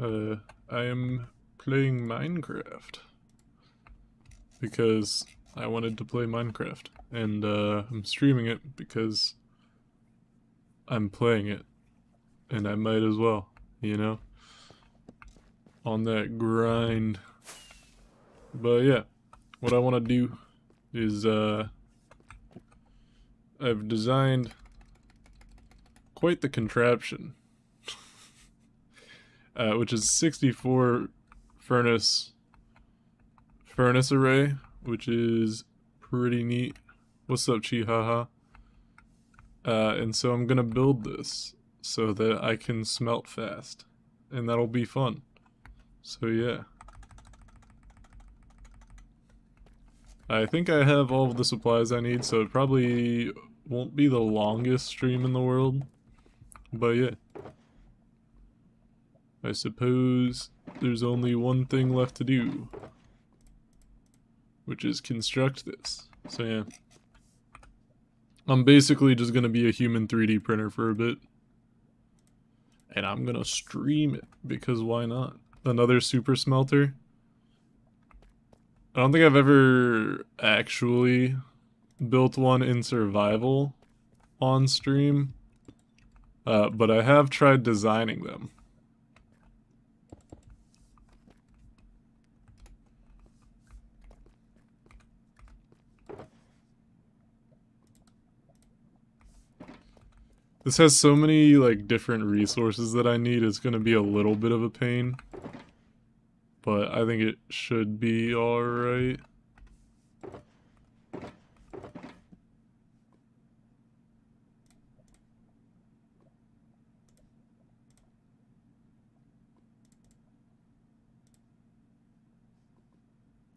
I am playing Minecraft because I wanted to play Minecraft, and I'm streaming it because I'm playing it, and I might as well, you know, on that grind. But yeah, what I want to do is I've designed quite the contraption, which is 64 furnace array, which is pretty neat. What's up, Chihaha? And so I'm gonna build this so that I can smelt fast, and that'll be fun. So yeah. I think I have all of the supplies I need, so it probably won't be the longest stream in the world. But yeah. I suppose there's only one thing left to do, which is construct this. So yeah. I'm basically just gonna be a human 3D printer for a bit. And I'm gonna stream it, because why not? Another super smelter. I don't think I've ever actually built one in survival on stream, but I have tried designing them. This has so many like different resources that I need, it's gonna be a little bit of a pain. But I think it should be alright.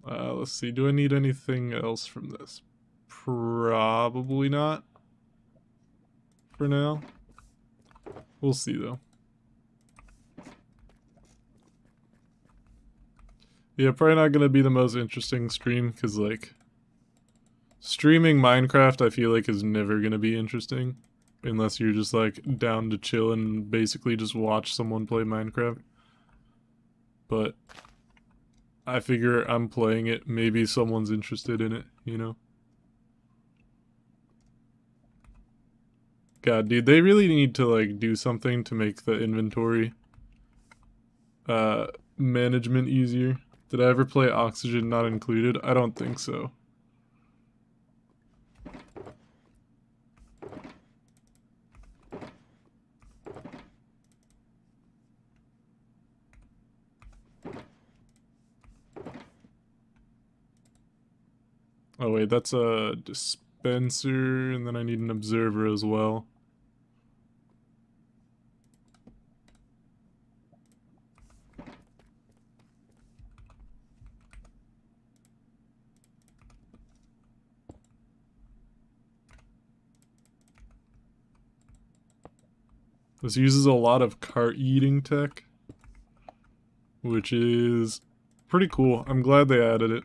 Let's see, do I need anything else from this? Probably not. For now. We'll see though. Yeah, probably not gonna be the most interesting stream, because like, streaming Minecraft I feel like is never gonna be interesting. Unless you're just like down to chill and basically just watch someone play Minecraft. But I figure I'm playing it, maybe someone's interested in it, you know? God, dude, they really need to like do something to make the inventory management easier. Did I ever play Oxygen Not Included? I don't think so. Oh wait, that's a dispenser, and then I need an observer as well. This uses a lot of cart eating tech, which is pretty cool. I'm glad they added it.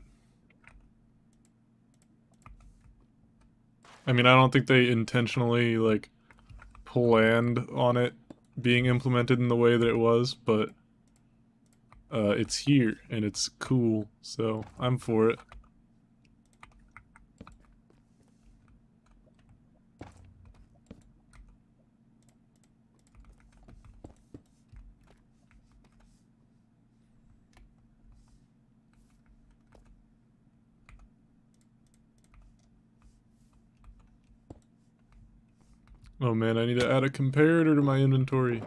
I mean, I don't think they intentionally, like, planned on it being implemented in the way that it was, but it's here, and it's cool, so I'm for it. Oh man, I need to add a comparator to my inventory.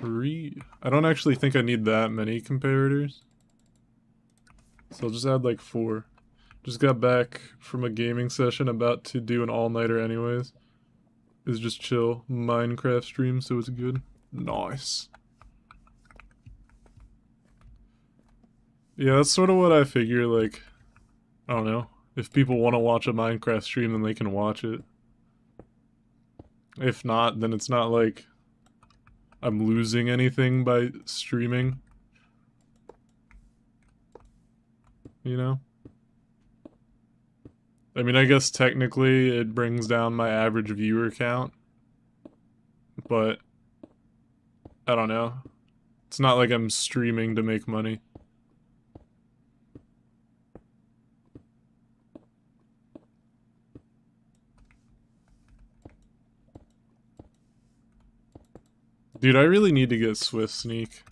I don't actually think I need that many comparators. So I'll just add like 4. Just got back from a gaming session, about to do an all-nighter anyways. It's just chill Minecraft stream, so it's good. Nice. Yeah, that's sort of what I figure, like, I don't know. If people want to watch a Minecraft stream, then they can watch it. If not, then it's not like I'm losing anything by streaming. You know? I mean, I guess technically it brings down my average viewer count. But, I don't know. It's not like I'm streaming to make money. Dude, I really need to get Swift Sneak.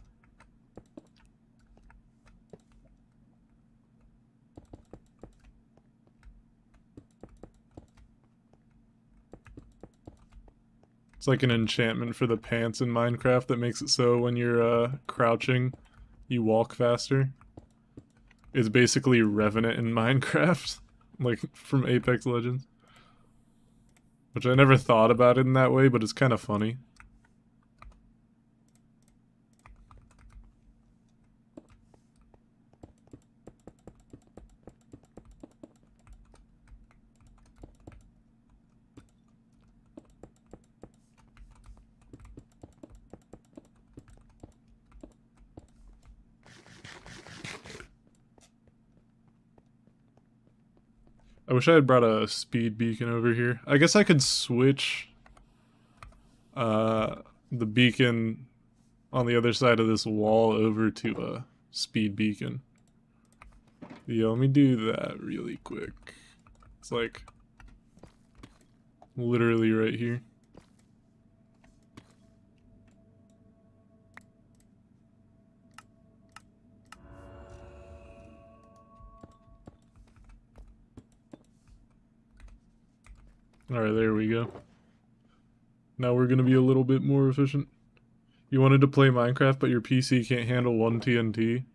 It's like an enchantment for the pants in Minecraft that makes it so when you're crouching, you walk faster. It's basically Revenant in Minecraft, like from Apex Legends. Which I never thought about it in that way, but it's kind of funny. I wish I had brought a speed beacon over here. I guess I could switch the beacon on the other side of this wall over to a speed beacon. Yeah, let me do that really quick. It's like literally right here. Alright, there we go. Now we're gonna be a little bit more efficient. You wanted to play Minecraft, but your PC can't handle 1 TNT?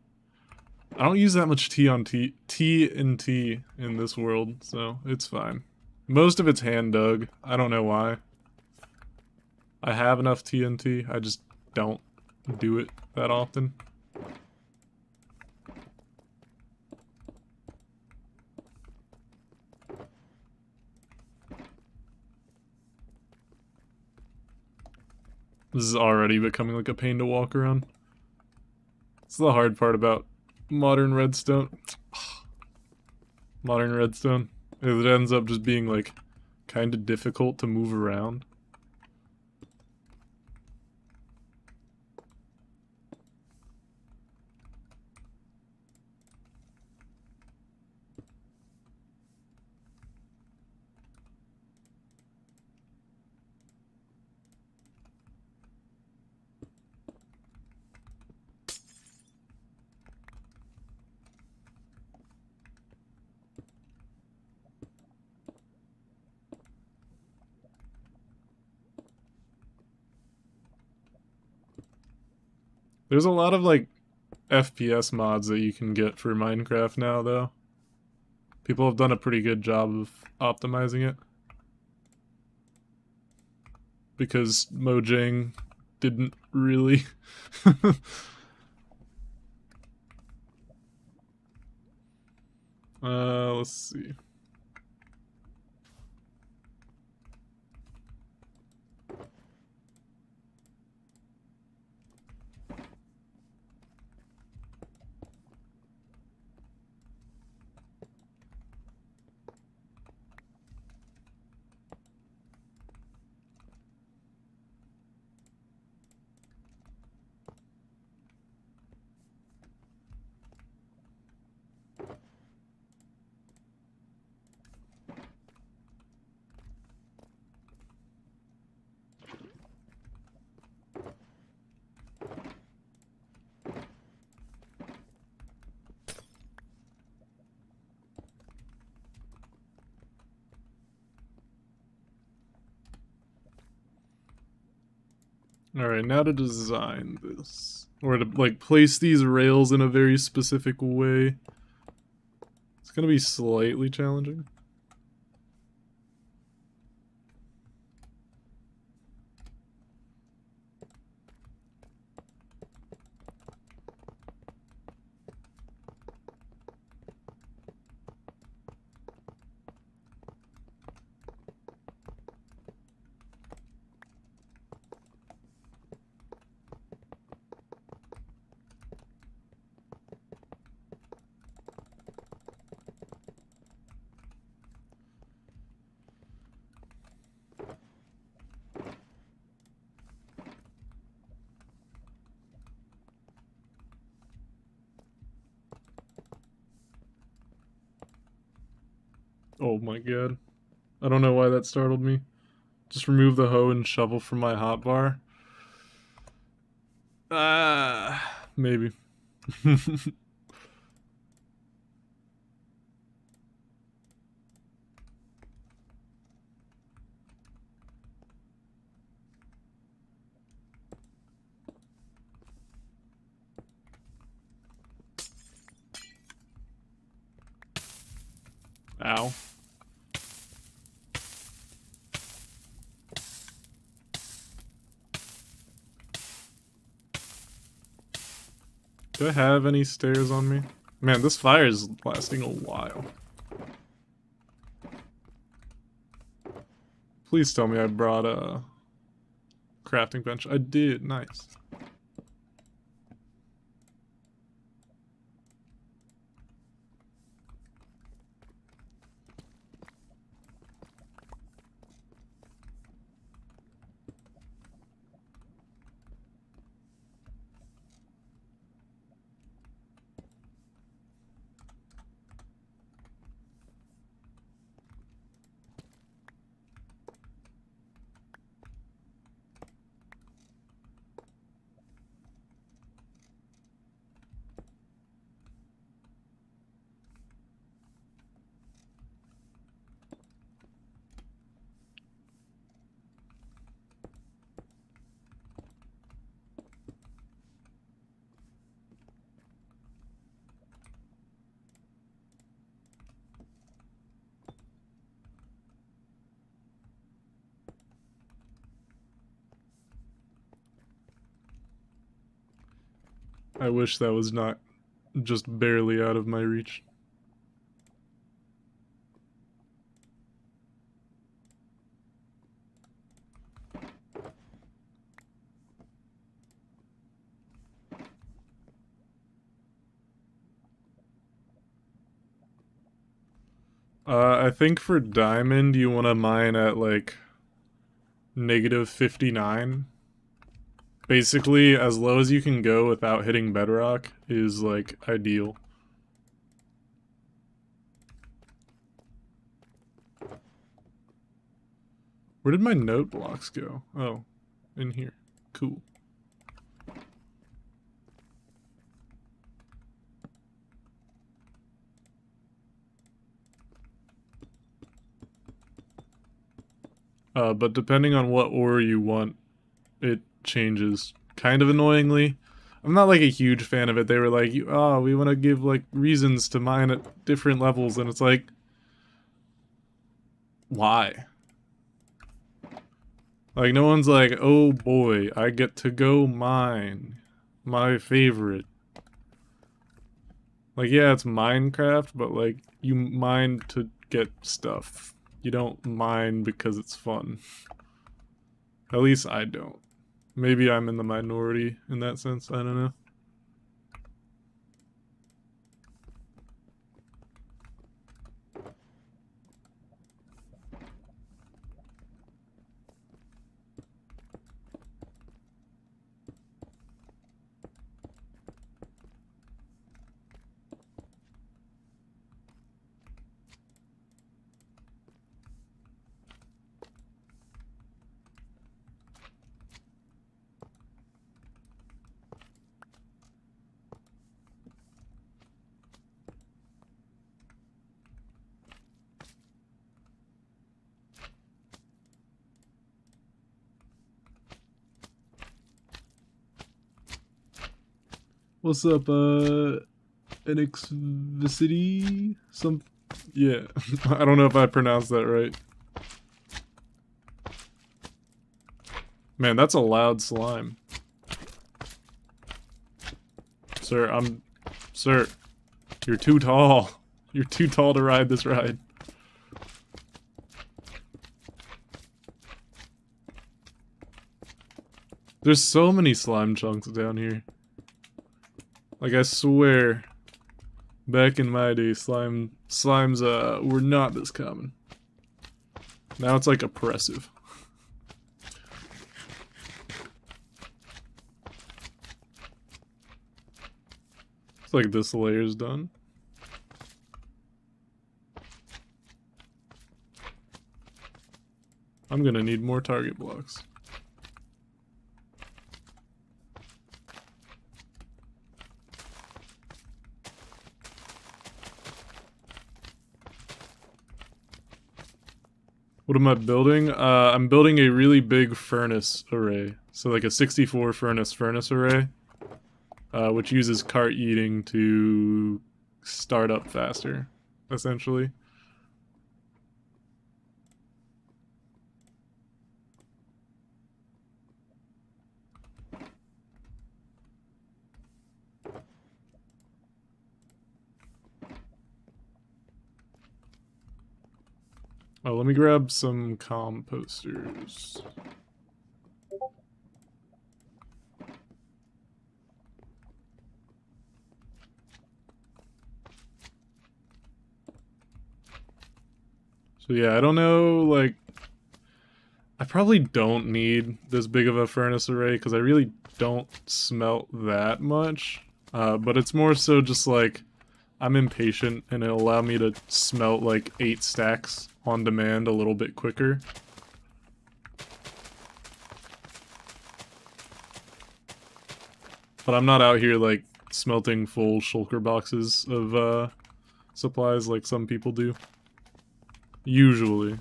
I don't use that much TNT in this world, so it's fine. Most of it's hand dug. I don't know why. I have enough TNT, I just don't do it that often. This is already becoming like a pain to walk around. It's the hard part about modern redstone. Modern redstone. It ends up just being like kind of difficult to move around. There's a lot of like FPS mods that you can get for Minecraft now though. People have done a pretty good job of optimizing it. Because Mojang didn't really. Let's see. Alright, now to design this. Or to, like, place these rails in a very specific way. It's gonna be slightly challenging. Oh my god. I don't know why that startled me. Just remove the hoe and shovel from my hotbar. Maybe. Ow. Do I have any stairs on me? Man, this fire is lasting a while. Please tell me I brought a crafting bench. I did. Nice. I wish that was not just barely out of my reach. I think for diamond you want to mine at like -59. Basically, as low as you can go without hitting bedrock is like ideal. Where did my note blocks go? Oh, in here. Cool. But depending on what ore you want, it changes kind of annoyingly. I'm not like a huge fan of it. They were like, oh, we want to give like reasons to mine at different levels, and it's like, why? Like, no one's like, oh boy, I get to go mine. My favorite. Like, yeah, it's Minecraft, but like, you mine to get stuff. You don't mine because it's fun. At least I don't. Maybe I'm in the minority in that sense, I don't know. What's up, NX Vicity? Yeah, I don't know if I pronounced that right. Man, that's a loud slime. Sir, you're too tall. You're too tall to ride this ride. There's so many slime chunks down here. Like, I swear, back in my day, slimes were not this common. Now it's like oppressive. It's like this layer's done. I'm gonna need more target blocks. What am I building? I'm building a really big furnace array. So like a 64 furnace array, which uses cart eating to start up faster, essentially. Oh, let me grab some composters. So yeah, I don't know, like, I probably don't need this big of a furnace array because I really don't smelt that much. But it's more so just like, I'm impatient and it'll allow me to smelt like 8 stacks on demand a little bit quicker. But I'm not out here like smelting full shulker boxes of supplies like some people do. Usually.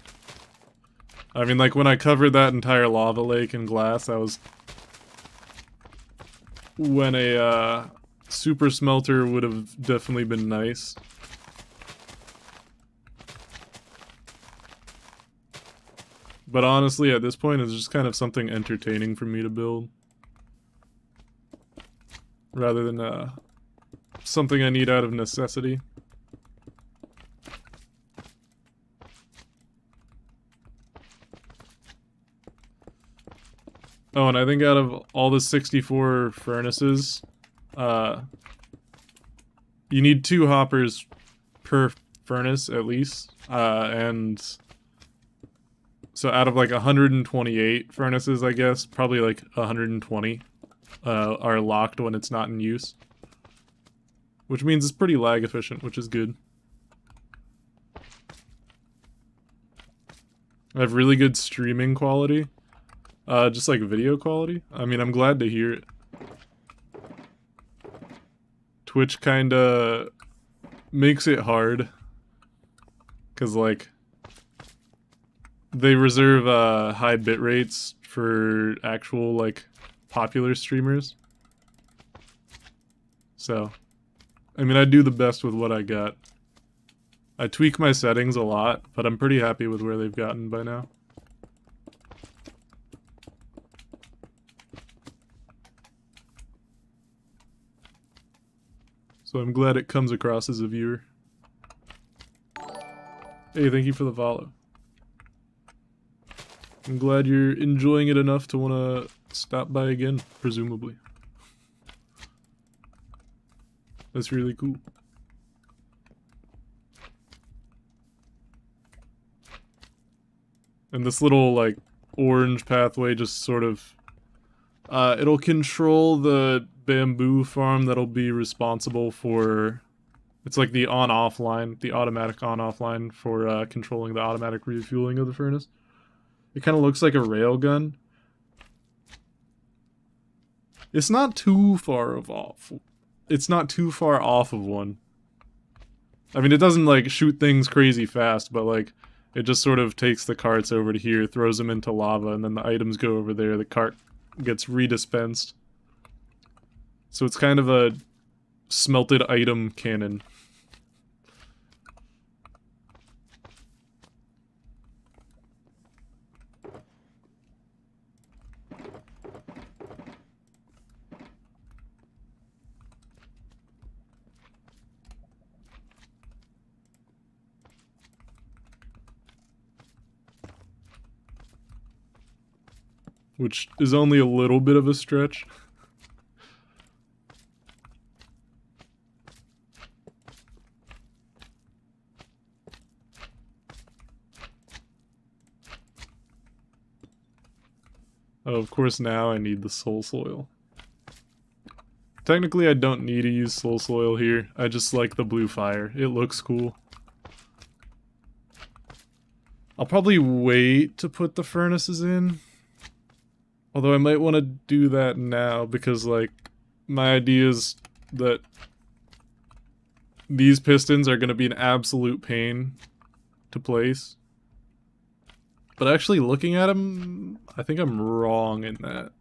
I mean, like when I covered that entire lava lake in glass, that was when a super smelter would have definitely been nice. But honestly, at this point, it's just kind of something entertaining for me to build. Rather than something I need out of necessity. Oh, and I think out of all the 64 furnaces, you need 2 hoppers per furnace at least, and so out of like 128 furnaces, I guess, probably like 120 are locked when it's not in use. Which means it's pretty lag efficient, which is good. I have really good streaming quality. Just like video quality. I mean, I'm glad to hear it. Twitch kinda makes it hard. Cause like, they reserve high bit rates for actual like popular streamers. So, I mean, I do the best with what I got. I tweak my settings a lot, but I'm pretty happy with where they've gotten by now. So I'm glad it comes across as a viewer. Hey, thank you for the follow. I'm glad you're enjoying it enough to want to stop by again, presumably. That's really cool. And this little, like, orange pathway just sort of... it'll control the bamboo farm that'll be responsible for... It's like the on-off line, the automatic on-off line for controlling the automatic refueling of the furnace. It kind of looks like a railgun. It's not too far off. It's not too far off of one. I mean, it doesn't, like, shoot things crazy fast, but, like, it just sort of takes the carts over to here, throws them into lava, and then the items go over there. The cart gets redispensed. So it's kind of a smelted item cannon. Which is only a little bit of a stretch. Oh, of course now I need the soul soil. Technically I don't need to use soul soil here, I just like the blue fire. It looks cool. I'll probably wait to put the furnaces in. Although I might want to do that now because, like, my idea is that these pistons are going to be an absolute pain to place. But actually looking at them, I think I'm wrong in that.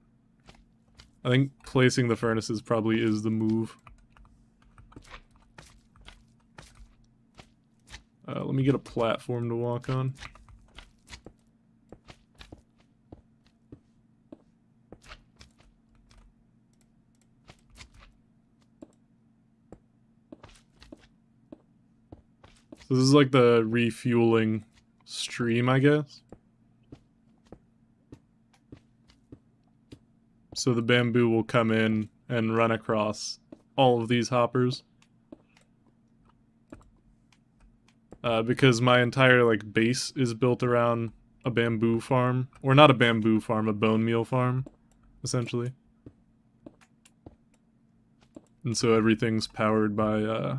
I think placing the furnaces probably is the move. Let me get a platform to walk on. So this is like the refueling stream, I guess. So the bamboo will come in and run across all of these hoppers. Because my entire like base is built around a bamboo farm. Or not a bamboo farm, a bone meal farm, essentially. And so everything's powered by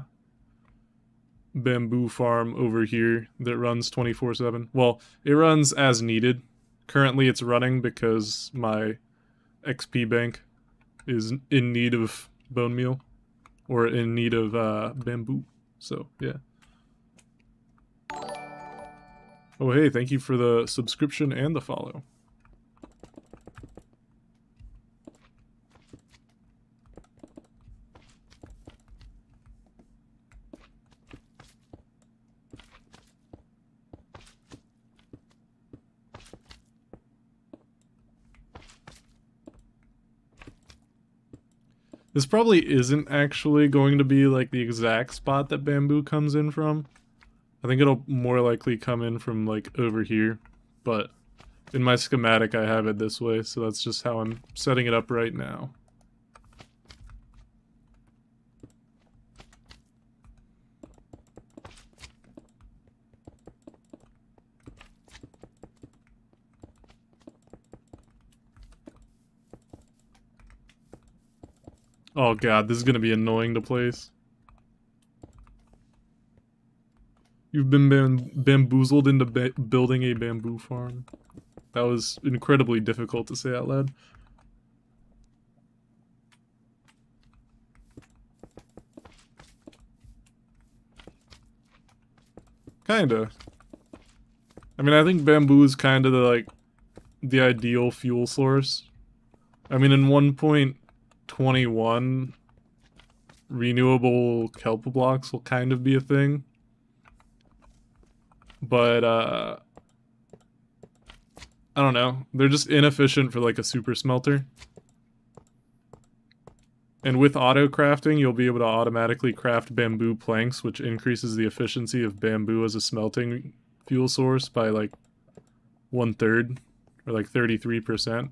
bamboo farm over here that runs 24/7. Well, it runs as needed. Currently it's running because my XP bank is in need of bone meal. Or in need of bamboo. So, yeah. Oh hey, thank you for the subscription and the follow. This probably isn't actually going to be like the exact spot that bamboo comes in from. I think it'll more likely come in from like over here, but in my schematic I have it this way, so that's just how I'm setting it up right now. Oh god, this is gonna be annoying to place. You've been bamboozled into building a bamboo farm. That was incredibly difficult to say out loud. Kinda. I mean, I think bamboo is kind of the ideal fuel source. I mean, in 1.21, renewable kelp blocks will kind of be a thing. But, I don't know. They're just inefficient for, like, a super smelter. And with auto crafting, you'll be able to automatically craft bamboo planks, which increases the efficiency of bamboo as a smelting fuel source by, like, 1/3, or like 33%.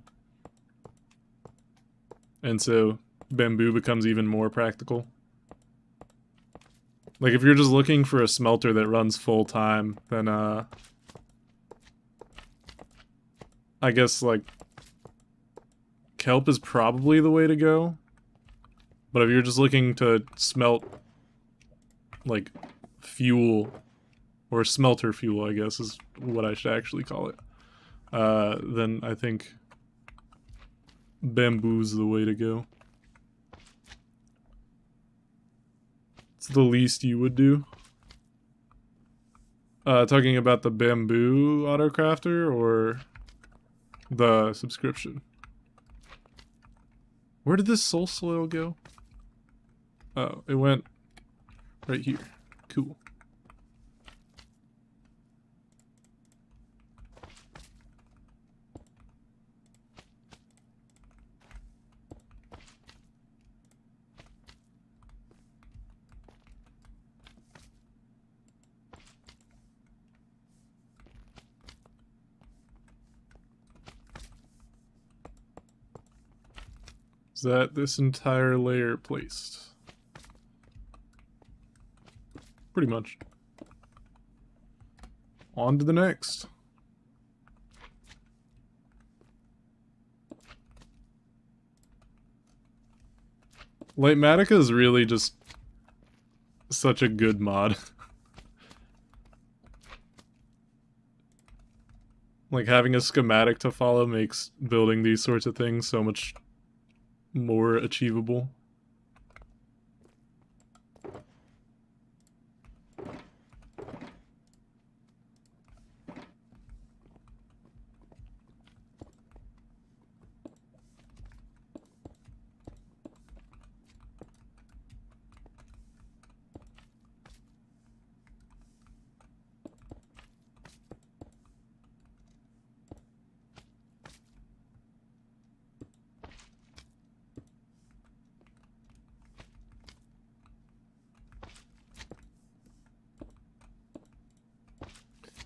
And so, bamboo becomes even more practical. Like, if you're just looking for a smelter that runs full time, then, I guess, like, kelp is probably the way to go. But if you're just looking to smelt, like, fuel, or smelter fuel, I guess, is what I should actually call it, then I think bamboo's the way to go. It's the least you would do. Talking about the bamboo autocrafter or the subscription? Where did this soul soil go? Oh, it went right here. Cool. Is that this entire layer placed? Pretty much. On to the next. Lightmatica is really just such a good mod. Like, having a schematic to follow makes building these sorts of things so much more achievable.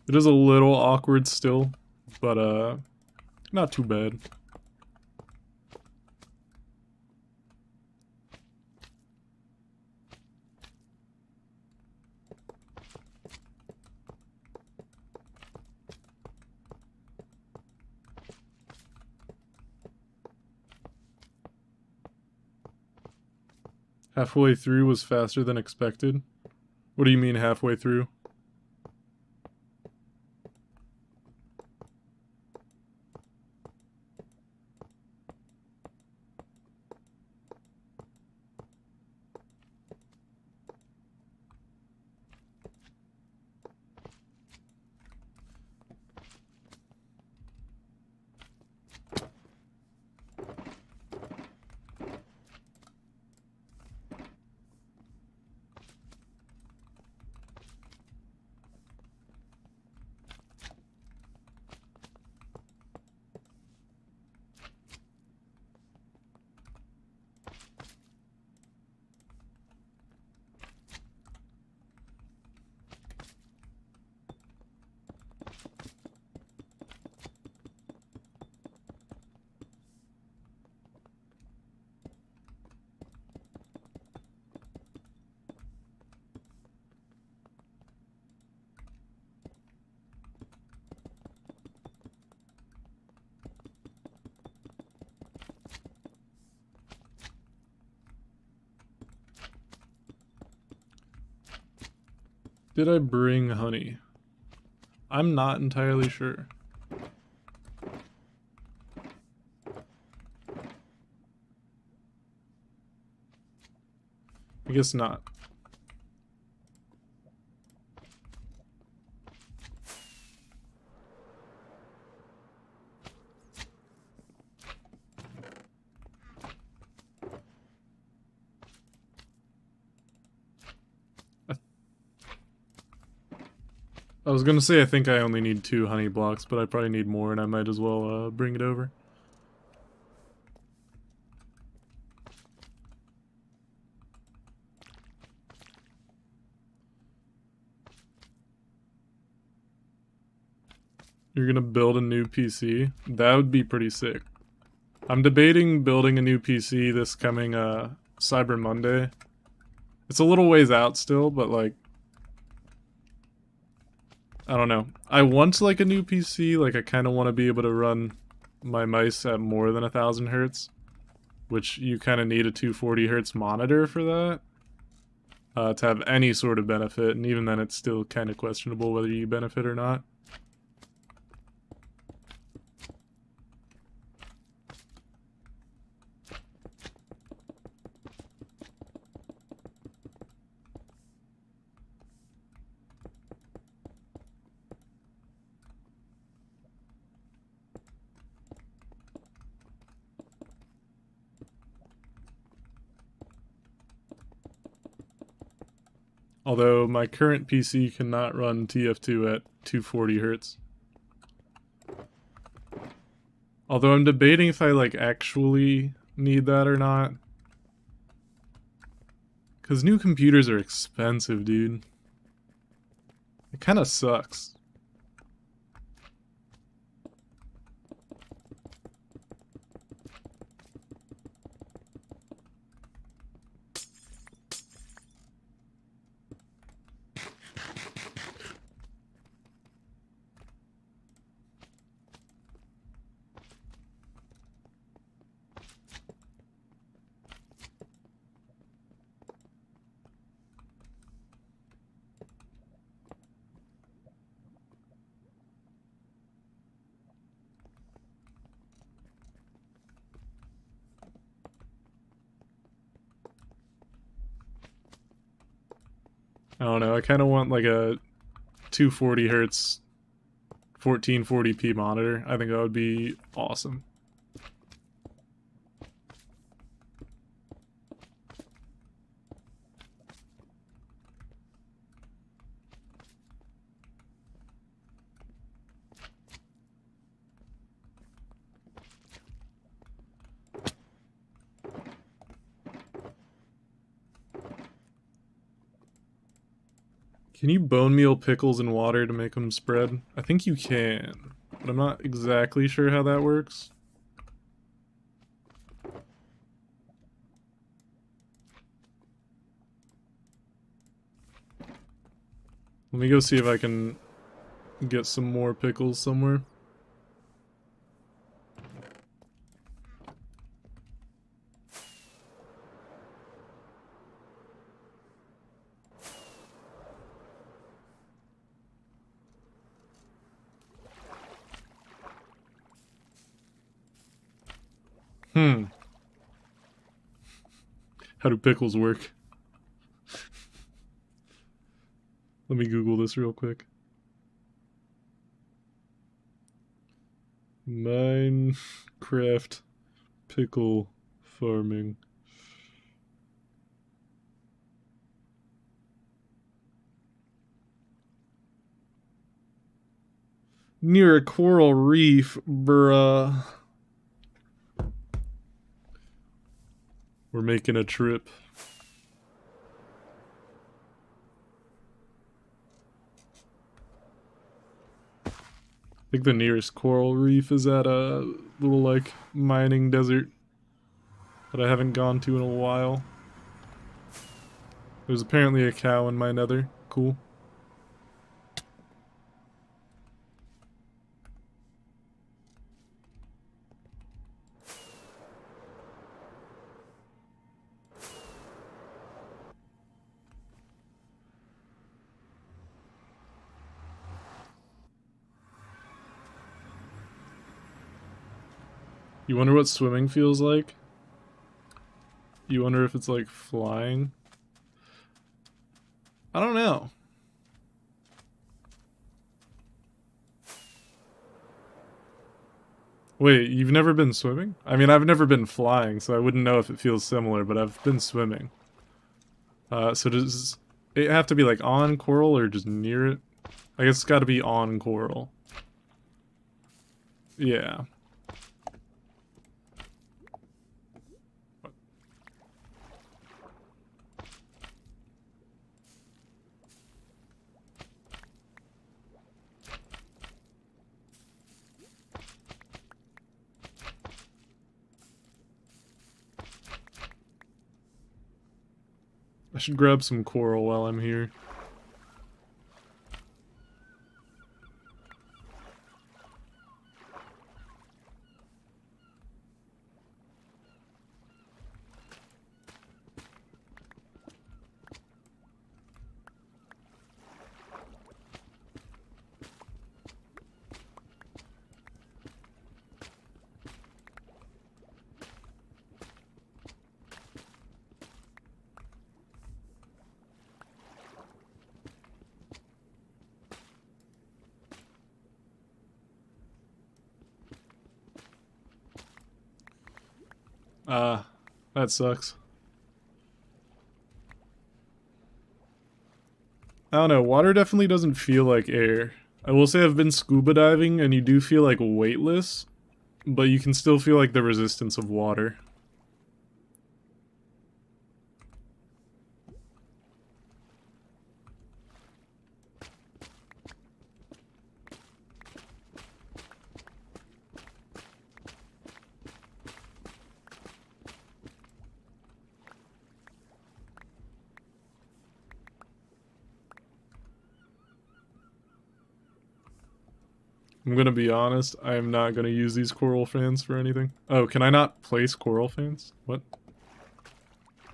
It is a little awkward still, but not too bad. Halfway through was faster than expected. What do you mean halfway through? Did I bring honey? I'm not entirely sure. I guess not. I was gonna say I think I only need 2 honey blocks, but I probably need more, and I might as well bring it over. You're gonna build a new PC? That would be pretty sick. I'm debating building a new PC this coming Cyber Monday. It's a little ways out still, but like, I don't know. I want like a new PC, like I kind of want to be able to run my mice at more than 1000 hertz, which you kind of need a 240 hertz monitor for that to have any sort of benefit, and even then it's still kind of questionable whether you benefit or not. Although my current PC cannot run TF2 at 240 hertz. Although I'm debating if I like actually need that or not. Cause new computers are expensive, dude. It kind of sucks. I don't know, I kind of want like a 240 hertz 1440p monitor. I think that would be awesome. Can you bone meal pickles in water to make them spread? I think you can, but I'm not exactly sure how that works. Let me go see if I can get some more pickles somewhere. How do pickles work? Let me Google this real quick. Minecraft pickle farming. Near a coral reef, bruh. We're making a trip. I think the nearest coral reef is at a little, like, mining desert that I haven't gone to in a while. There's apparently a cow in my nether. Cool. You wonder what swimming feels like? You wonder if it's like flying? I don't know. Wait, you've never been swimming? I mean, I've never been flying, so I wouldn't know if it feels similar, but I've been swimming. So does it have to be like on coral or just near it? I guess it's gotta be on coral. Yeah. I should grab some coral while I'm here. That sucks. I don't know, water definitely doesn't feel like air. I will say I've been scuba diving and you do feel like weightless, but you can still feel like the resistance of water. I'm gonna be honest, I am not gonna use these coral fans for anything. Oh, can I not place coral fans? What?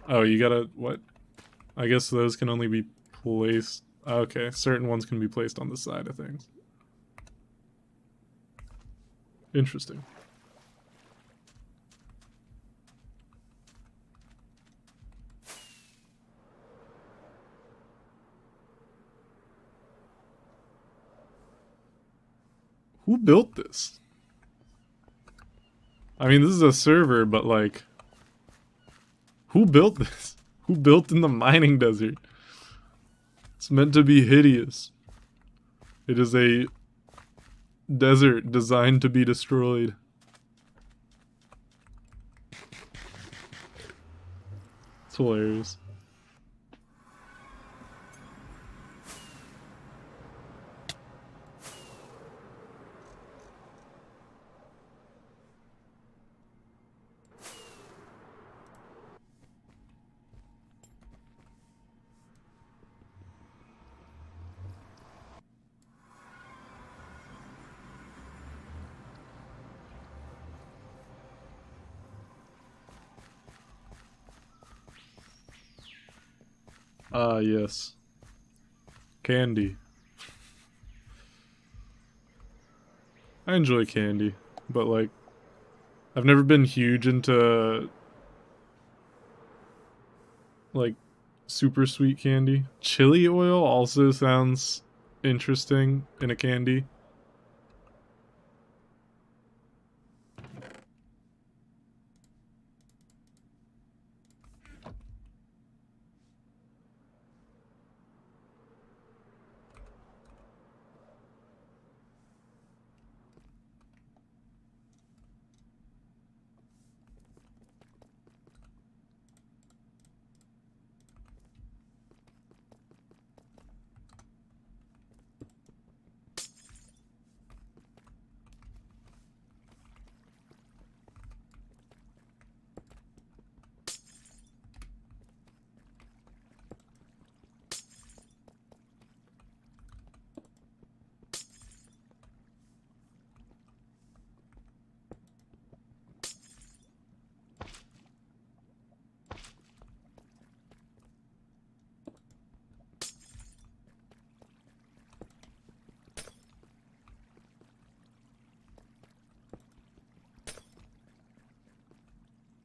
Oh, you gotta, what? I guess those can only be placed... Okay, certain ones can be placed on the side of things. Interesting. Who built this? I mean, this is a server, but like, who built this? Who built in the mining desert? It's meant to be hideous. It is a desert designed to be destroyed. It's hilarious. Ah, yes. Candy. I enjoy candy, but like, I've never been huge into like super sweet candy. Chili oil also sounds interesting in a candy.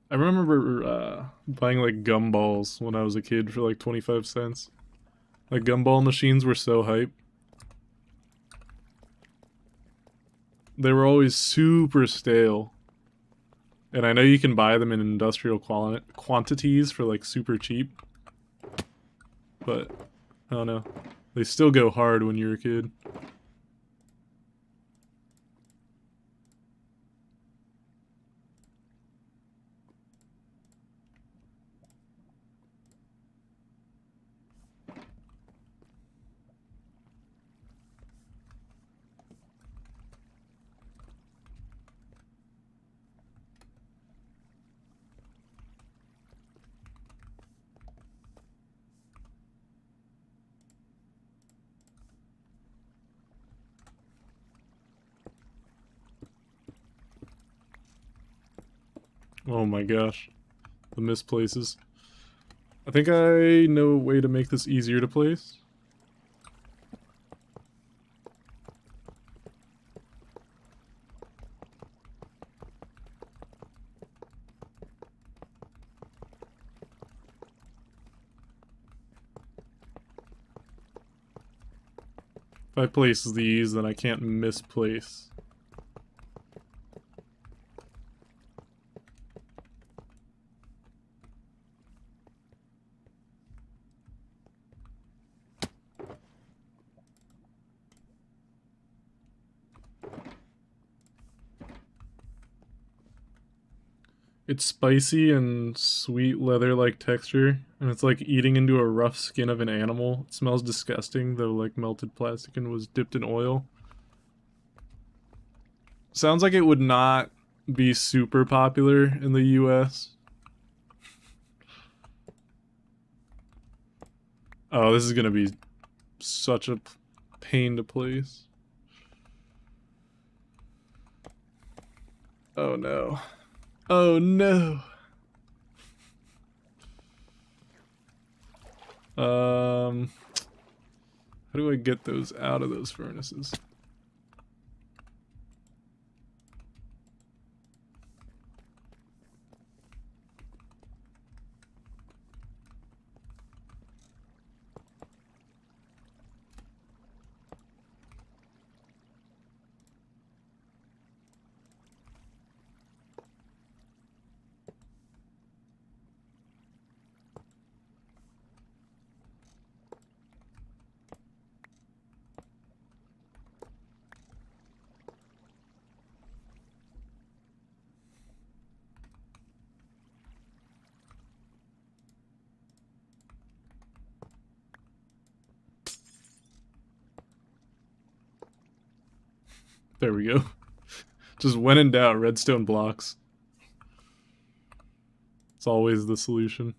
I remember buying like gumballs when I was a kid for like 25 cents. Like gumball machines were so hype. They were always super stale. And I know you can buy them in industrial quantities for like super cheap. But, I don't know. They still go hard when you're a kid. Oh my gosh. The misplaces. I think I know a way to make this easier to place. If I place these, then I can't misplace. It's spicy and sweet leather-like texture, and it's like eating into a rough skin of an animal. It smells disgusting, though like melted plastic and was dipped in oil. Sounds like it would not be super popular in the US. Oh, this is gonna be such a pain to place. Oh no. Oh no. How do I get those out of those furnaces? There we go. Just when in doubt, redstone blocks. It's always the solution.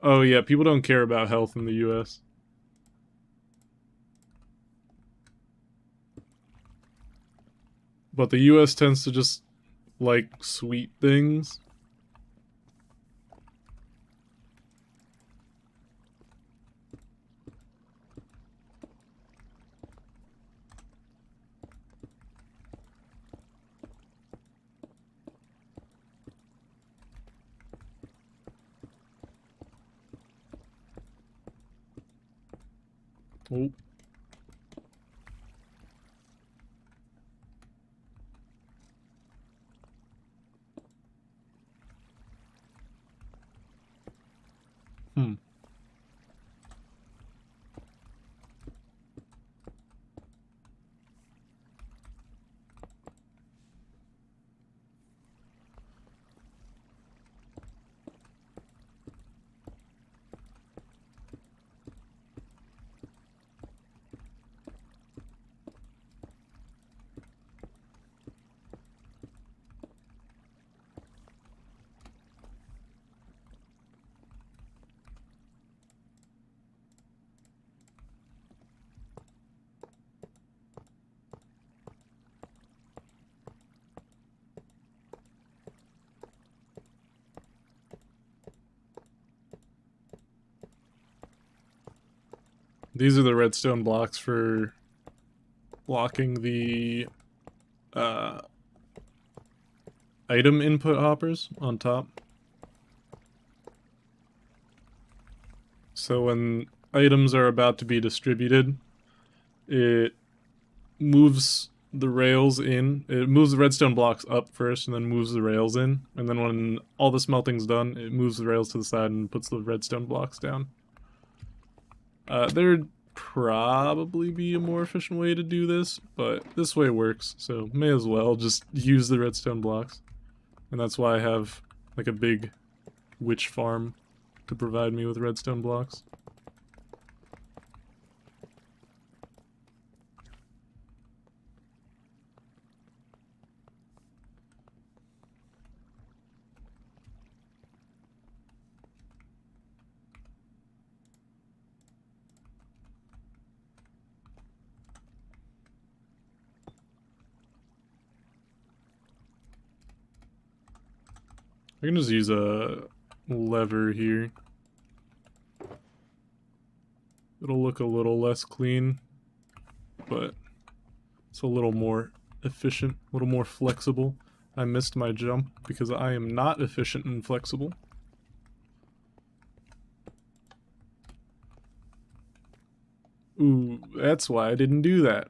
Oh yeah, people don't care about health in the US. But the US tends to just like sweet things. Oh. Hmm. These are the redstone blocks for blocking the item input hoppers on top. So when items are about to be distributed, it moves the rails in. It moves the redstone blocks up first and then moves the rails in. And then when all the smelting's done, it moves the rails to the side and puts the redstone blocks down. There'd probably be a more efficient way to do this, but this way works, so may as well just use the redstone blocks. And that's why I have like a big witch farm to provide me with redstone blocks. I can just use a lever here. It'll look a little less clean, but it's a little more efficient, a little more flexible. I missed my jump because I am not efficient and flexible. Ooh, that's why I didn't do that.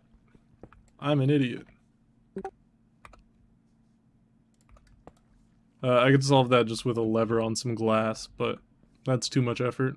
I'm an idiot. I could solve that just with a lever on some glass, but that's too much effort.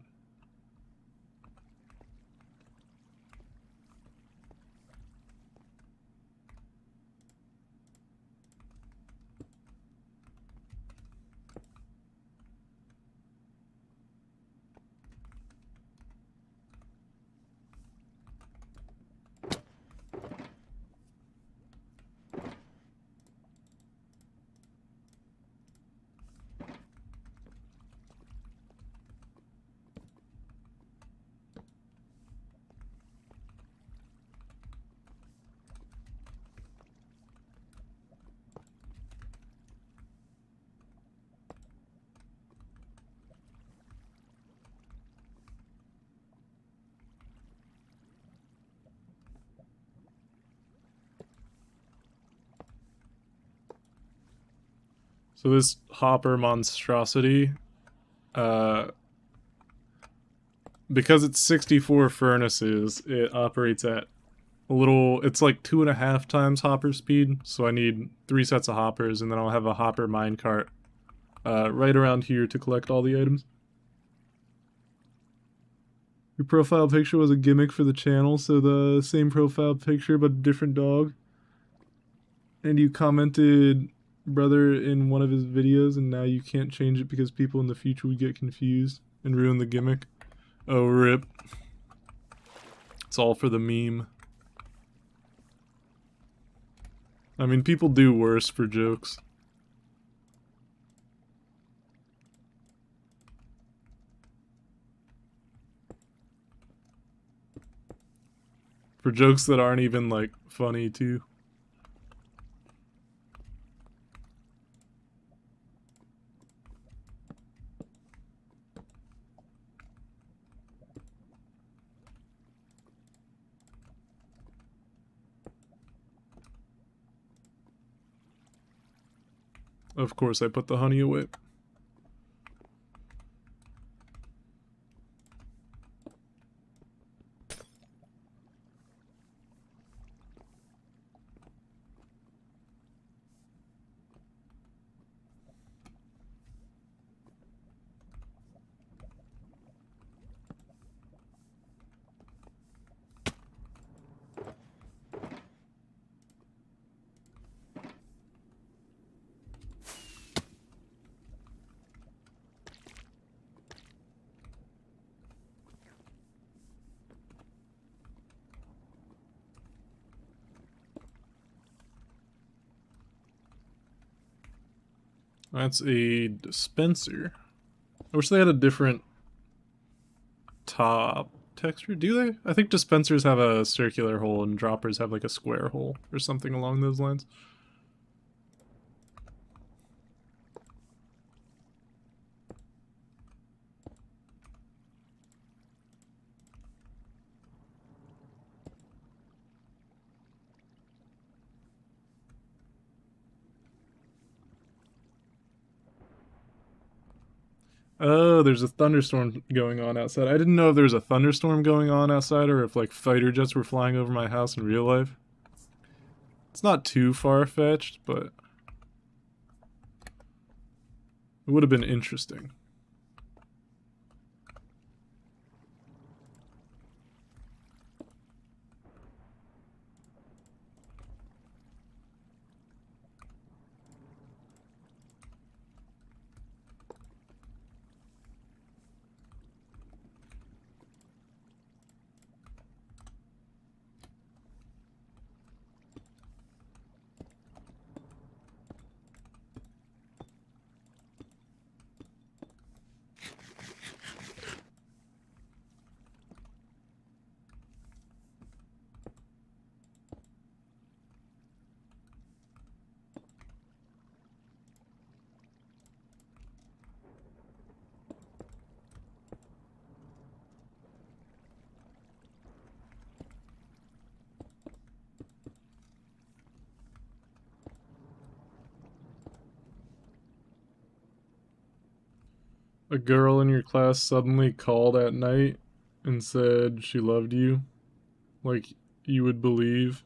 So this hopper monstrosity, because it's 64 furnaces, it operates at a little, it's like 2.5 times hopper speed, so I need 3 sets of hoppers, and then I'll have a hopper minecart right around here to collect all the items. Your profile picture was a gimmick for the channel, so the same profile picture but a different dog. And you commented brother in one of his videos, and now you can't change it because people in the future would get confused and ruin the gimmick. Oh, rip. It's all for the meme. I mean, people do worse for jokes. For jokes that aren't even, like, funny, too. Of course, I put the honey away. That's a dispenser. I wish they had a different top texture. Do they? I think dispensers have a circular hole and droppers have like a square hole or something along those lines. Oh, there's a thunderstorm going on outside. I didn't know if there was a thunderstorm going on outside or if like fighter jets were flying over my house in real life. It's not too far-fetched, but it would have been interesting. A girl in your class suddenly called at night and said she loved you, like you would believe,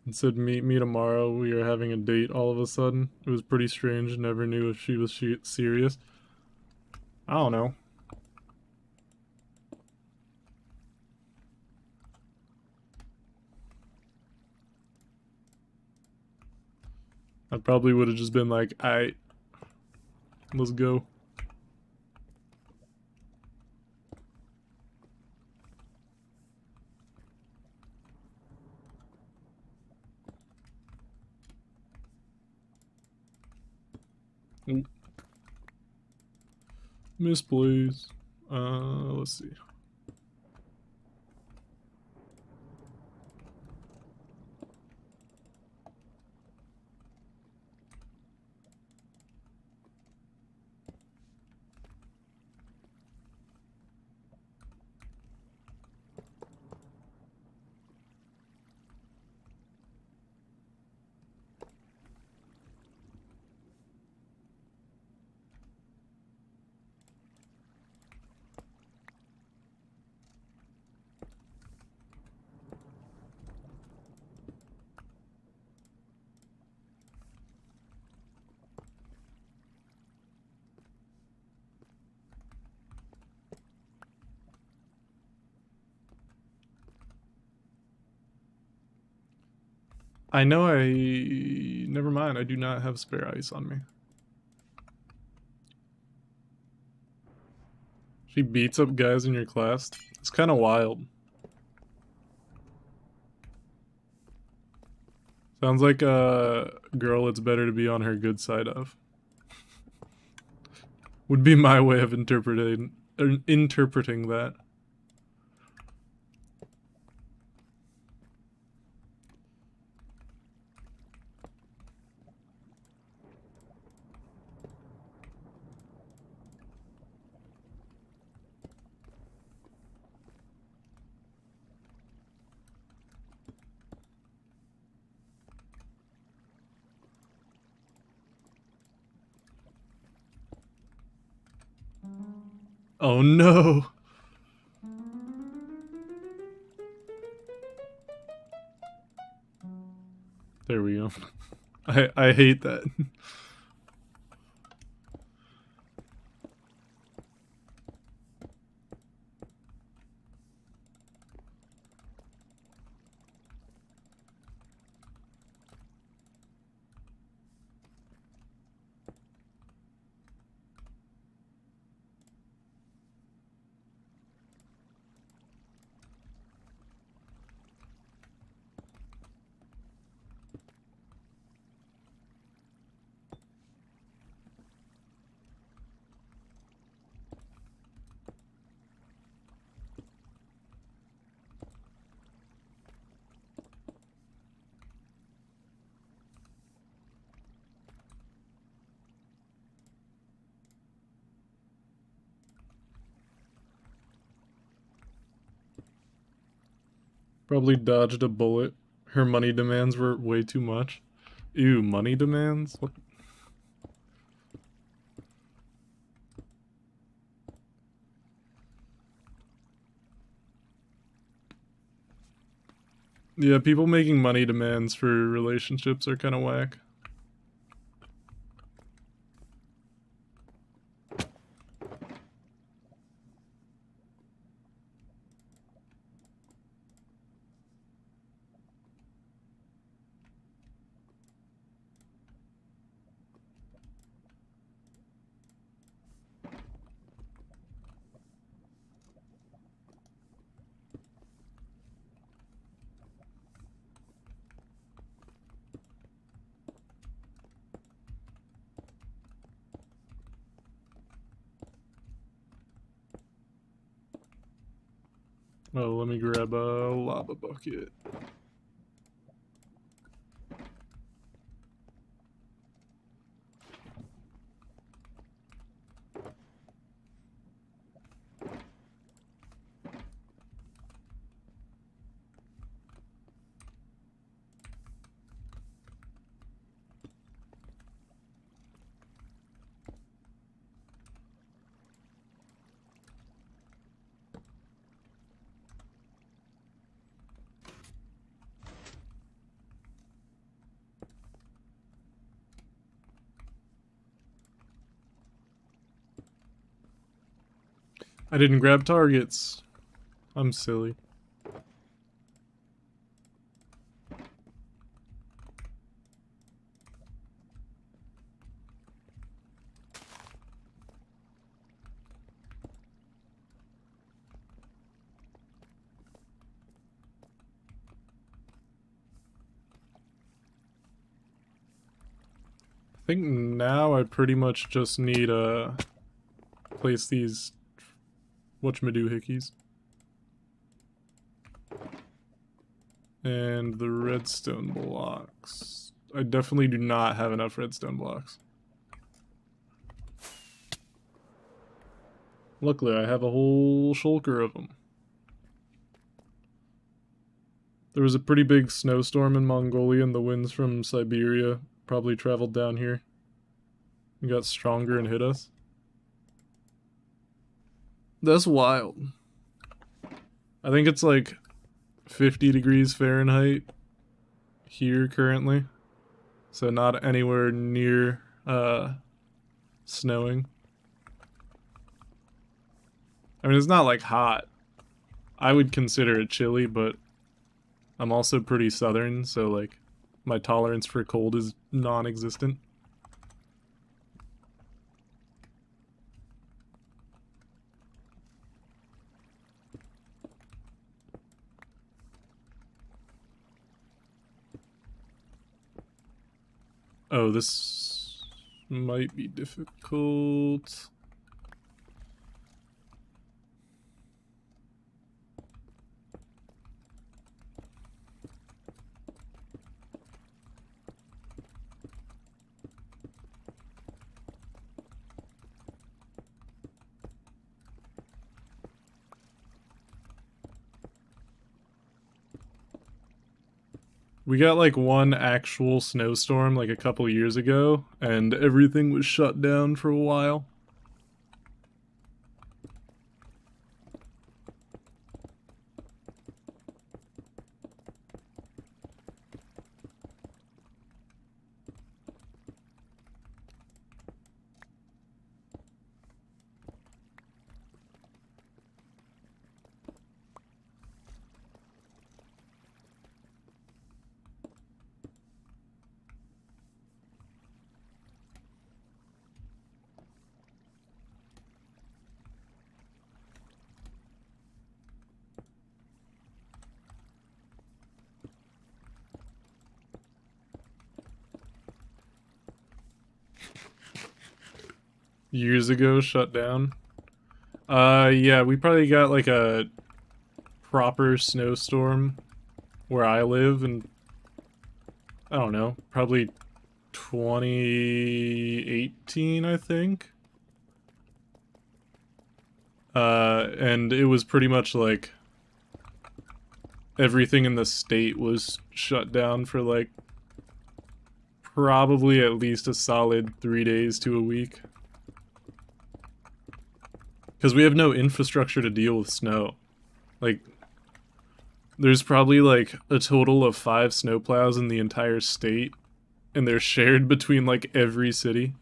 and said meet me tomorrow, we are having a date all of a sudden. It was pretty strange, never knew if she was serious. I don't know. I probably would have just been like, aight, let's go. Misplays. Let's see. I know never mind, I do not have spare ice on me. She beats up guys in your class? It's kind of wild. Sounds like a girl it's better to be on her good side of. Would be my way of interpreting that. Oh no! There we go. I hate that. Probably dodged a bullet. Her money demands were way too much. Ew, money demands? What? Yeah, people making money demands for relationships are kind of whack. Oh, let me grab a lava bucket. I didn't grab targets. I'm silly. I think now I pretty much just need to place these whatchamadoohickeys. And the redstone blocks. I definitely do not have enough redstone blocks. Luckily, I have a whole shulker of them. There was a pretty big snowstorm in Mongolia, and the winds from Siberia probably traveled down here and got stronger and hit us. That's wild. I think it's like 50 degrees Fahrenheit here currently. So not anywhere near snowing. I mean, it's not like hot. I would consider it chilly, but I'm also pretty southern, so like My tolerance for cold is non-existent. Oh, this might be difficult. We got like one actual snowstorm like a couple years ago, and everything was shut down for a while. Years ago, shut down. Yeah, we probably got like a proper snowstorm where I live, and I don't know, probably 2018, I think. And it was pretty much like everything in the state was shut down for like probably at least a solid 3 days to a week. Because we have no infrastructure to deal with snow. Like, there's probably like a total of 5 snowplows in the entire state, and they're shared between like every city.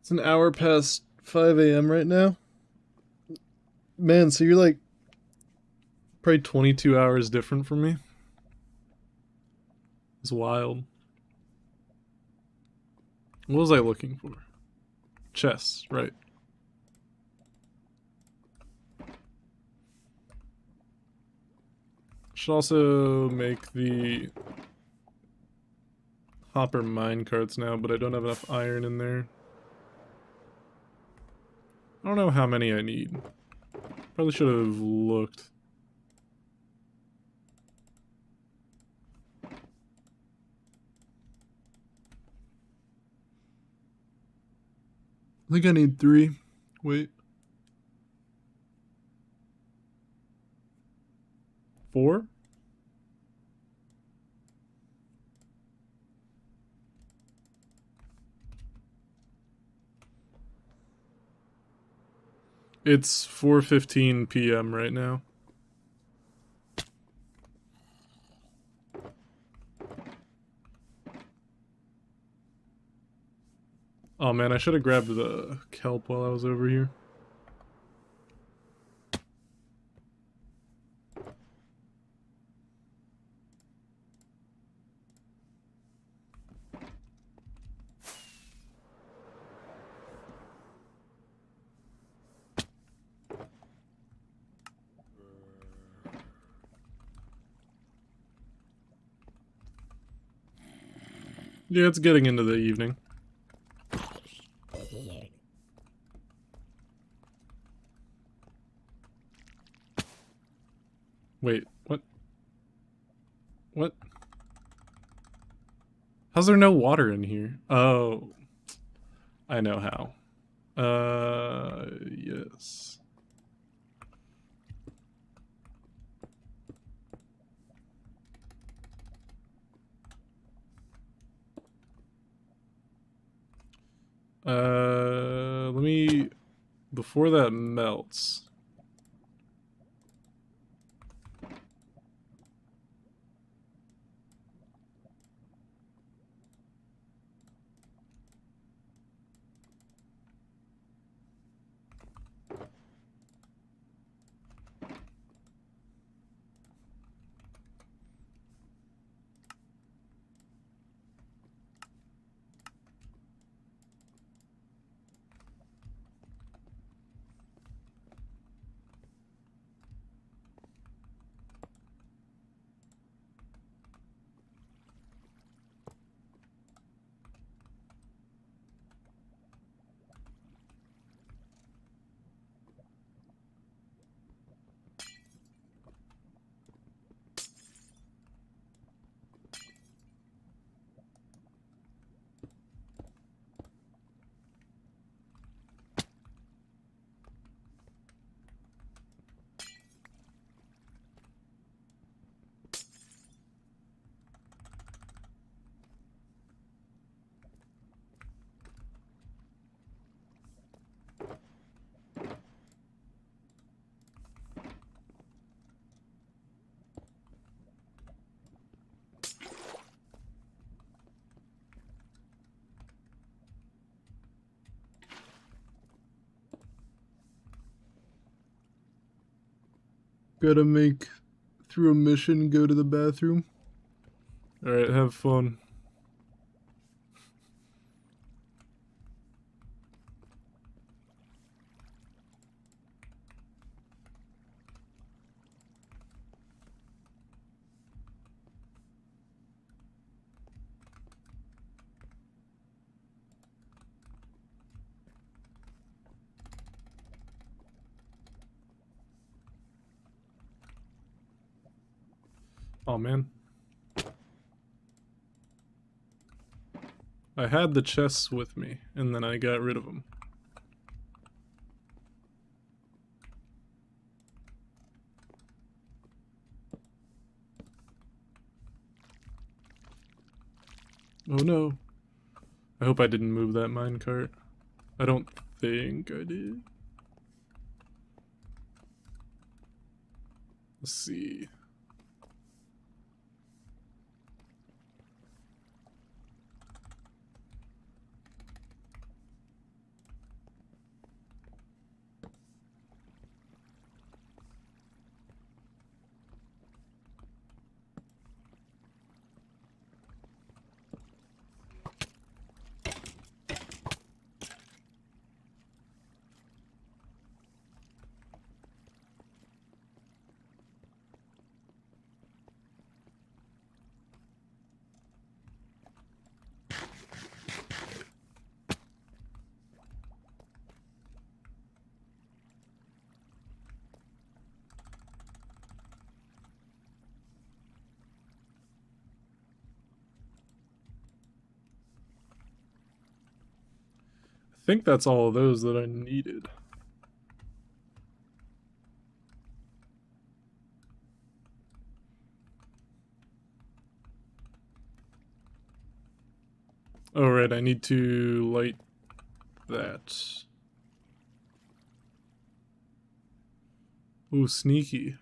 It's an hour past 5 a.m. right now. Man, so you're like probably 22 hours different from me. It's wild. What was I looking for? Chess, right. Should also make the hopper minecarts now, but I don't have enough iron in there. I don't know how many I need. Probably should have looked. think I need 3. Wait. 4? It's 4:15 p.m. right now. Oh man, I should have grabbed the kelp while I was over here. Yeah, it's getting into the evening. Wait, what? What? How's there no water in here? Oh, I know how. Yes. Let me, before that melts. Gotta make through a mission, go to the bathroom. Alright, have fun. Oh man. I had the chests with me, and then I got rid of them. Oh no. I hope I didn't move that minecart. I don't think I did. Let's see. think that's all of those that I needed. Oh, right, I need to light that. Ooh, sneaky.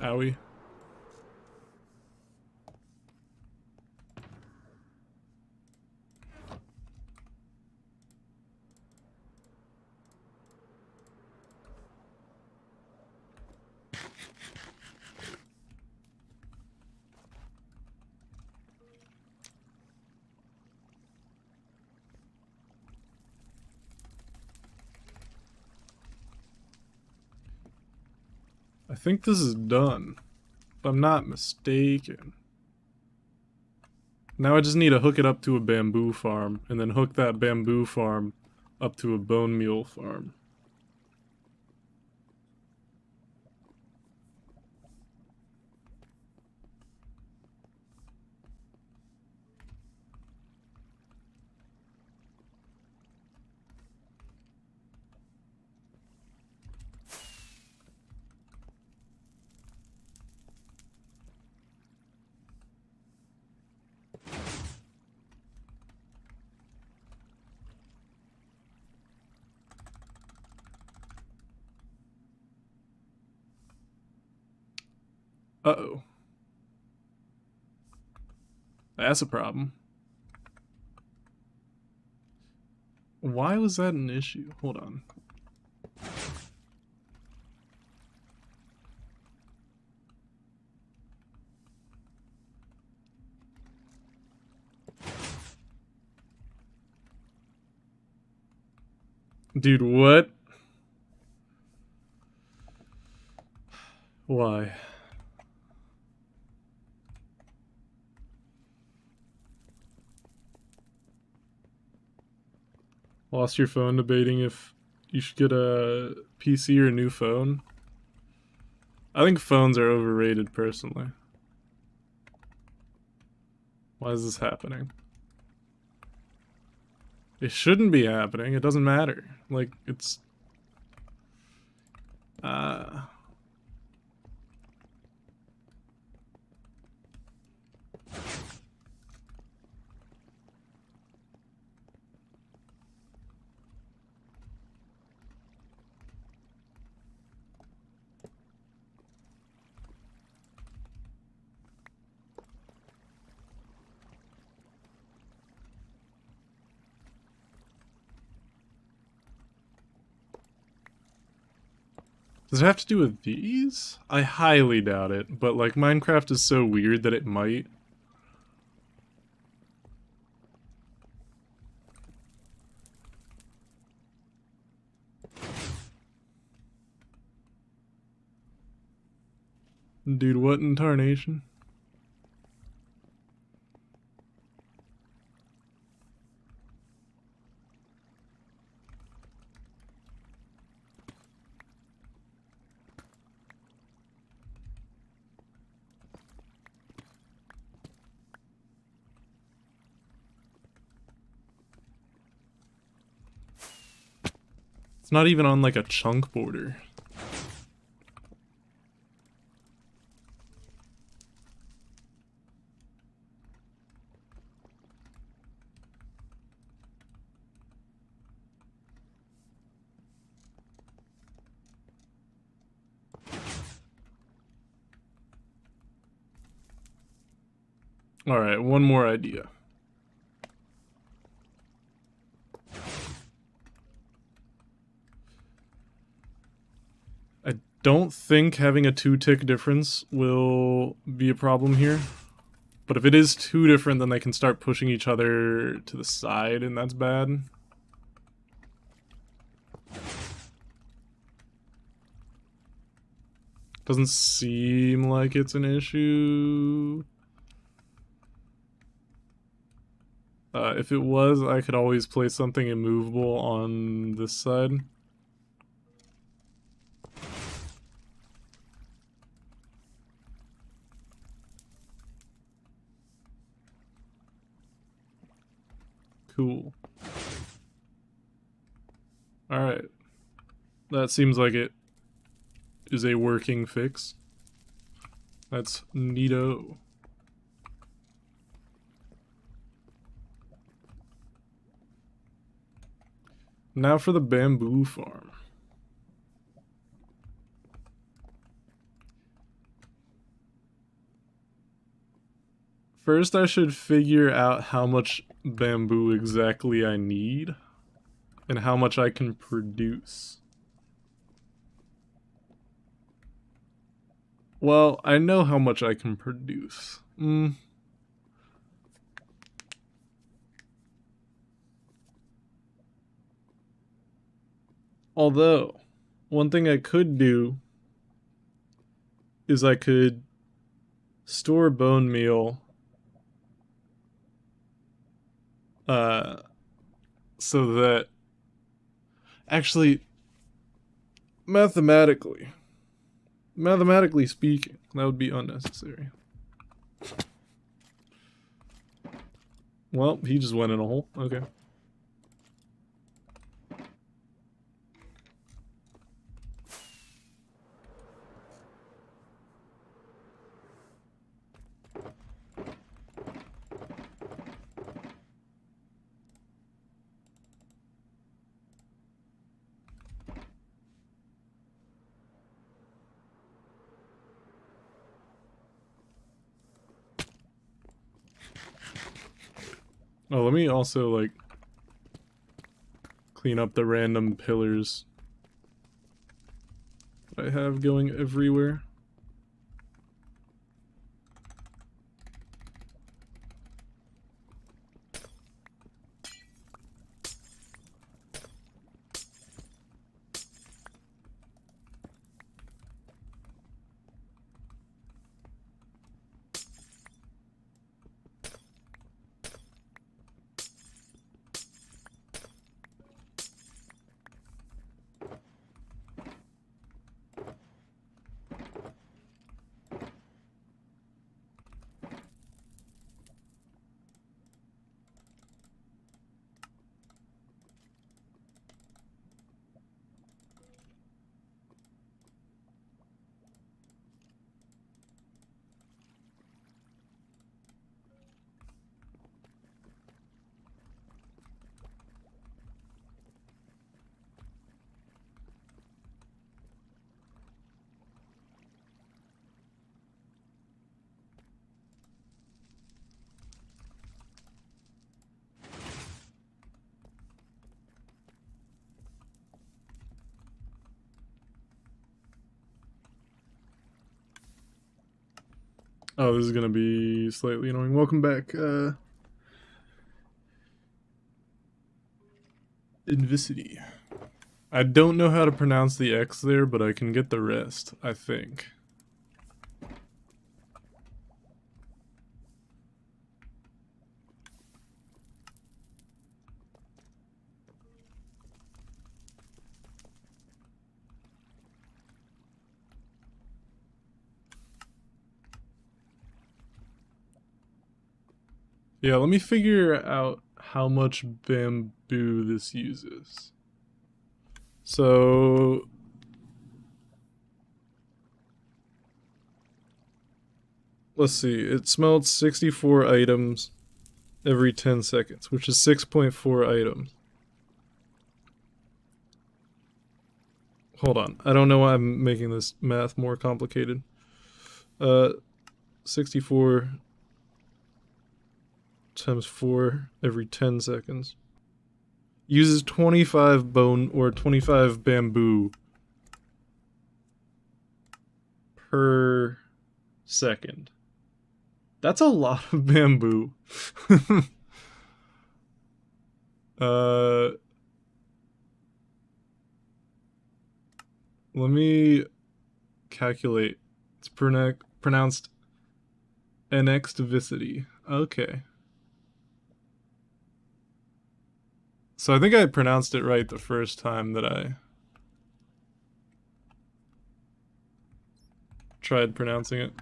Owie. I think this is done, if I'm not mistaken. Now I just need to hook it up to a bamboo farm, and then hook that bamboo farm up to a bone meal farm. Uh-oh. That's a problem. Why was that an issue? Hold on. Dude, what? Why? Lost your phone debating if you should get a PC or a new phone? I think phones are overrated, personally. Why is this happening? It shouldn't be happening. It doesn't matter. Like, it's... Does it have to do with these? I highly doubt it, but like Minecraft is so weird that it might. Dude, what in tarnation? It's not even on like a chunk border. Alright, one more idea. I don't think having a 2-tick difference will be a problem here. But if it is too different, then they can start pushing each other to the side, and that's bad. Doesn't seem like it's an issue. If it was, I could always place something immovable on this side. Cool. Alright. That seems like it is a working fix. That's neato. Now for the bamboo farm. First, I should figure out how much bamboo exactly I need and how much I can produce. Well, I know how much I can produce. Although, one thing I could do is I could store bone meal so that actually mathematically speaking, that would be unnecessary. Well, he just went in a hole. Okay. Oh, let me also, like, clean up the random pillars that I have going everywhere. Oh, this is gonna be slightly annoying. Welcome back, Invicity. I don't know how to pronounce the X there, but I can get the rest, I think. Yeah, let me figure out how much bamboo this uses. So let's see, it smelts 64 items every 10 seconds, which is 6.4 items. Hold on, I don't know why I'm making this math more complicated. 64 times 4 every 10 seconds. Uses 25 bone or 25 bamboo per second. That's a lot of bamboo. Let me calculate. It's pronounced Nxtivicity. Okay. So I think I pronounced it right the first time that I tried pronouncing it.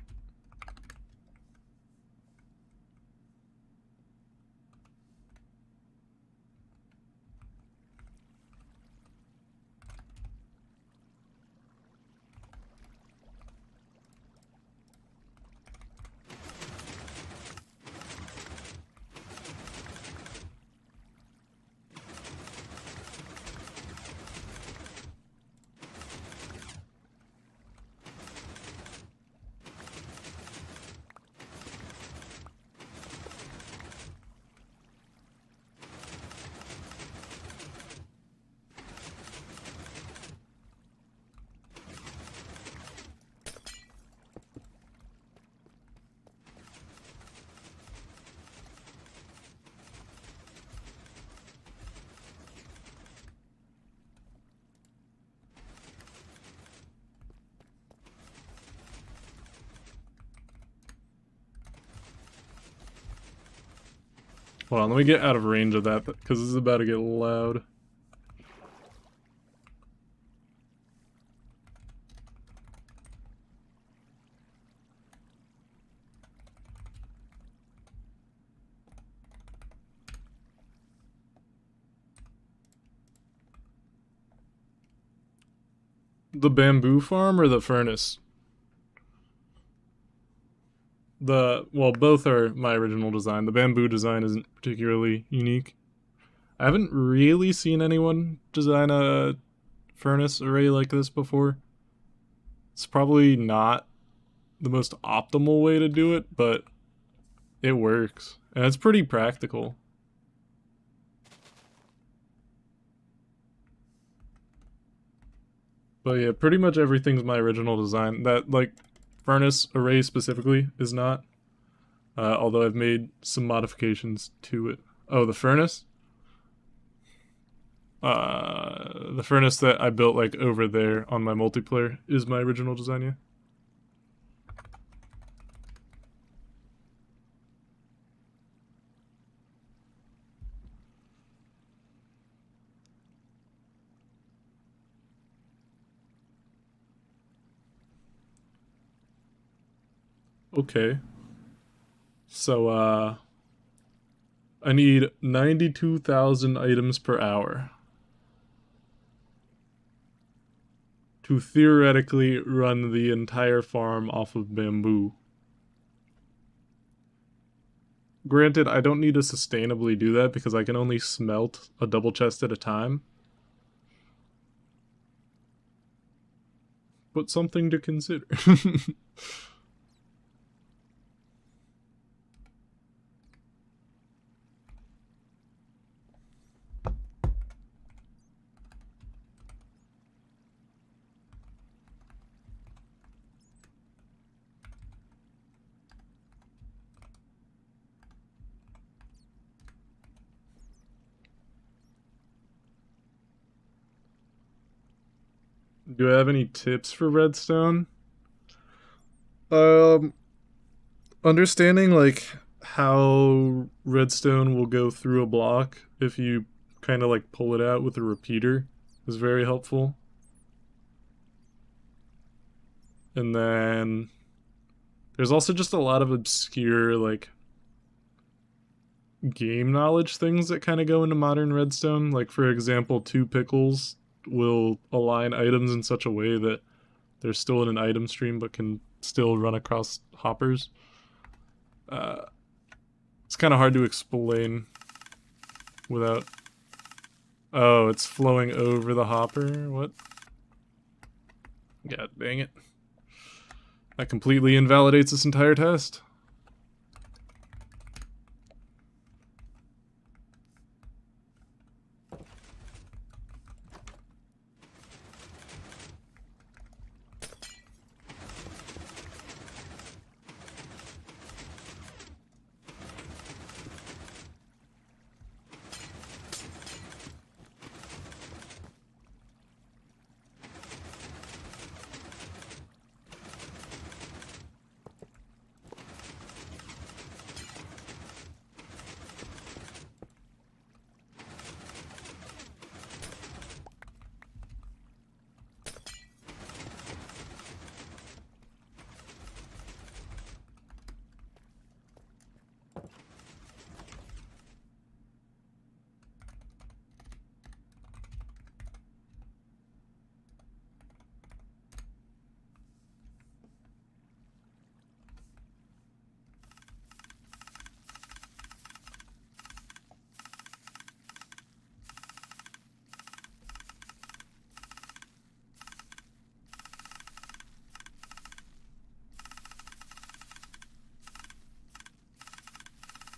Hold on, let me get out of range of that, because this is about to get loud. The bamboo farm or the furnace? Well, both are my original design. The bamboo design isn't particularly unique. I haven't really seen anyone design a furnace array like this before. It's probably not the most optimal way to do it, but it works. And it's pretty practical. But yeah, pretty much everything's my original design. That, like, furnace array specifically is not. Although I've made some modifications to it. Oh, the furnace? The furnace that I built, like, over there on my multiplayer is my original design, yeah. Okay. So, I need 92,000 items per hour to theoretically run the entire farm off of bamboo. Granted, I don't need to sustainably do that because I can only smelt a double chest at a time. But something to consider. Do I have any tips for redstone? Um, Understanding like how redstone will go through a block if you kind of like pull it out with a repeater is very helpful. And then there's also just a lot of obscure like game knowledge things that kind of go into modern redstone. Like for example, two pickles will align items in such a way that they're still in an item stream but can still run across hoppers. It's kind of hard to explain without... Oh, it's flowing over the hopper? What? God dang it. That completely invalidates this entire test.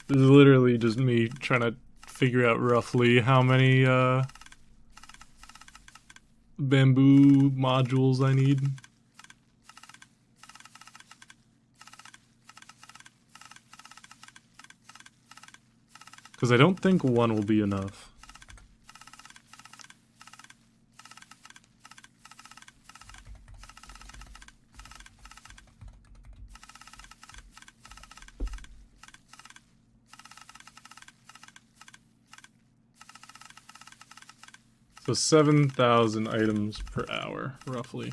This is literally just me trying to figure out roughly how many bamboo modules I need. Because I don't think one will be enough. So 7,000 items per hour, roughly.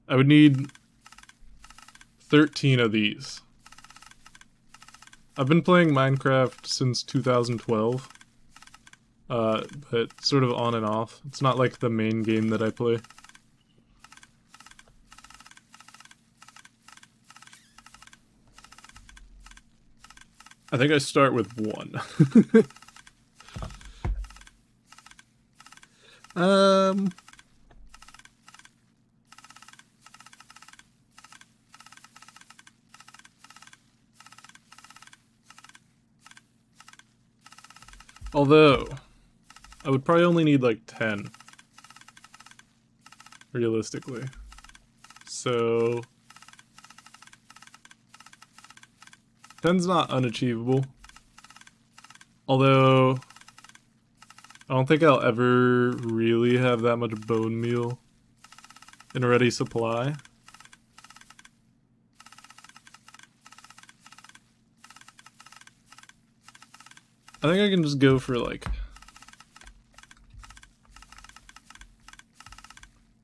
I would need 13 of these. I've been playing Minecraft since 2012. But sort of on and off. It's not like the main game that I play. I think I start with 1. Although, I would probably only need like 10. Realistically. So 10's not unachievable. Although, I don't think I'll ever really have that much bone meal in a ready supply. I think I can just go for like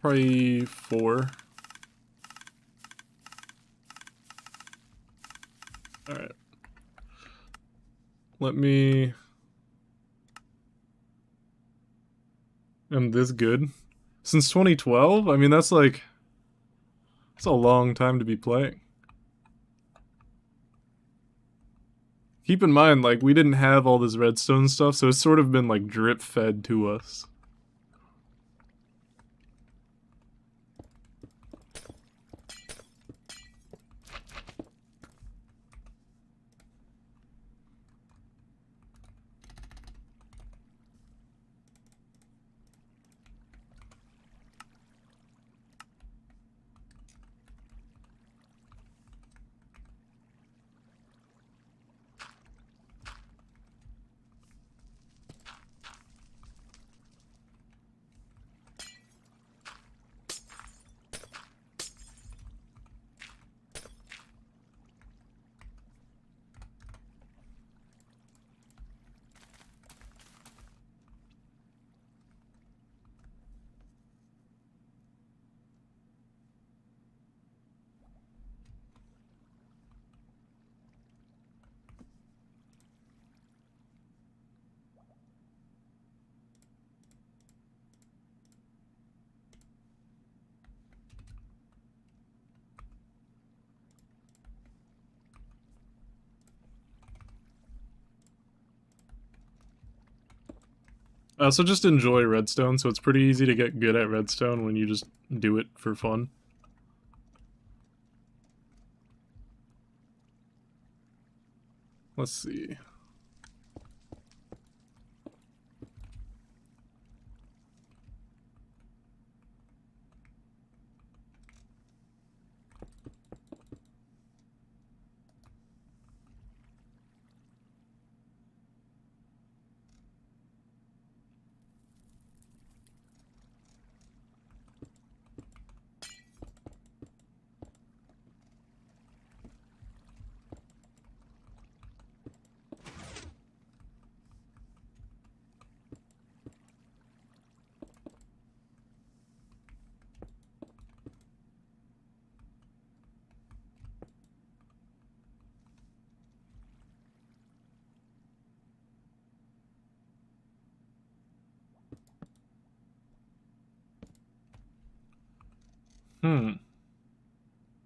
probably 4. Alright. Let me... I'm this good? Since 2012? I mean, that's like... That's a long time to be playing. Keep in mind, like, we didn't have all this redstone stuff, so it's sort of been, like, drip-fed to us. I also just enjoy redstone, so it's pretty easy to get good at redstone when you just do it for fun. Let's see.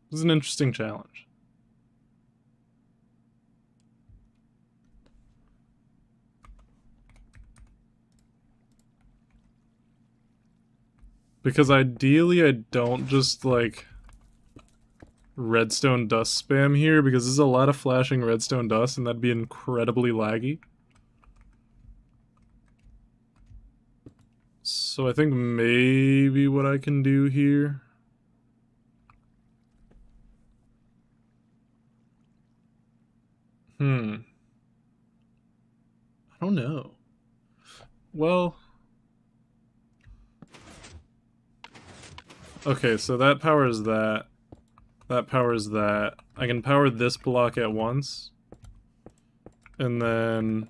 This is an interesting challenge. Because ideally I don't just, like, redstone dust spam here, because there's a lot of flashing redstone dust, and that'd be incredibly laggy. So I think maybe what I can do here... I don't know. Well... Okay, so that powers that. That powers that. I can power this block at once. And then...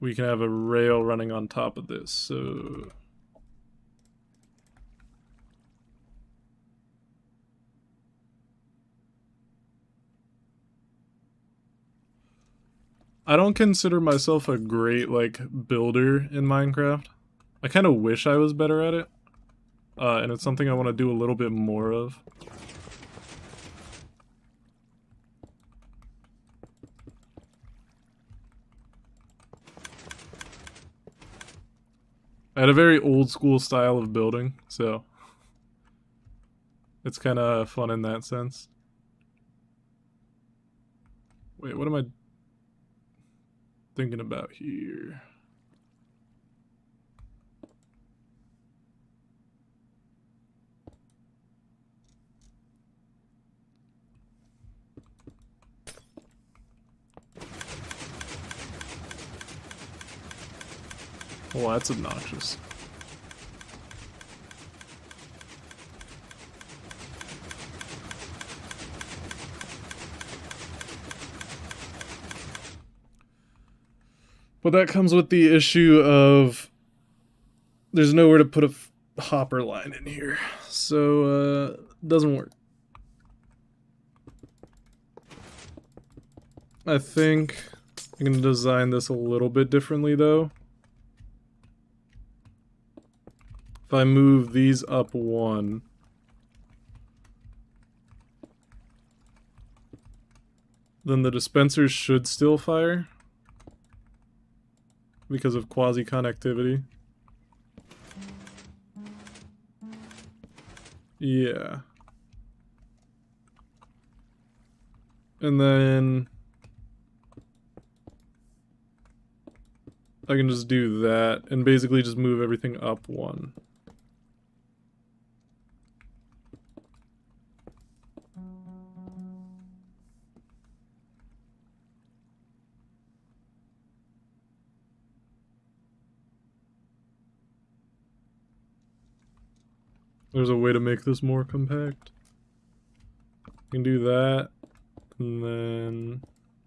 we can have a rail running on top of this. So I don't consider myself a great like builder in Minecraft. I kind of wish I was better at it. And it's something I want to do a little bit more of. I had a very old school style of building, so it's kind of fun in that sense. Wait, what am I thinking about here? Well, that's obnoxious. But that comes with the issue of there's nowhere to put a hopper line in here, so it doesn't work. I think I'm gonna design this a little bit differently though. If I move these up one, then the dispensers should still fire because of quasi-connectivity. Yeah. And then I can just do that and basically just move everything up one. There's a way to make this more compact. You can do that, and then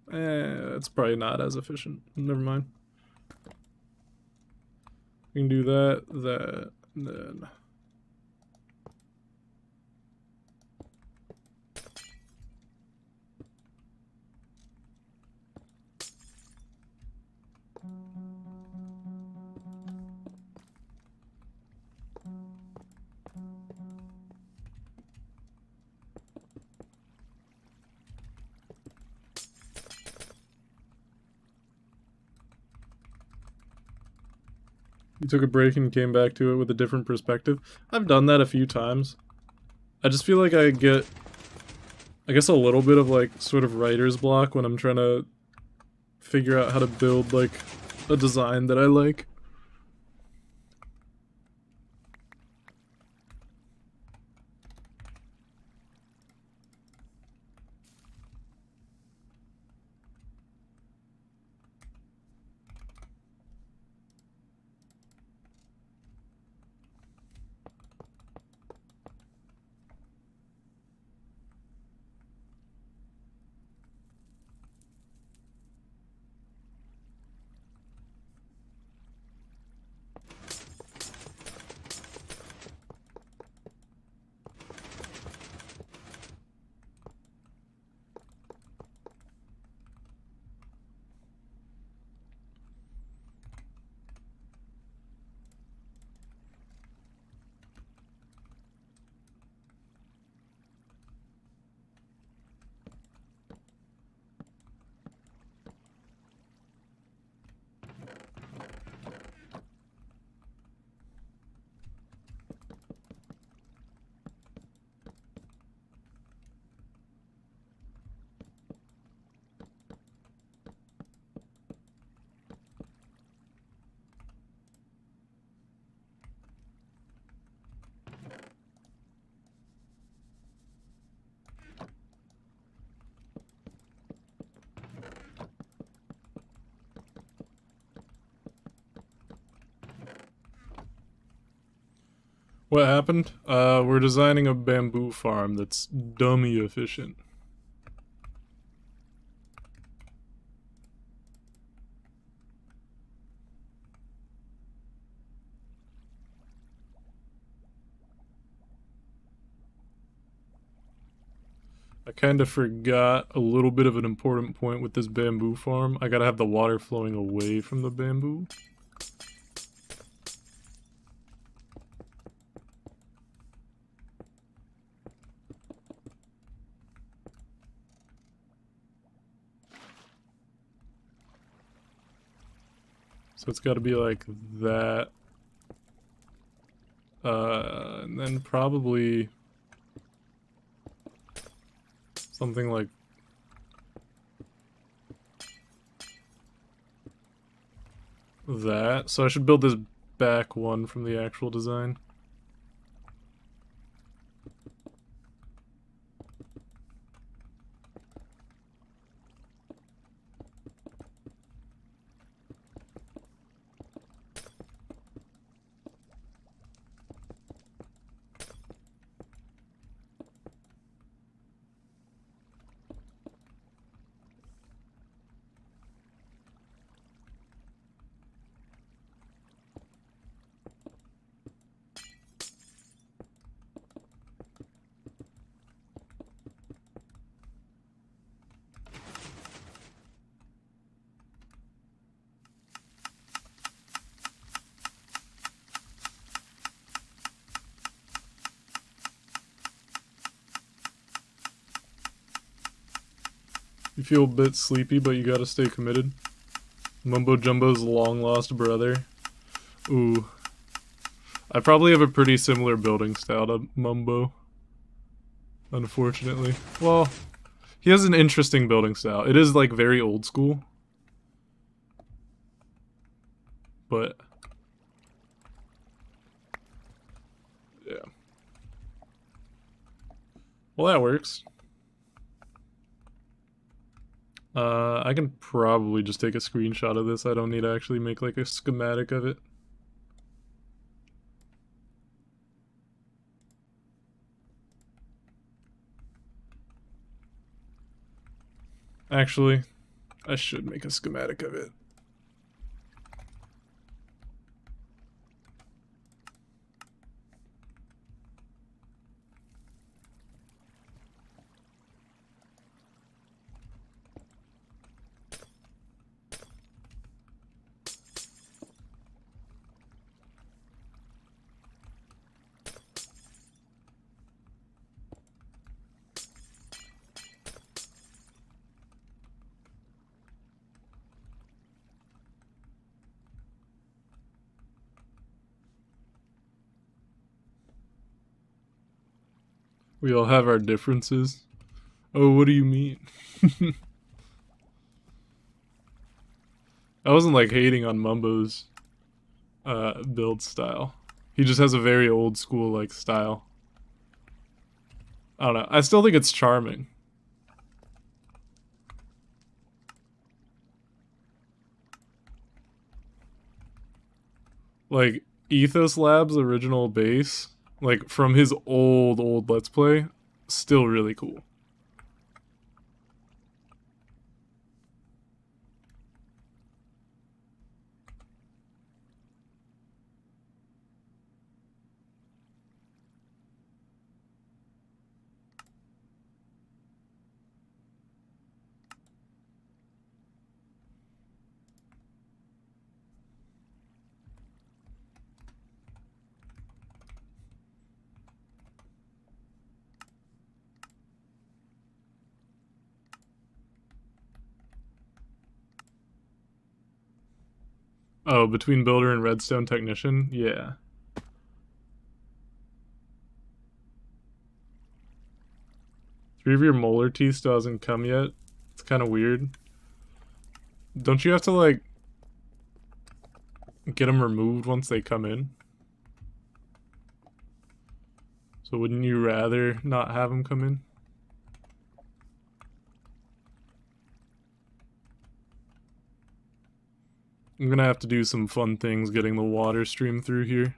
it's probably not as efficient. Never mind. You can do that, and then you took a break and came back to it with a different perspective. I've done that a few times. I just feel like I get, I guess, a little bit of like sort of writer's block when I'm trying to figure out how to build like a design that I like. What happened? We're designing a bamboo farm that's dummy efficient. I kind of forgot a little bit of an important point with this bamboo farm. I gotta have the water flowing away from the bamboo. So it's gotta be like that. And then probably something like that. So I should build this back one from the actual design. You feel a bit sleepy, but you gotta stay committed. Mumbo Jumbo's long lost brother. Ooh. I probably have a pretty similar building style to Mumbo. Unfortunately. Well, he has an interesting building style. It is like very old school. But yeah. Well, that works. I can probably just take a screenshot of this. I don't need to actually make like a schematic of it. Actually, I should make a schematic of it. We all have our differences. Oh, what do you mean? I wasn't like hating on Mumbo's build style. He just has a very old school like style. I don't know. I still think it's charming. Like Ethos Labs' original base, like from his old Let's Play, still really cool. Oh, between Builder and Redstone Technician? Yeah. Three of your molar teeth still hasn't come yet. It's kind of weird. Don't you have to, like, get them removed once they come in? So wouldn't you rather not have them come in? I'm gonna have to do some fun things getting the water stream through here.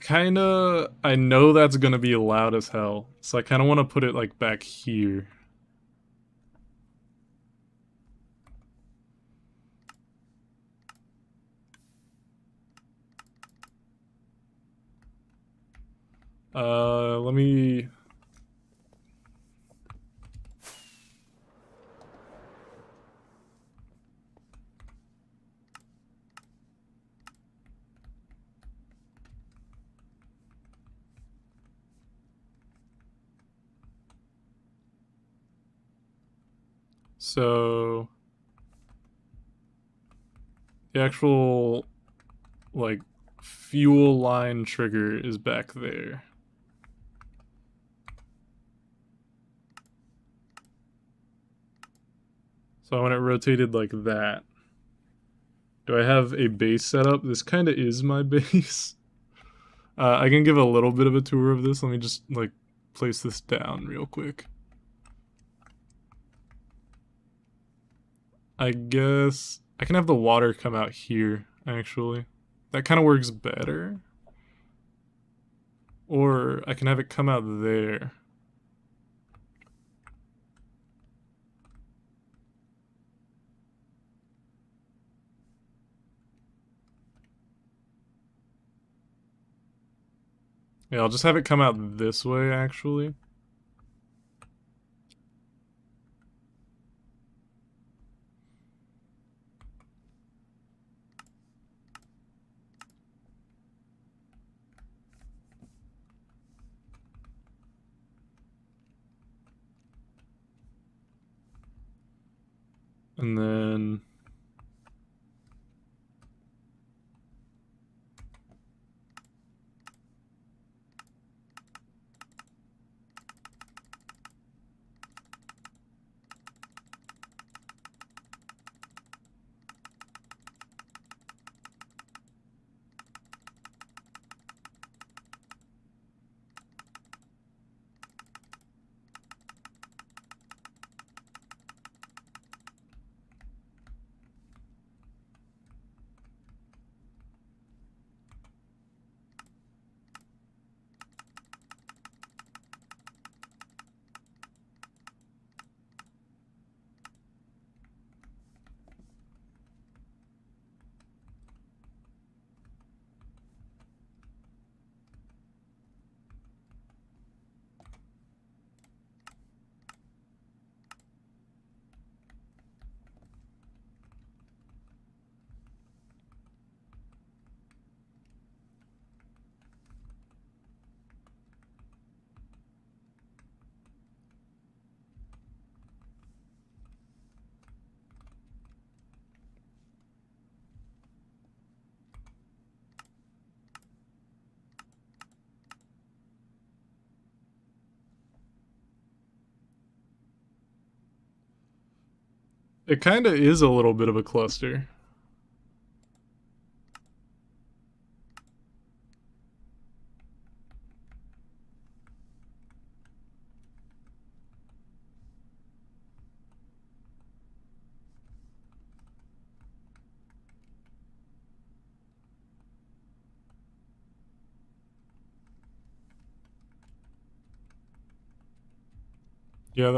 I know that's gonna be loud as hell, so I kinda wanna put it like back here. Let me... So... The actual, like, fuel line trigger is back there. So I want it rotated like that. Do I have a base set up? This kind of is my base. I can give a little bit of a tour of this. Let me just, like, place this down real quick. I guess I can have the water come out here, actually. That kind of works better. Or I can have it come out there. Yeah, I'll just have it come out this way, actually. And then... It kind of is a little bit of a cluster. Yeah,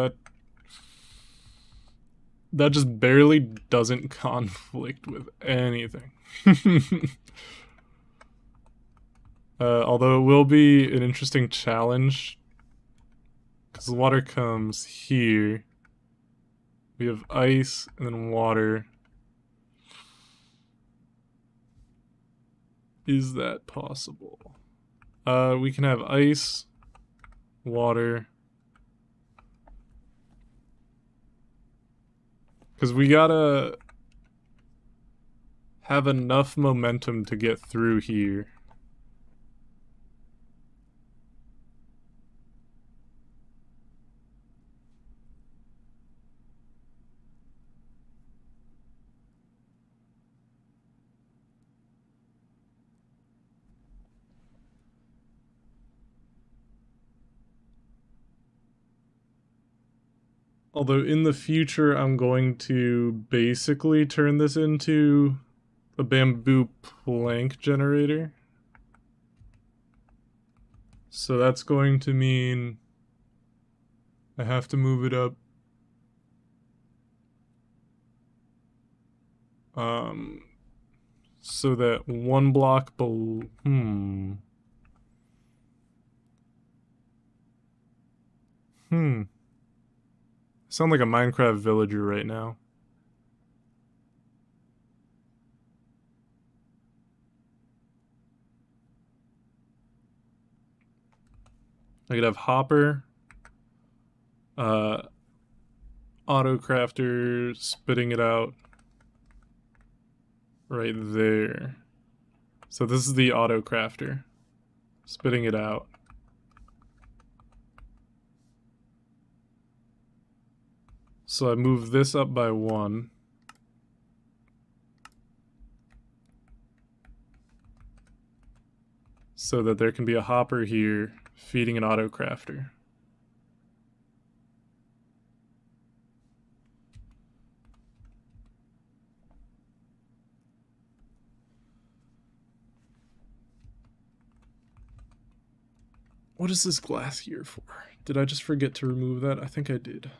that just barely doesn't conflict with anything. Although it will be an interesting challenge, because the water comes here. We have ice and then water. Is that possible? We can have ice, water. Because we gotta have enough momentum to get through here. Although in the future, I'm going to basically turn this into a bamboo plank generator. So that's going to mean I have to move it up. So that one block below. I sound like a Minecraft villager right now. I could have Hopper, Auto Crafter spitting it out right there. So this is the Auto Crafter spitting it out. So I move this up by 1. So that there can be a hopper here feeding an auto crafter. What is this glass here for? Did I just forget to remove that? I think I did.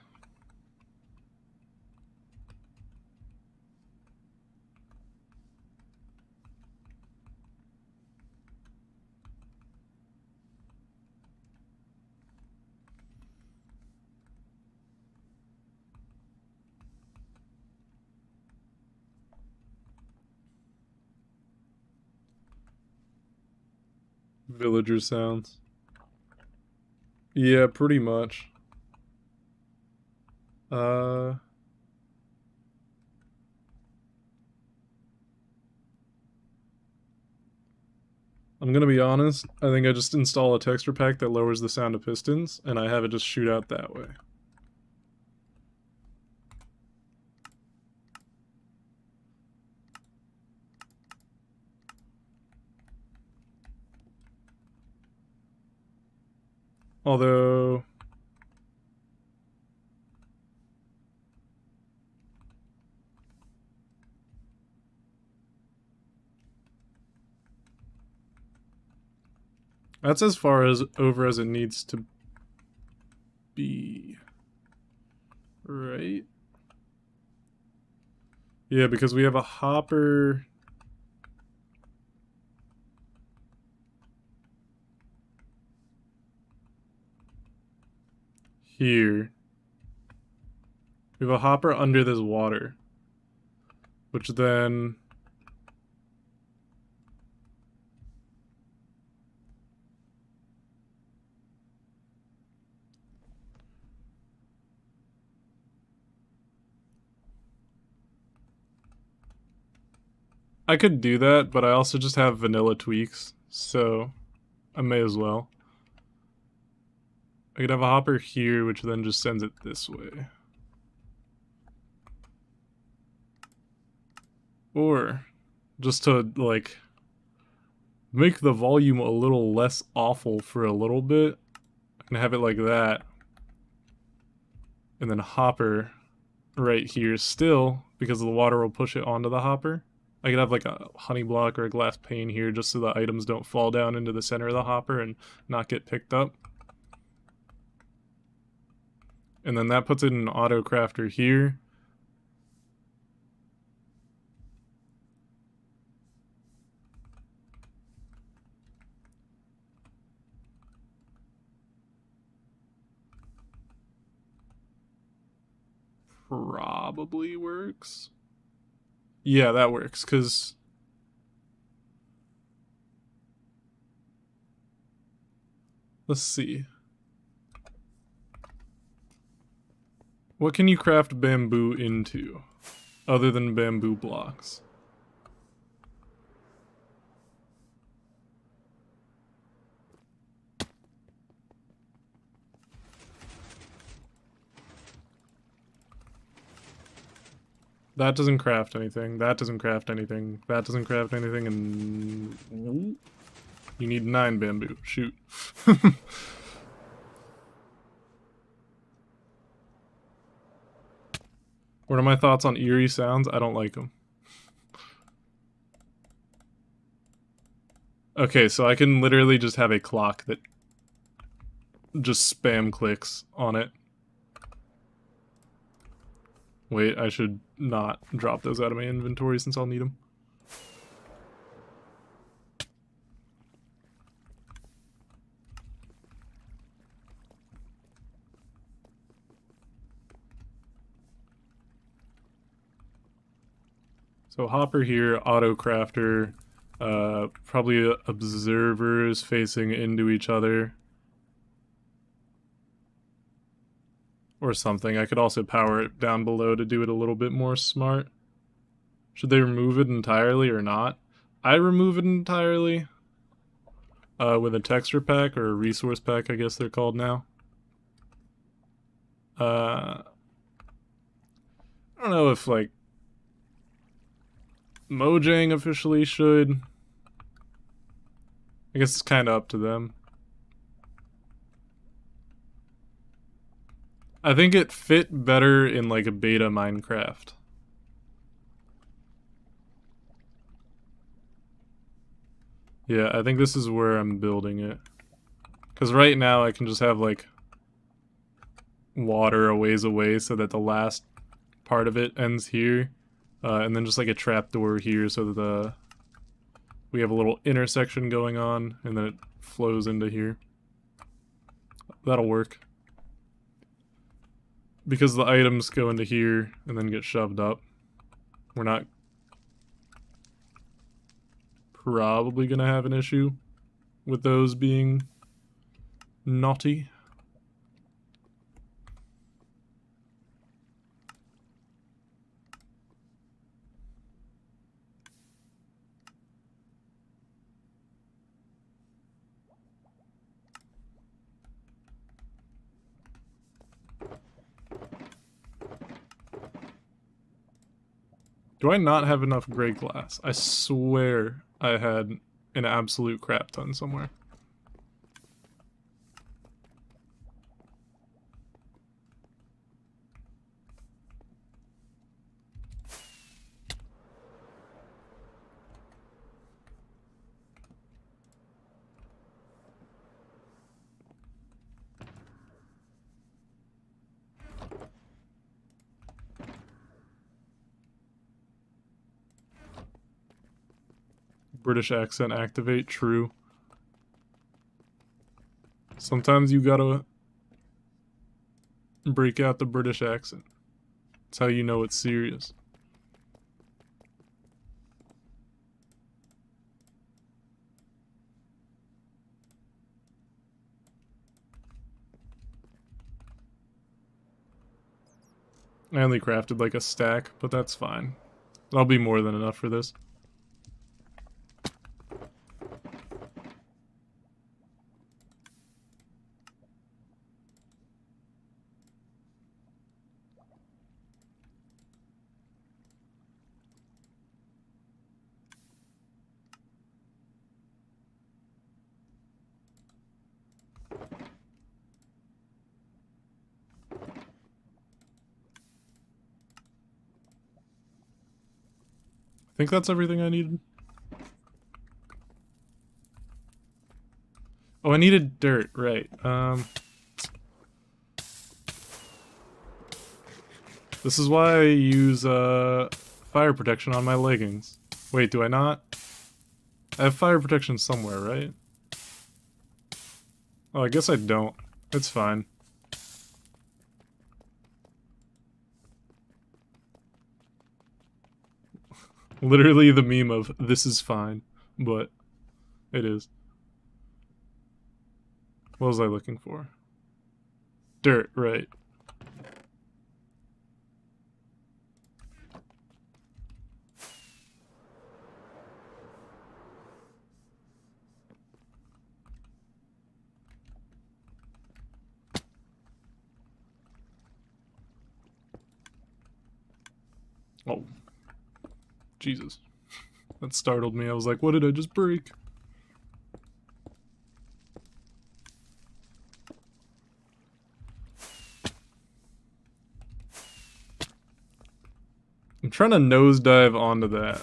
Villager sounds. Yeah, pretty much. I'm gonna be honest, I think I just install a texture pack that lowers the sound of pistons, and I have it just shoot out that way. Although... that's as far as over as it needs to be. Right? Yeah, because we have a hopper... here. We have a hopper under this water. Which then... I could do that, but I also just have vanilla tweaks, so I may as well. I could have a hopper here, which then just sends it this way. Or, just to, like, make the volume a little less awful for a little bit, I can have it like that. And then hopper right here still, because the water will push it onto the hopper. I could have like a honey block or a glass pane here just so the items don't fall down into the center of the hopper and not get picked up. And then that puts it in an auto crafter here. Probably works. Yeah, that works, because... let's see. What can you craft bamboo into, other than bamboo blocks? That doesn't craft anything, that doesn't craft anything, that doesn't craft anything, and... you need 9 bamboo. Shoot. What are my thoughts on eerie sounds? I don't like them. Okay, so I can literally just have a clock that just spam clicks on it. Wait, I should not drop those out of my inventory since I'll need them. So hopper here, auto crafter, probably observers facing into each other. Or something. I could also power it down below to do it a little bit more smart. Should they remove it entirely or not? I remove it entirely. With a texture pack or a resource pack, I guess they're called now. I don't know if, like, Mojang officially should. I guess it's kind of up to them. I think it fit better in, like, a beta Minecraft. Yeah, I think this is where I'm building it. Because right now I can just have, like, water a ways away so that the last part of it ends here. And then just, like, a trapdoor here so that we have a little intersection going on, and then it flows into here. That'll work. Because the items go into here and then get shoved up. We're not probably gonna have an issue with those being naughty. Do I not have enough gray glass? I swear I had an absolute crap ton somewhere. British accent activate, true. Sometimes you gotta break out the British accent. That's how you know it's serious. I only crafted like a stack, but that's fine. That'll be more than enough for this. I think that's everything I needed. Oh, I needed dirt, right. This is why I use fire protection on my leggings. Wait, do I not? I have fire protection somewhere, right? Oh, I guess I don't. It's fine. Literally the meme of, this is fine, but it is. What was I looking for? Dirt, right. Oh. Jesus. That startled me. I was like, what did I just break? I'm trying to nosedive onto that.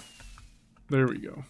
There we go.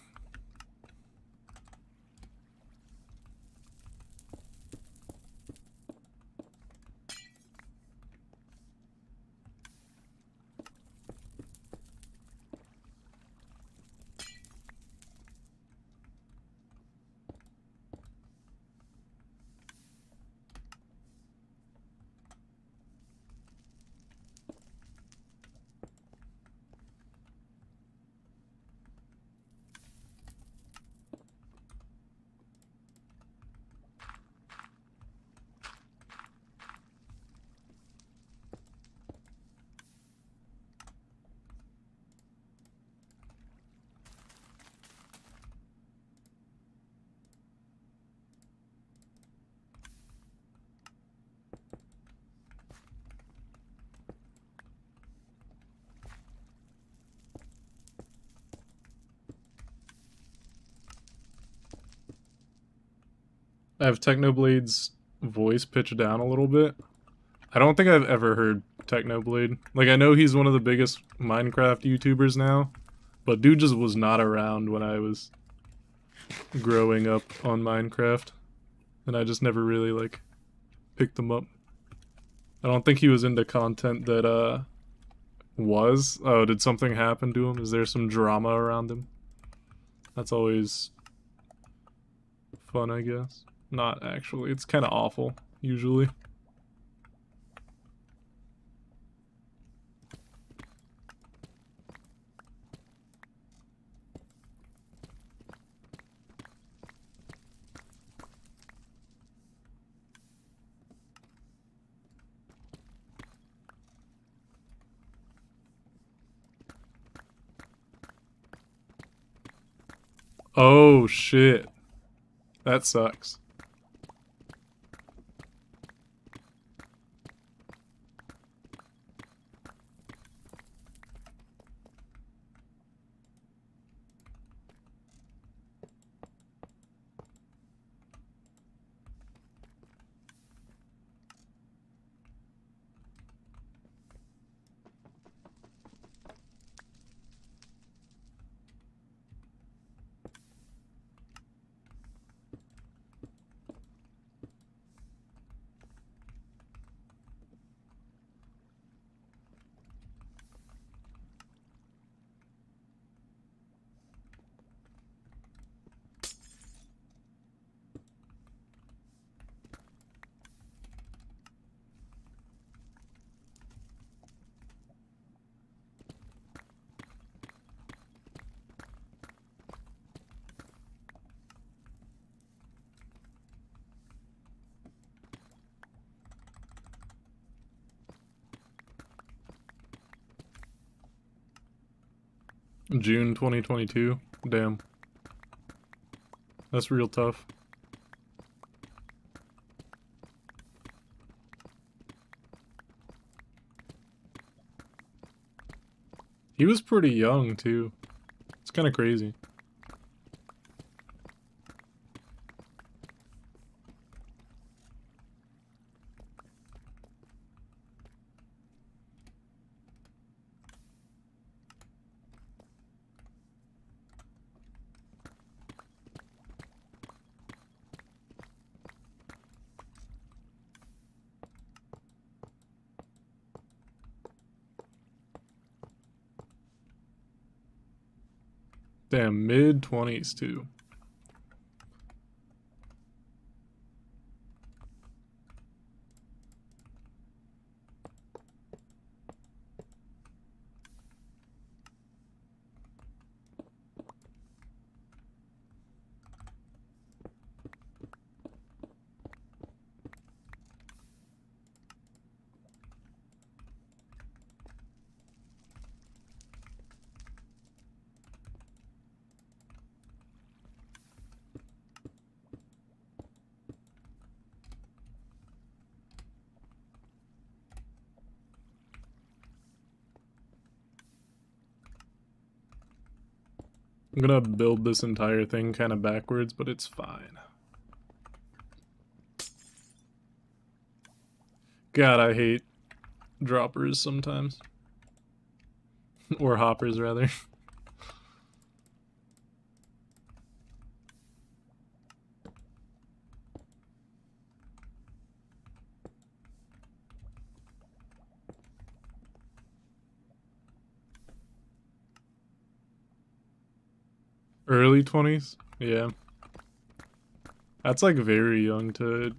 I have Technoblade's voice pitched down a little bit. I don't think I've ever heard Technoblade. Like, I know he's one of the biggest Minecraft YouTubers now, but dude just was not around when I was growing up on Minecraft, and I just never really, like, picked him up. I don't think he was into content that, was. Oh, did something happen to him? Is there some drama around him? That's always fun, I guess. Not actually. It's kind of awful, usually. Oh, shit. That sucks. June 2022. Damn. That's real tough. He was pretty young, too. It's kind of crazy. Damn, mid-20s, too. I'm gonna build this entire thing kind of backwards, but it's fine. God, I hate droppers sometimes. Or hoppers, rather. Early 20s? Yeah. That's like very young to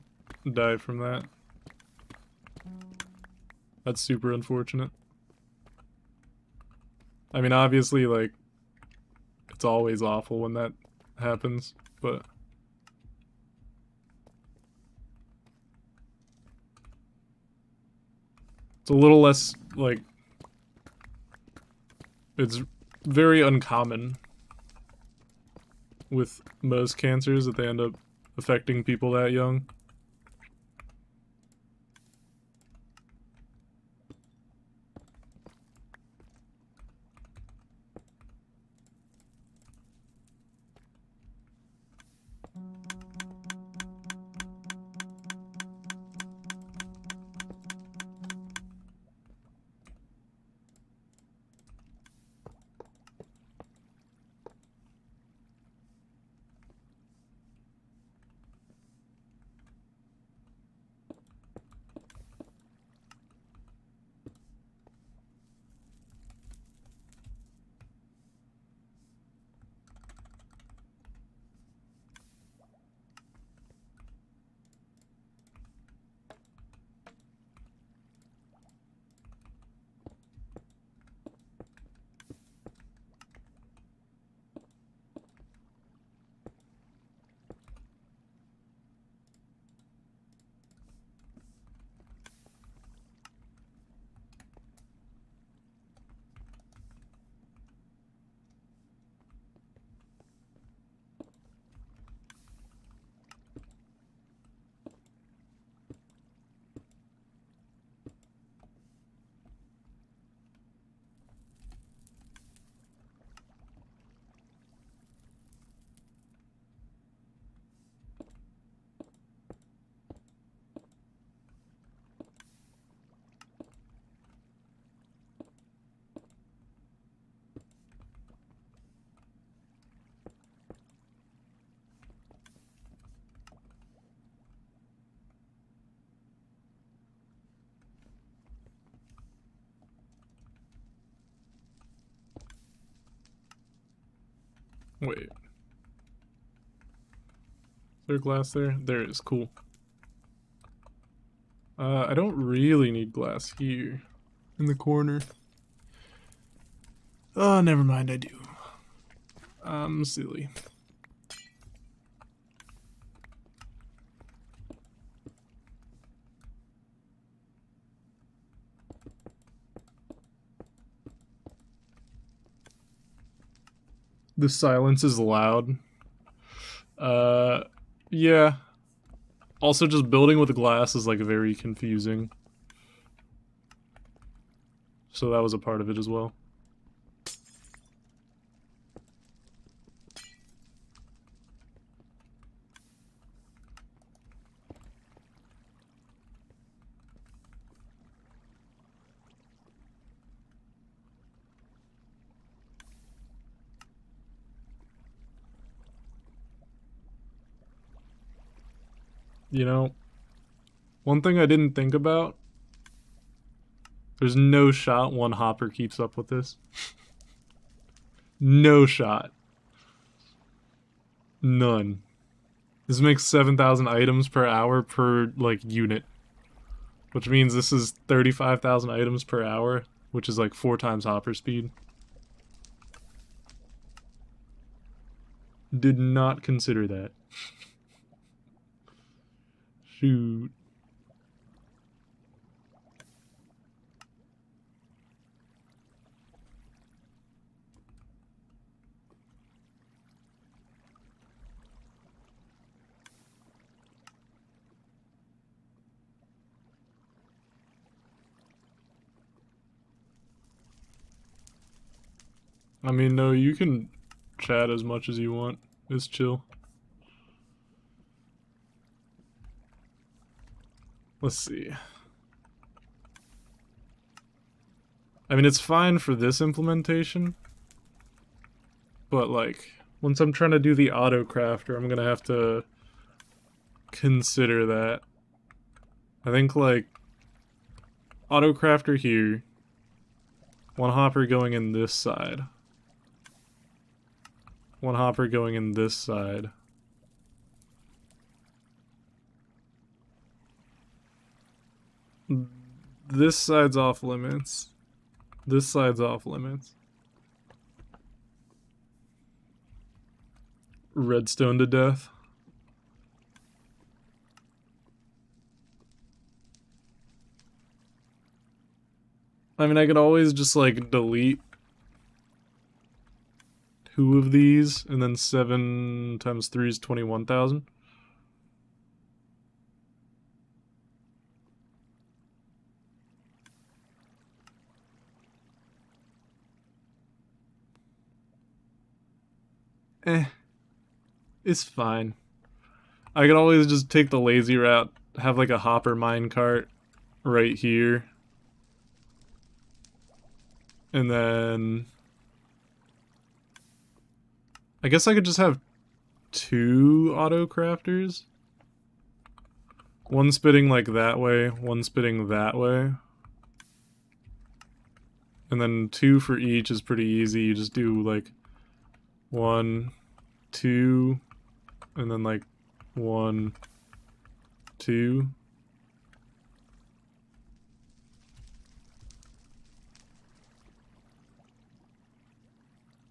die from that. That's super unfortunate. I mean, obviously, like, it's always awful when that happens, but... It's a little less, like... It's very uncommon with most cancers that they end up affecting people that young. Wait. Is there glass there? There is. Cool. I don't really need glass here. In the corner. Oh, never mind, I do. I'm silly. The silence is loud. Yeah. Also, just building with glass is like very confusing. So that was a part of it as well. You know, one thing I didn't think about, there's no shot one hopper keeps up with this. No shot. None. This makes 7,000 items per hour per, like, unit. Which means this is 35,000 items per hour, which is like 4 times hopper speed. Did not consider that. Shoot. I mean, no, you can chat as much as you want. It's chill. Let's see. I mean, it's fine for this implementation. But, like, once I'm trying to do the auto crafter, I'm gonna have to consider that. I think, like, auto crafter here. One hopper going in this side. One hopper going in this side. This side's off limits. This side's off limits. Redstone to death. I mean, I could always just, like, delete 2 of these, and then 7 times 3 is 21,000. It's fine. I could always just take the lazy route, have like a hopper minecart right here. And then I guess I could just have 2 auto crafters. One spitting like that way, one spitting that way. And then 2 for each is pretty easy. You just do like 1, 2, and then like 1, 2.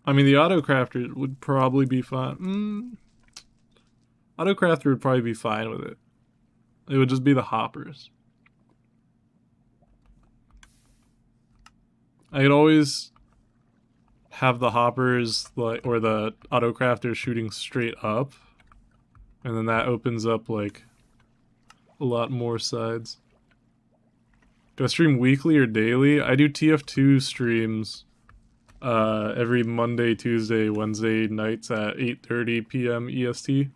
I mean, the auto crafter would probably be fine. Auto crafter would probably be fine with it. It would just be the hoppers. I could always have the hoppers, like, or the auto crafter shooting straight up, and then that opens up like a lot more sides. Do I stream weekly or daily? I do TF2 streams every Monday, Tuesday, Wednesday nights at 8:30 p.m. EST.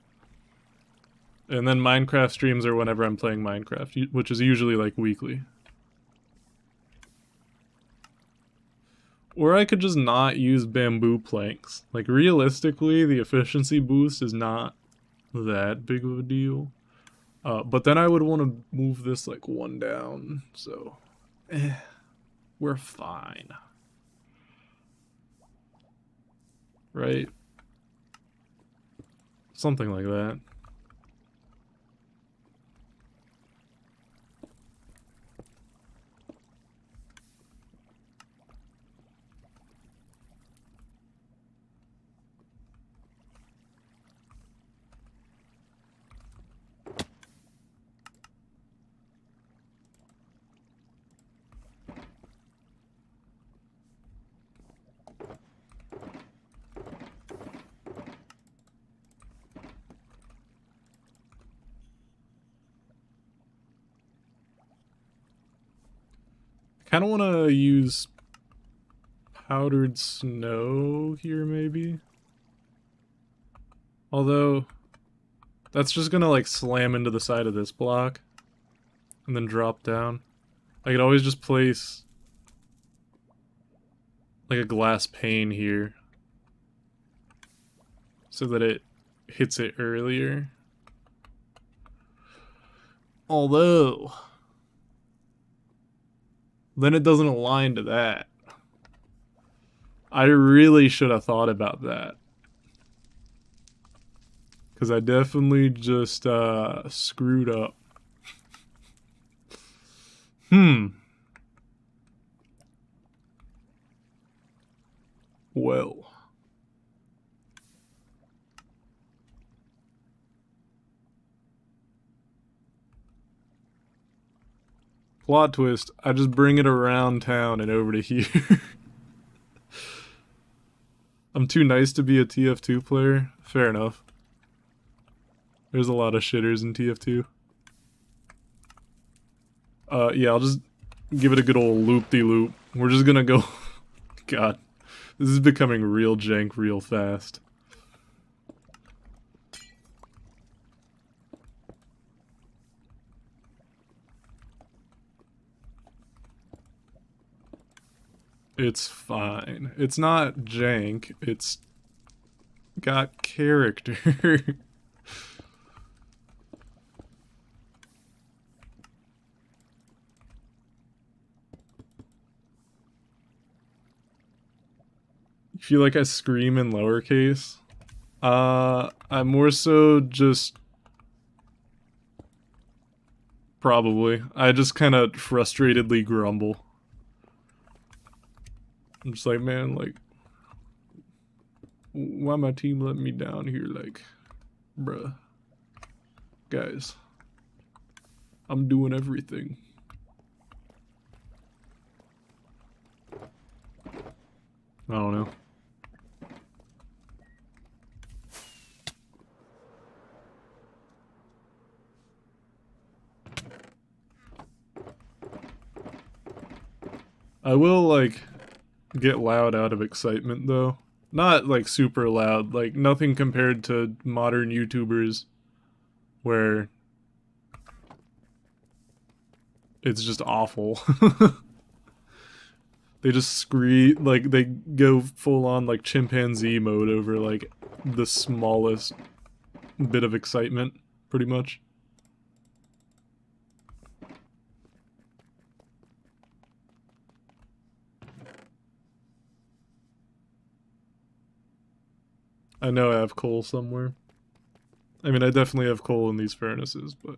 And then Minecraft streams are whenever I'm playing Minecraft, which is usually like weekly. Or I could just not use bamboo planks. Like, realistically, the efficiency boost is not that big of a deal. But then I would want to move this like 1 down, so we're fine. Right? Something like that. Kind of want to use powdered snow here, maybe. Although, that's just gonna like slam into the side of this block and then drop down. I could always just place like a glass pane here so that it hits it earlier. Although, then it doesn't align to that. I really should have thought about that. Because I definitely just screwed up. Well. Plot twist, I just bring it around town and over to here. I'm too nice to be a TF2 player? Fair enough. There's a lot of shitters in TF2. Yeah, I'll just give it a good old loop-de-loop. We're just gonna go... God. This is becoming real jank real fast. It's fine. It's not jank. It's got character. You feel like I scream in lowercase? I'm more so just... Probably. I just kind of frustratedly grumble. I'm just like, man, like... Why my team letting me down here? Like, bruh. Guys. I'm doing everything. I don't know. I will, like, get loud out of excitement, though. Not, like, super loud. Like, nothing compared to modern YouTubers where it's just awful. They just scream, like, they go full-on, like, chimpanzee mode over, like, the smallest bit of excitement, pretty much. I know I have coal somewhere. I mean, I definitely have coal in these furnaces, but...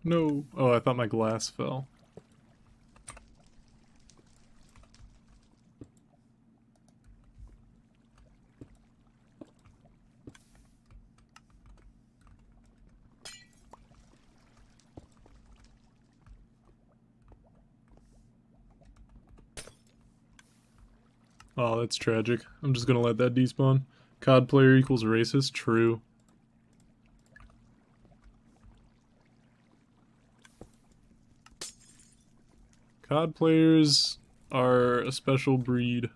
No. Oh, I thought my glass fell. Oh, that's tragic. I'm just gonna let that despawn. COD player equals racist? True. COD players are a special breed.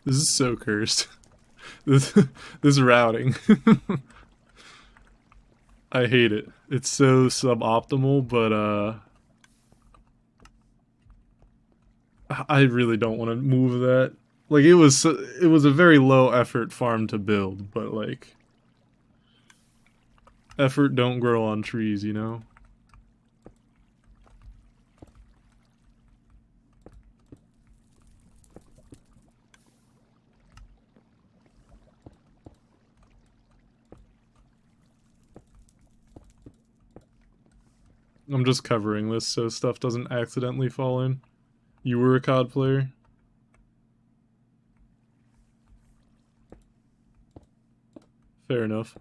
This is so cursed. This routing. I hate it. It's so suboptimal, but I really don't want to move that. Like it was a very low effort farm to build, but like effort don't grow on trees, you know? I'm just covering this so stuff doesn't accidentally fall in. You were a COD player? Fair enough.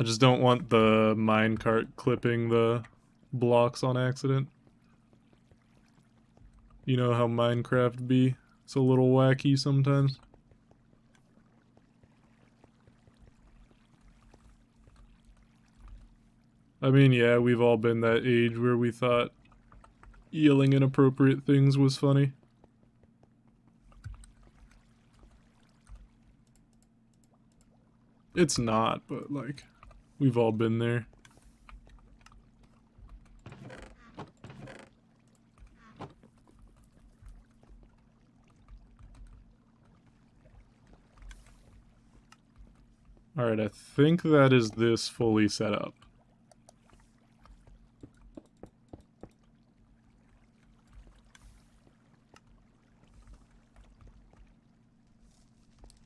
I just don't want the minecart clipping the blocks on accident. You know how Minecraft be? It's a little wacky sometimes. I mean, yeah, we've all been that age where we thought yelling inappropriate things was funny. It's not, but like, we've all been there. Alright, I think that is this fully set up.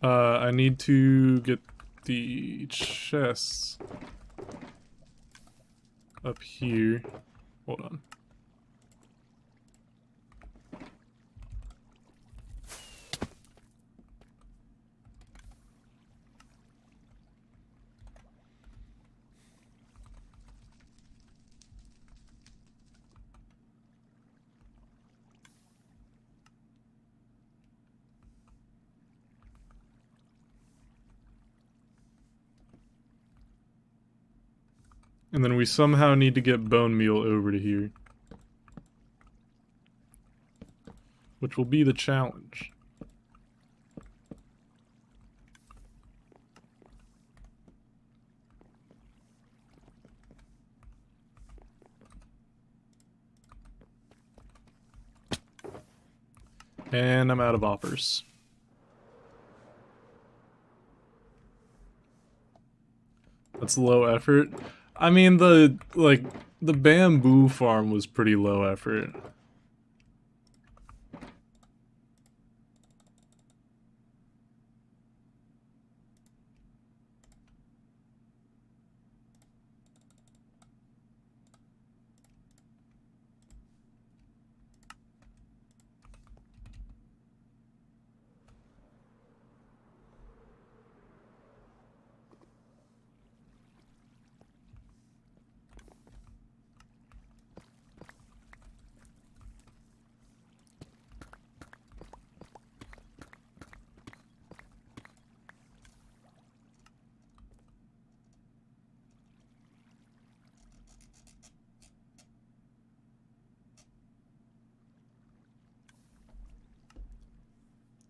I need to get the chests up here. Hold on. And then we somehow need to get bone meal over to here. Which will be the challenge. And I'm out of offers. That's low effort. I mean, the bamboo farm was pretty low effort.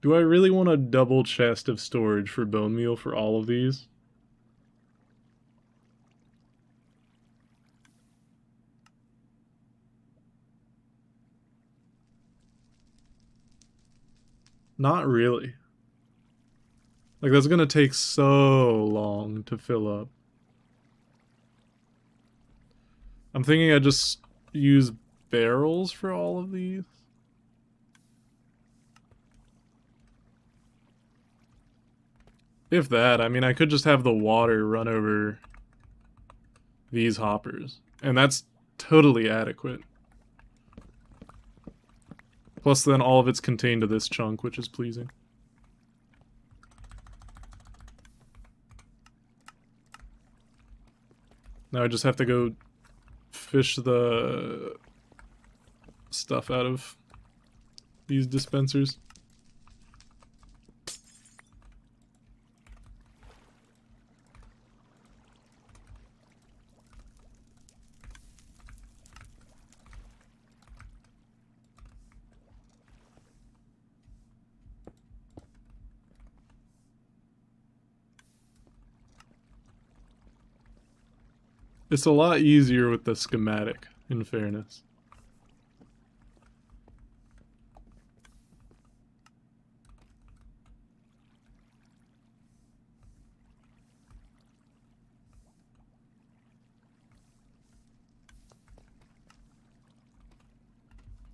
Do I really want a double chest of storage for bone meal for all of these? Not really. Like, that's gonna take so long to fill up. I'm thinking I just use barrels for all of these. If that, I mean, I could just have the water run over these hoppers. And that's totally adequate. Plus then all of it's contained to this chunk, which is pleasing. Now I just have to go fish the stuff out of these dispensers. It's a lot easier with the schematic, in fairness.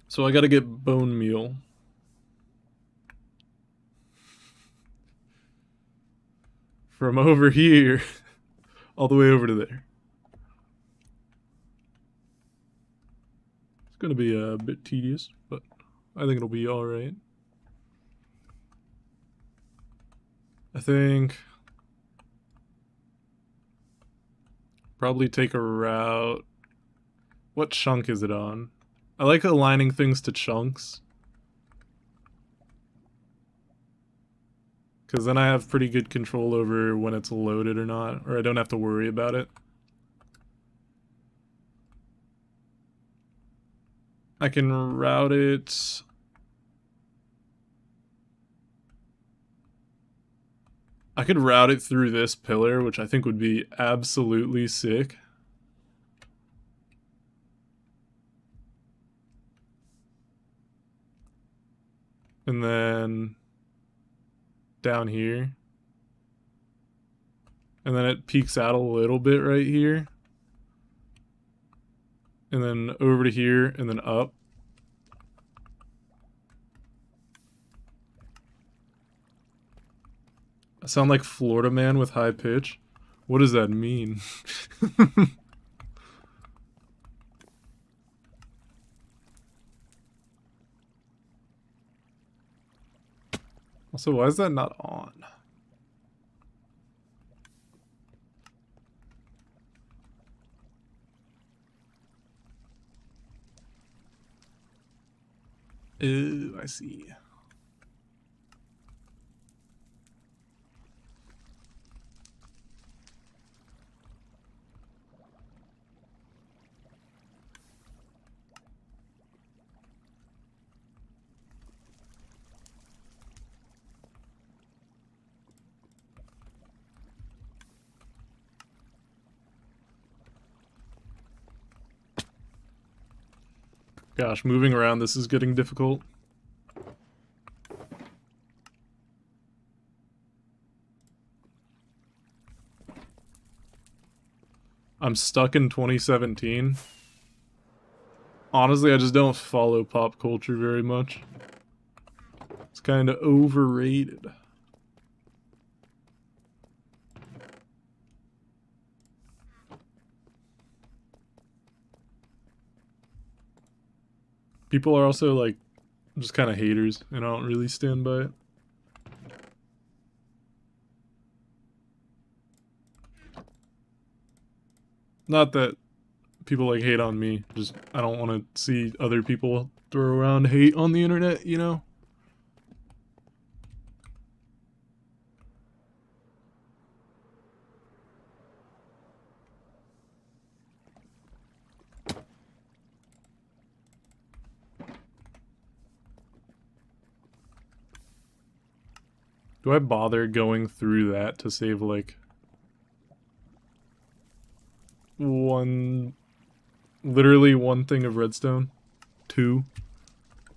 So I gotta get bone meal. From over here, all the way over to there. It's gonna be a bit tedious, but I think it'll be alright. I think probably take a route. What chunk is it on? I like aligning things to chunks, because then I have pretty good control over when it's loaded or not, or I don't have to worry about it. I can route it. I could route it through this pillar, which I think would be absolutely sick. And then down here. And then it peaks out a little bit right here. And then over to here, and then up. I sound like Florida man with high pitch. What does that mean? Also, why is that not on? Oh, I see. Gosh, moving around, this is getting difficult. I'm stuck in 2017. Honestly, I just don't follow pop culture very much. It's kind of overrated. People are also like just kind of haters, and I don't really stand by it. Not that people like hate on me, just I don't want to see other people throw around hate on the internet, you know? Do I bother going through that to save like literally one thing of redstone? Two,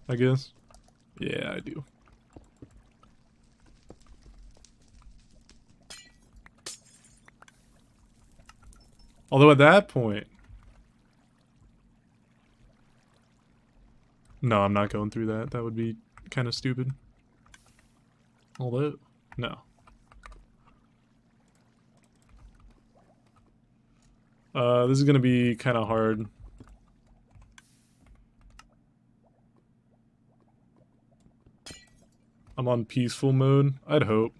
I guess. Yeah, I do. Although at that point... No, I'm not going through that. That would be kind of stupid. Although, no. This is gonna be kind of hard. I'm on peaceful mode, I'd hope.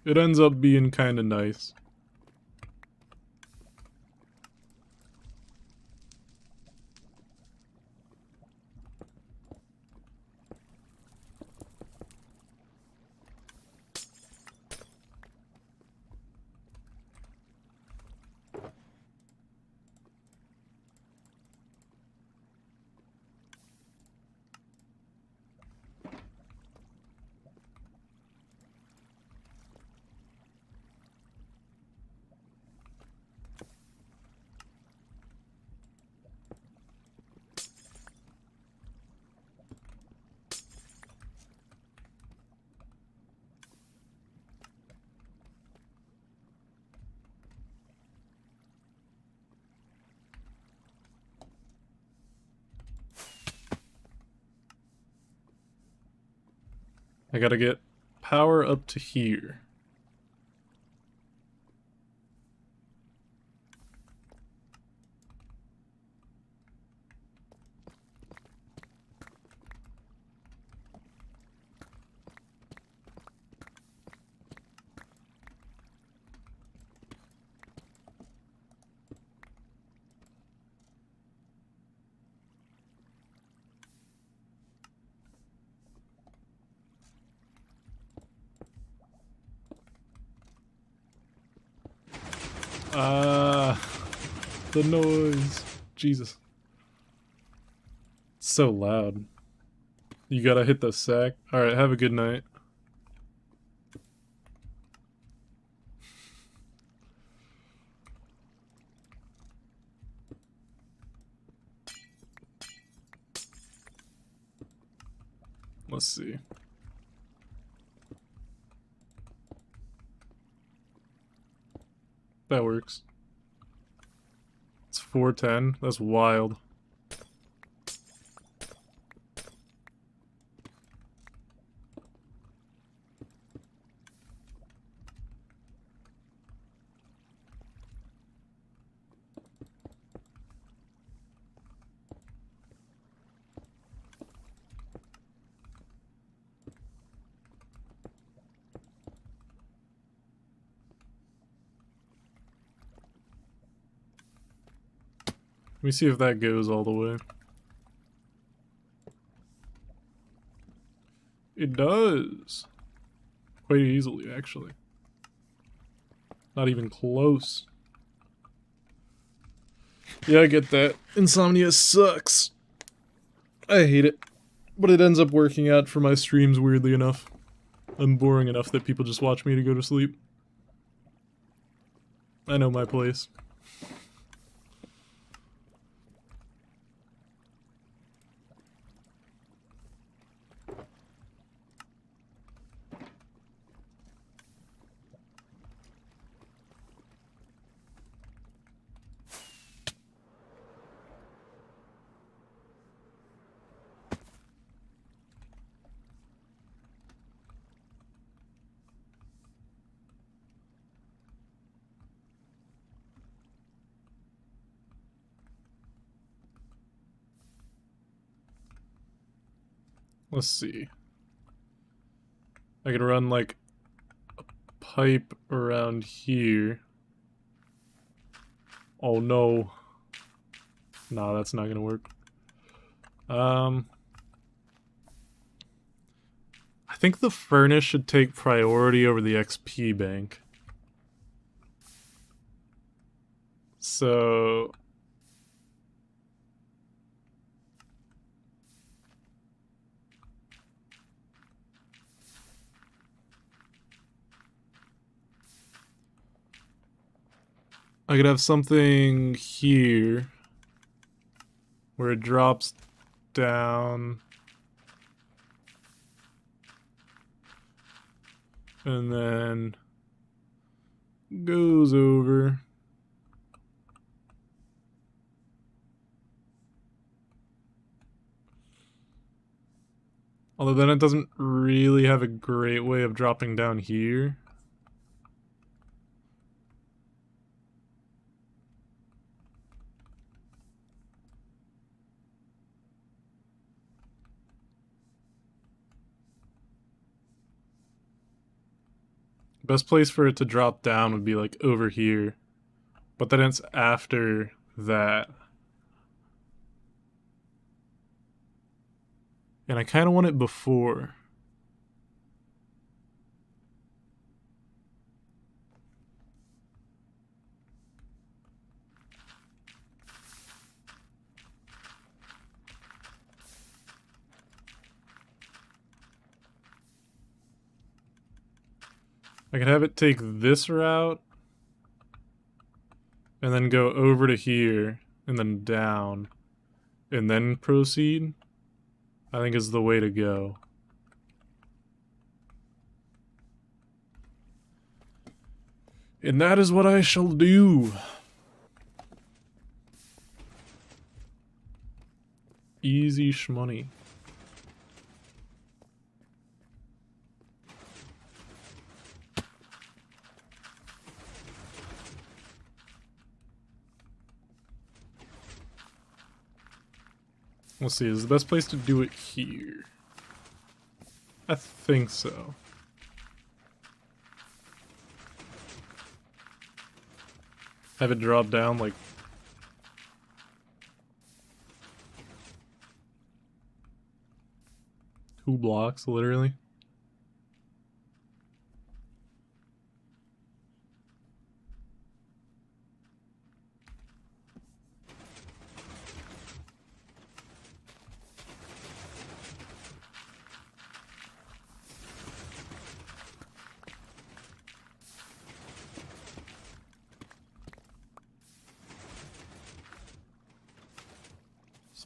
it ends up being kind of nice. I gotta get power up to here. The noise. Jesus. It's so loud. You gotta hit the sack. Alright, have a good night. Let's see. That works. It's 410. That's wild. Let me see if that goes all the way. It does. Quite easily, actually. Not even close. Yeah, I get that. Insomnia sucks. I hate it. But it ends up working out for my streams, weirdly enough. I'm boring enough that people just watch me to go to sleep. I know my place. Let's see. I could run like a pipe around here. Oh no. Nah, that's not gonna work. I think the furnace should take priority over the XP bank. So I could have something here where it drops down and then goes over. Although then it doesn't really have a great way of dropping down here. Best place for it to drop down would be like over here. But then it's after that. And I kind of want it before. I could have it take this route and then go over to here and then down and then proceed. I think is the way to go. And that is what I shall do. Easy shmoney. Let's see, is the best place to do it here? I think so. Have it drop down like 2 blocks, literally.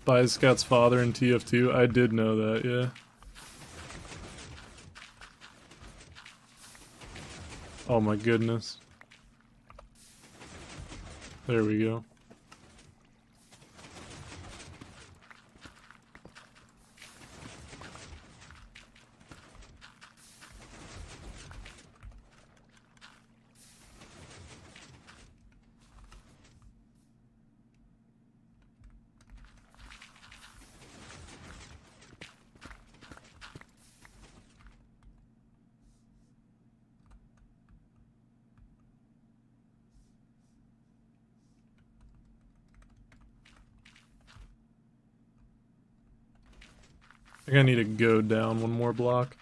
Spy Scout's father in TF2. I did know that, yeah. Oh my goodness. There we go. I think I need to go down 1 more block.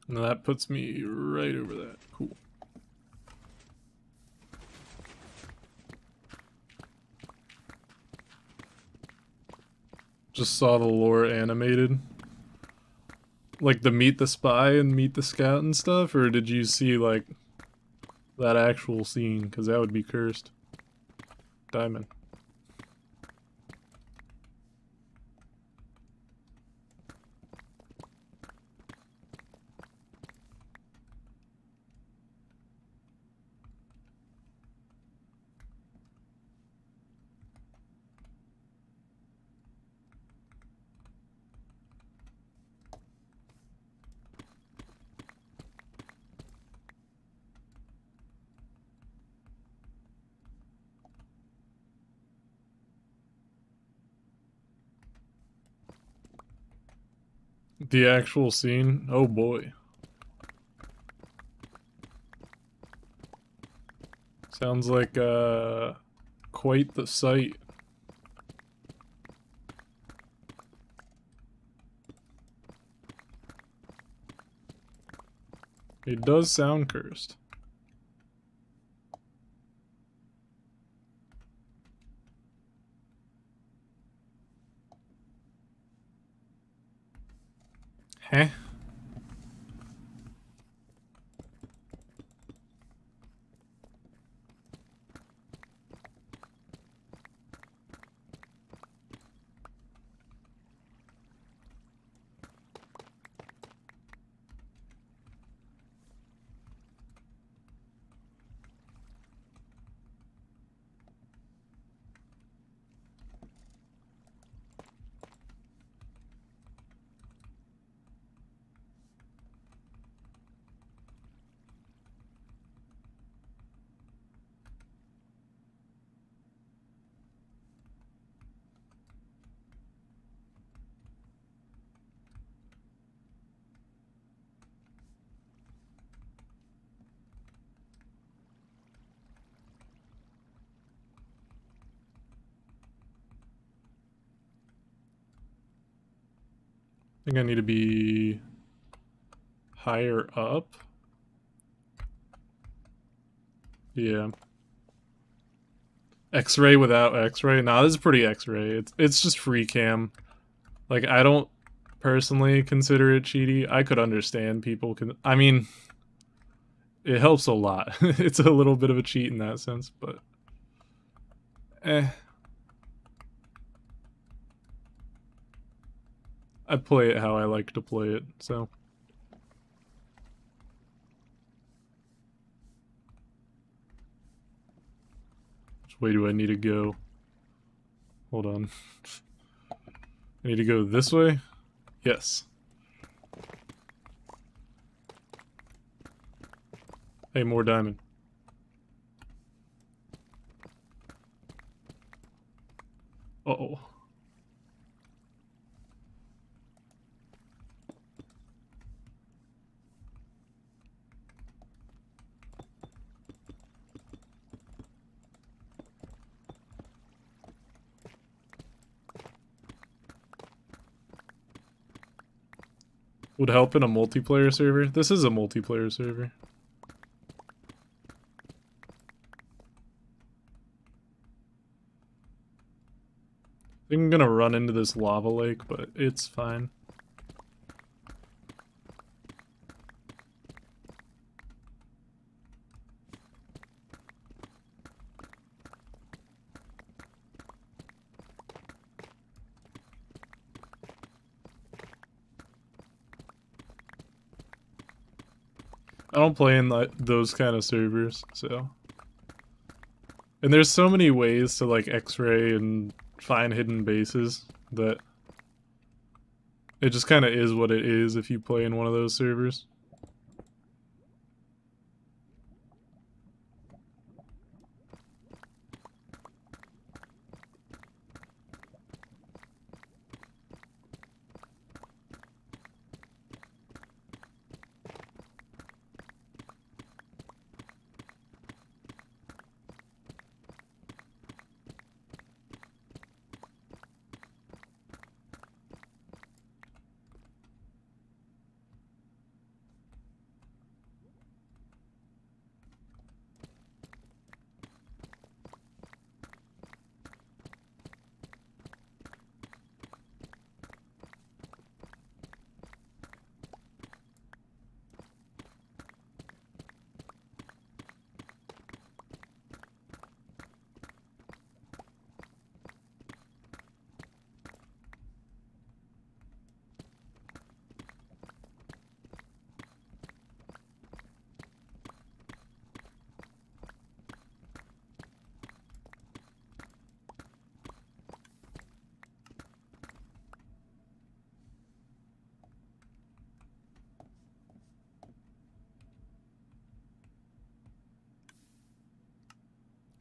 And that puts me right over that. Cool. Just saw the lore animated. Like the Meet the Spy and Meet the Scout and stuff? Or did you see, like, that actual scene? Because that would be cursed. Diamond. The actual scene? Oh boy. Sounds like, quite the sight. It does sound cursed. Huh? think I need to be higher up. Yeah. X-ray without X-ray? Nah, this is pretty X-ray. It's just free cam. Like, I don't personally consider it cheaty. I could understand people can... I mean, it helps a lot. It's a little bit of a cheat in that sense, but... I play it how I like to play it, so... Which way do I need to go? Hold on. I need to go this way? Yes. Hey, more diamond. Uh-oh. Would help in a multiplayer server. This is a multiplayer server. I think I'm gonna run into this lava lake, but it's fine. I don't play in those kind of servers, so... And there's so many ways to, like, X-ray and find hidden bases that... It just kind of is what it is if you play in one of those servers.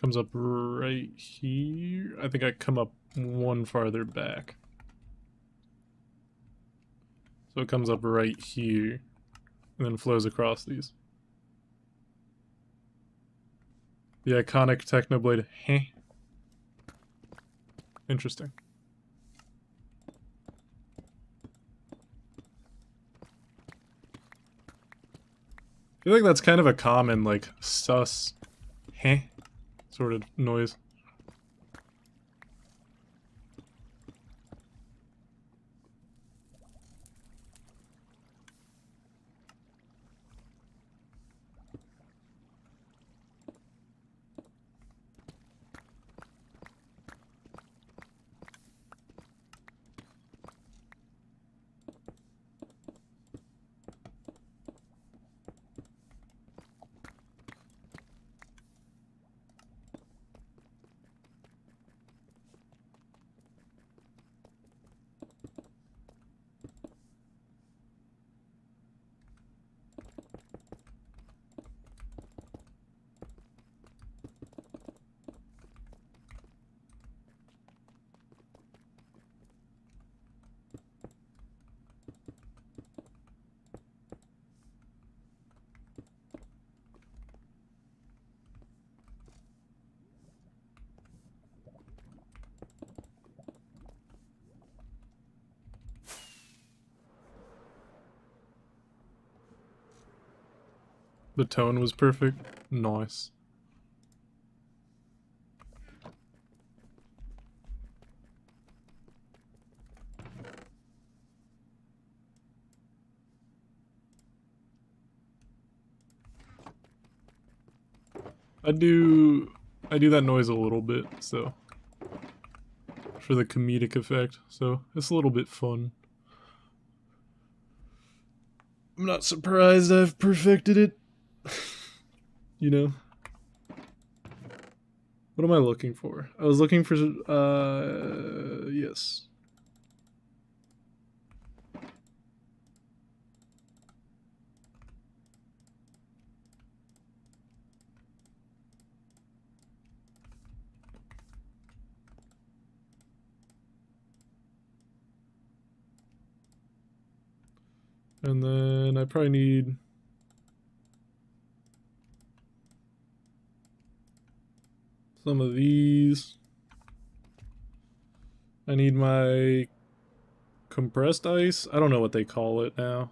Comes up right here. I think I come up one farther back. So it comes up right here, and then flows across these. The iconic Technoblade. Heh. Interesting. I feel like that's kind of a common, like, sus, heh, sort of noise. The tone was perfect. Nice. I do that noise a little bit, so for the comedic effect, so it's a little bit fun. I'm not surprised I've perfected it. You know? What am I looking for? I was looking for, yes. And then I probably need some of these. I need my compressed ice. I don't know what they call it now.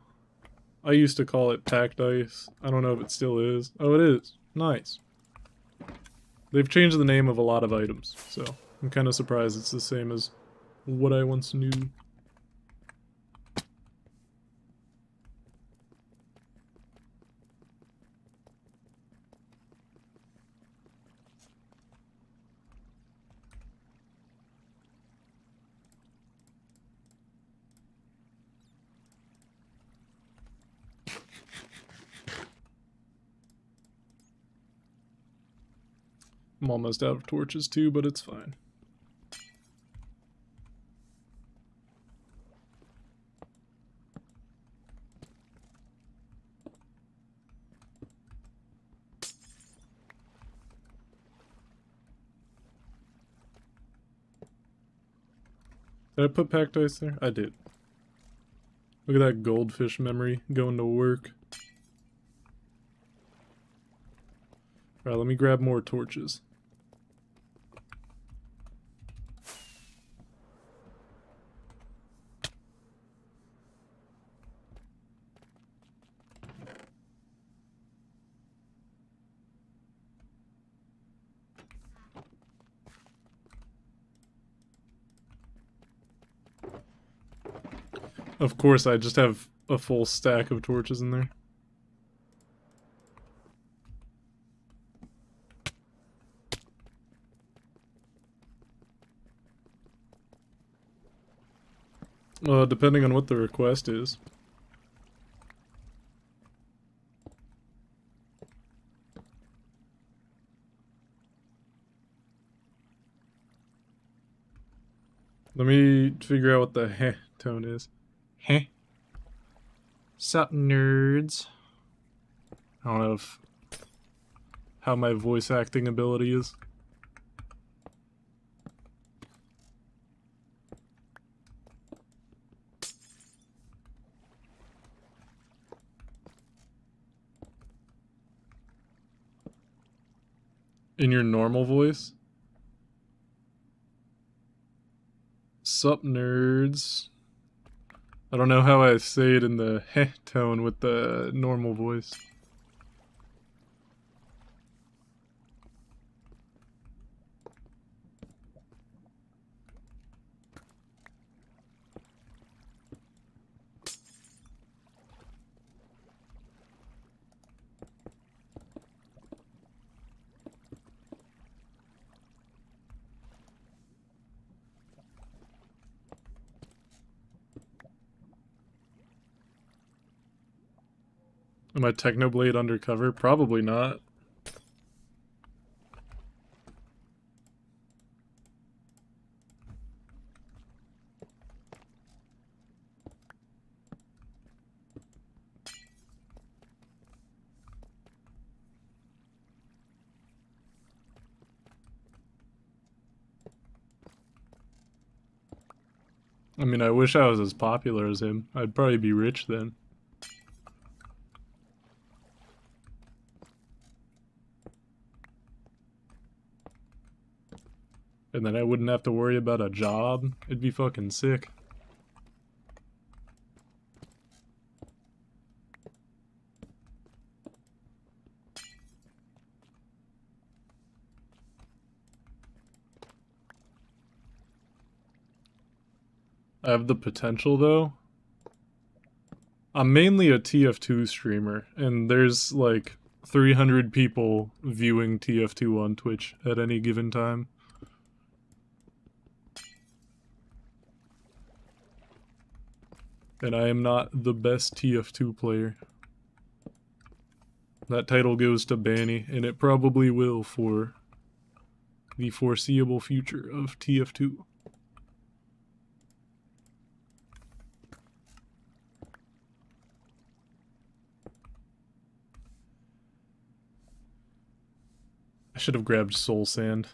I used to call it packed ice. I don't know if it still is. Oh, it is. Nice. They've changed the name of a lot of items, so I'm kind of surprised it's the same as what I once knew. I'm almost out of torches too, but it's fine. Did I put packed ice there? I did. Look at that goldfish memory going to work. Alright, let me grab more torches. Of course, I just have a full stack of torches in there. Depending on what the request is. Let me figure out what the heh tone is. Heh. Sup, nerds? I don't know how my voice acting ability is. In your normal voice? Sup, nerds? I don't know how I say it in the heh tone with the normal voice. Am I Technoblade undercover? Probably not. I mean, I wish I was as popular as him. I'd probably be rich then. And then I wouldn't have to worry about a job. It'd be fucking sick. I have the potential though. I'm mainly a TF2 streamer, and there's like 300 people viewing TF2 on Twitch at any given time. And I am not the best TF2 player. That title goes to Banny, and it probably will for the foreseeable future of TF2. I should have grabbed Soul Sand.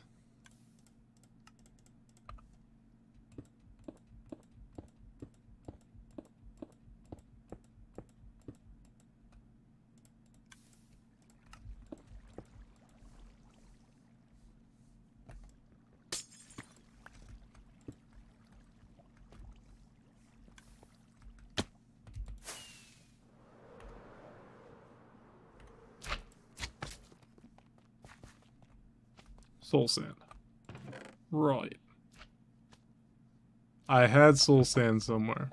Soul Sand. Right. I had Soul Sand somewhere.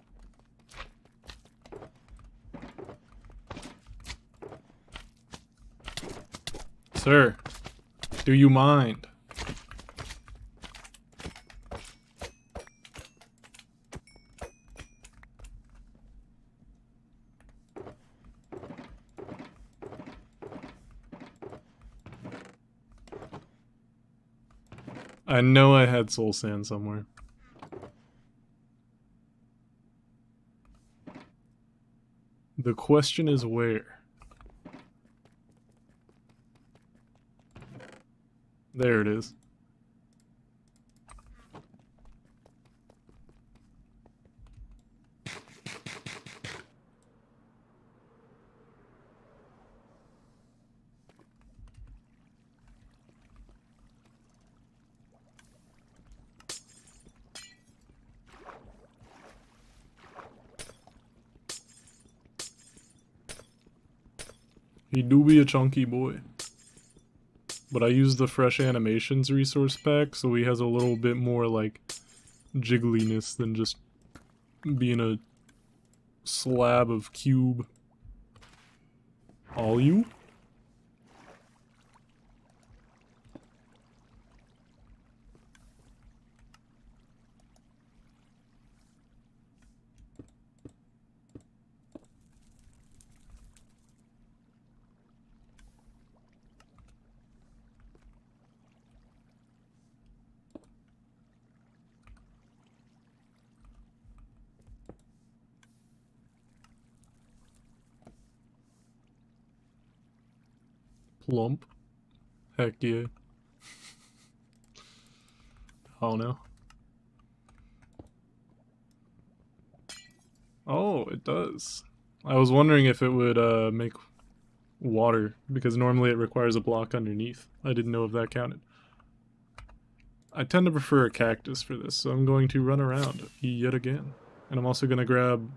Sir, do you mind? I know I had Soul Sand somewhere. The question is where? There it is. He do be a chunky boy. But I use the Fresh Animations resource pack, so he has a little bit more, like, jiggliness than just being a slab of cube. All you? Plump. Heck yeah. I don't know. Oh, it does. I was wondering if it would make water, because normally it requires a block underneath. I didn't know if that counted. I tend to prefer a cactus for this, so I'm going to run around yet again. And I'm also going to grab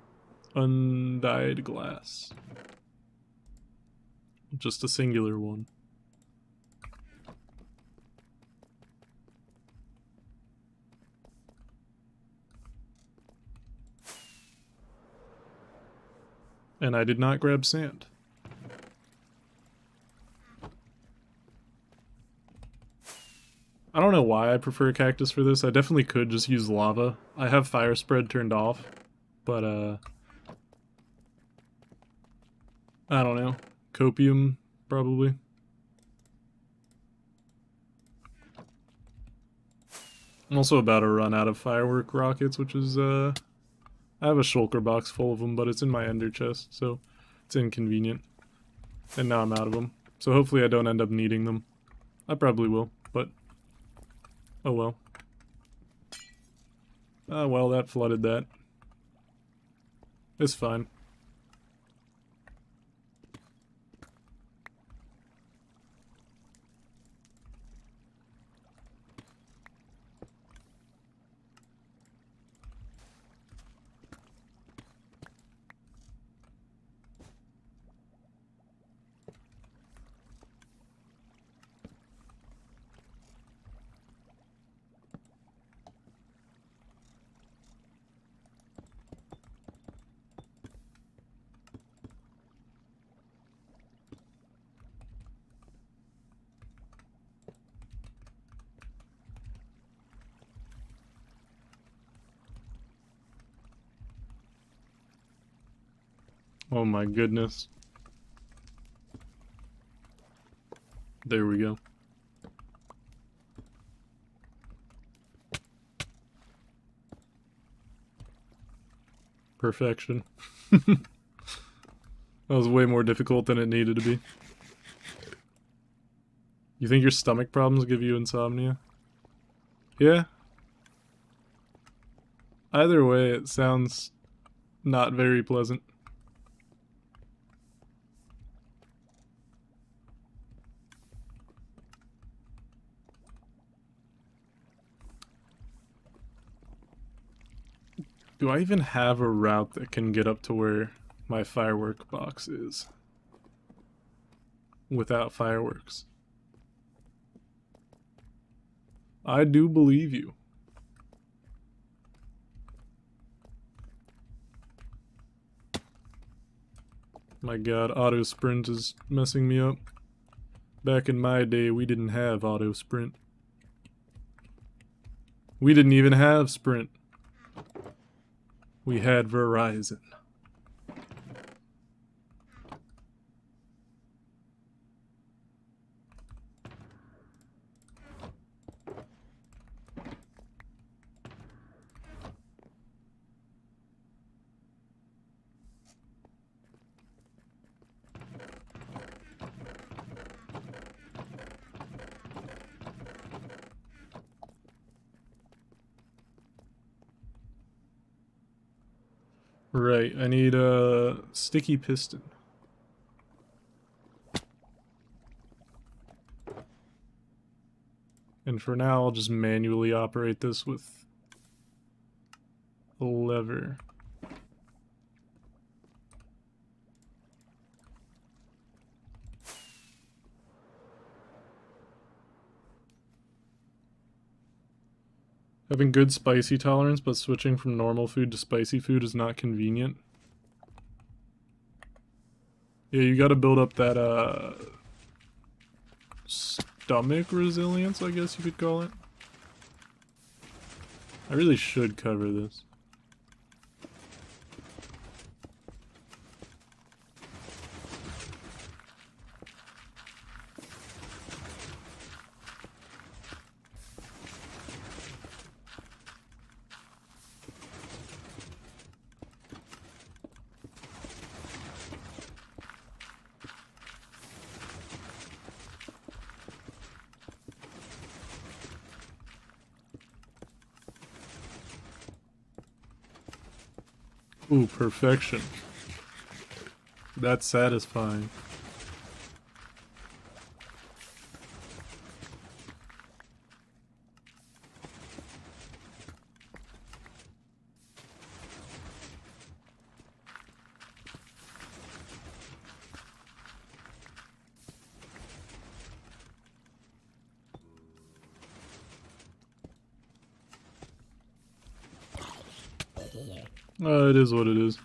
undyed glass. Just a singular one. And I did not grab sand. I don't know why I prefer a cactus for this. I definitely could just use lava. I have fire spread turned off, but I don't know. Copium, probably. I'm also about to run out of firework rockets, which is, I have a shulker box full of them, but it's in my ender chest, so it's inconvenient. And now I'm out of them. So hopefully I don't end up needing them. I probably will, but oh well. Ah, well, that flooded that. It's fine. Oh my goodness. There we go. Perfection. That was way more difficult than it needed to be. You think your stomach problems give you insomnia? Yeah. Either way, it sounds not very pleasant. Do I even have a route that can get up to where my firework box is? Without fireworks. I do believe you. My god, auto sprint is messing me up. Back in my day, we didn't have auto sprint. We didn't even have sprint. We had Verizon. Right, I need a sticky piston. And for now, I'll just manually operate this with a lever. Having good spicy tolerance, but switching from normal food to spicy food is not convenient. Yeah, you gotta build up that, stomach resilience, I guess you could call it. I really should cover this. Ooh, perfection. That's satisfying. It is what it is.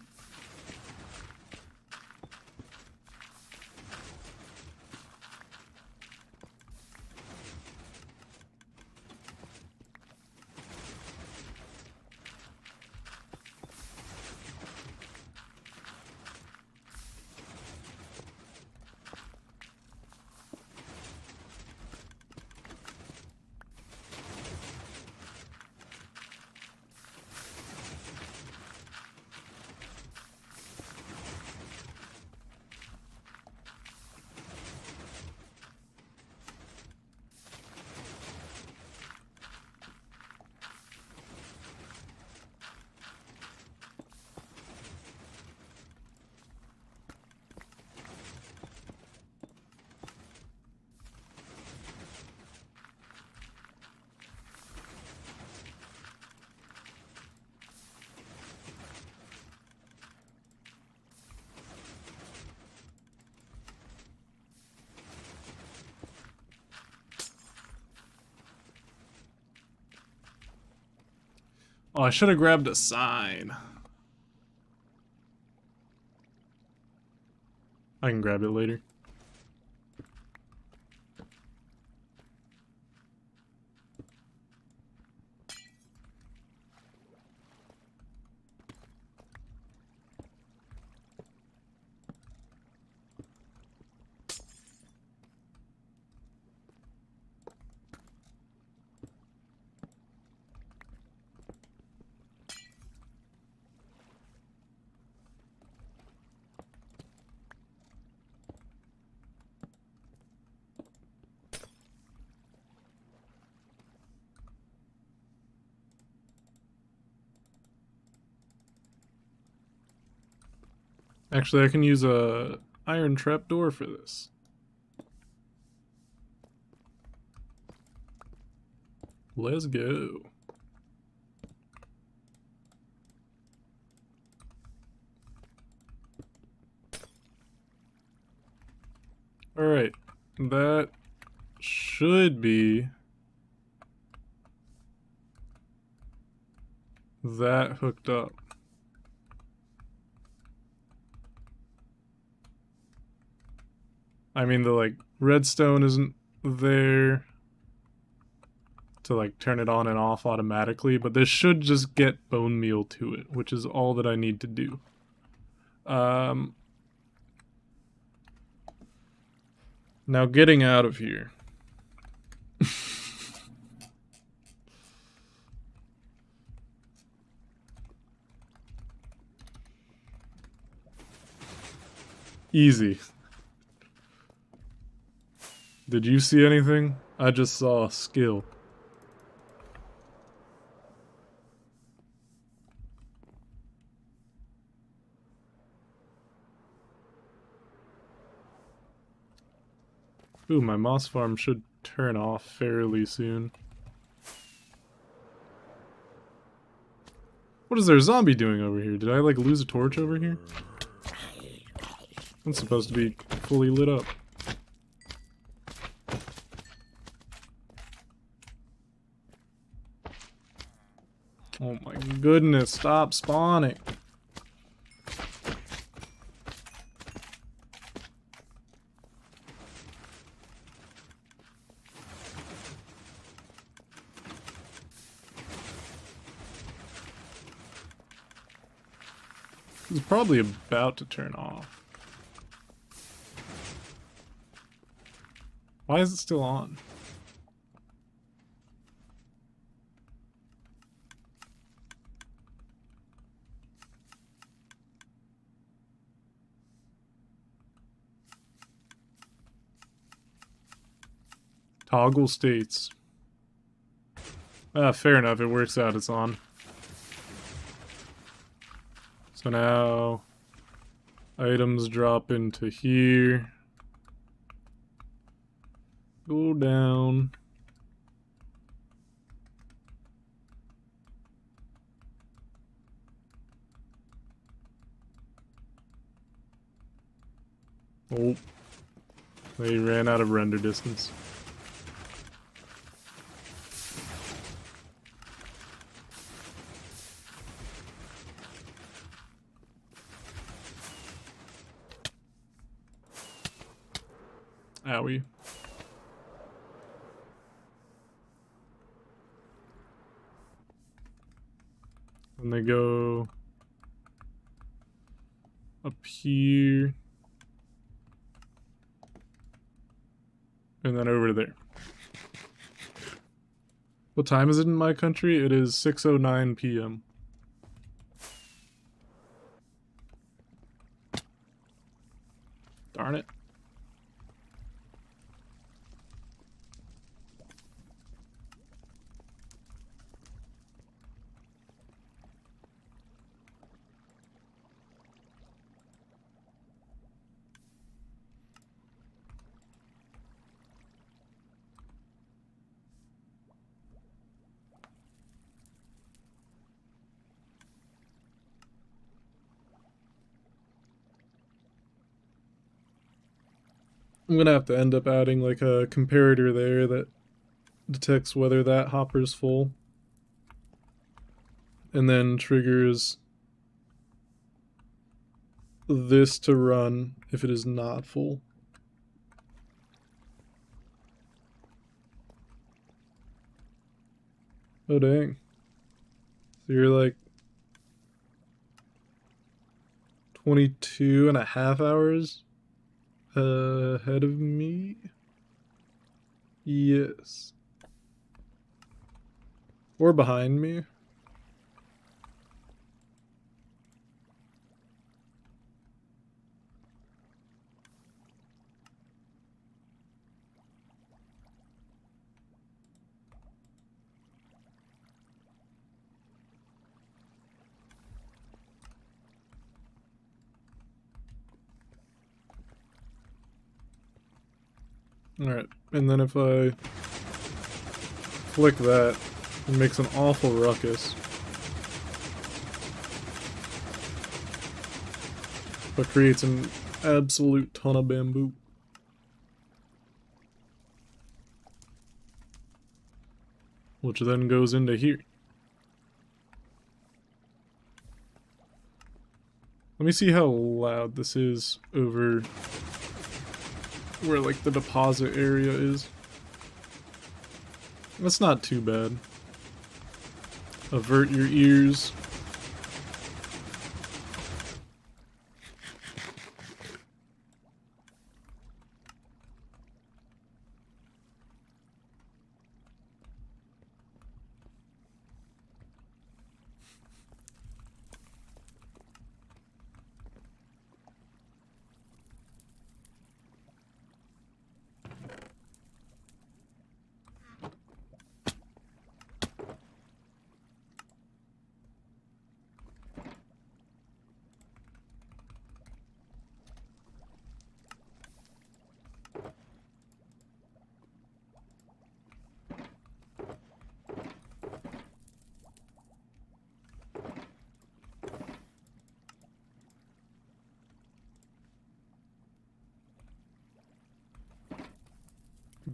Oh, I should have grabbed a sign. I can grab it later. Actually, I can use a iron trapdoor for this. Let's go. Alright, that should be that hooked up. I mean, the like redstone isn't there to like turn it on and off automatically, but this should just get bone meal to it, which is all that I need to do. Now getting out of here. Easy. Did you see anything? I just saw skill. Ooh, my moss farm should turn off fairly soon. What is there a zombie doing over here? Did I like lose a torch over here? It's supposed to be fully lit up. Oh my goodness, stop spawning. It's probably about to turn off. Why is it still on? Toggle states. Fair enough, it works out, it's on. So now items drop into here. Go down. Oh. They ran out of render distance. Owie. And they go up here. And then over there. What time is it in my country? It is 6:09 p.m. Darn it. I'm gonna have to end up adding like a comparator there that detects whether that hopper's full. And then triggers this to run if it is not full. Oh dang. So you're like 22 and a half hours ahead of me? Yes. Or behind me? Alright, and then if I flick that, it makes an awful ruckus. But creates an absolute ton of bamboo. Which then goes into here. Let me see how loud this is over where like the deposit area is. That's not too bad. Avert your ears.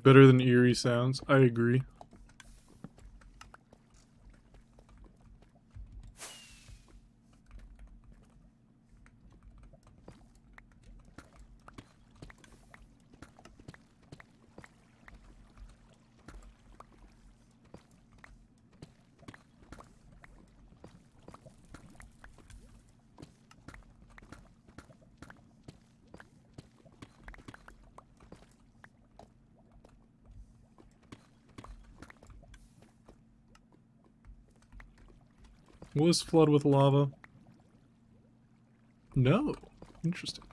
Better than eerie sounds. I agree. Will this flood with lava? No. Interesting.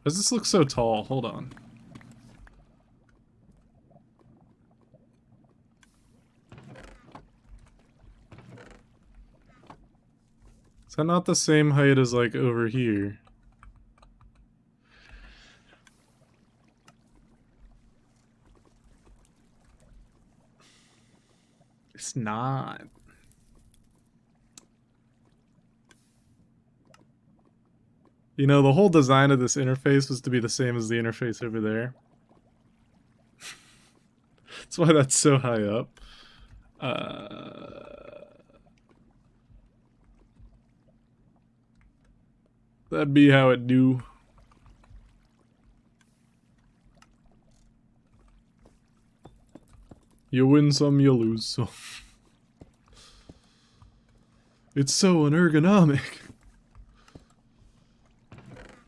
Does this look so tall? Hold on. Is that not the same height as like over here? It's not. You know, the whole design of this interface was to be the same as the interface over there. That's why that's so high up. That'd be how it do. You win some, you lose some. It's so unergonomic.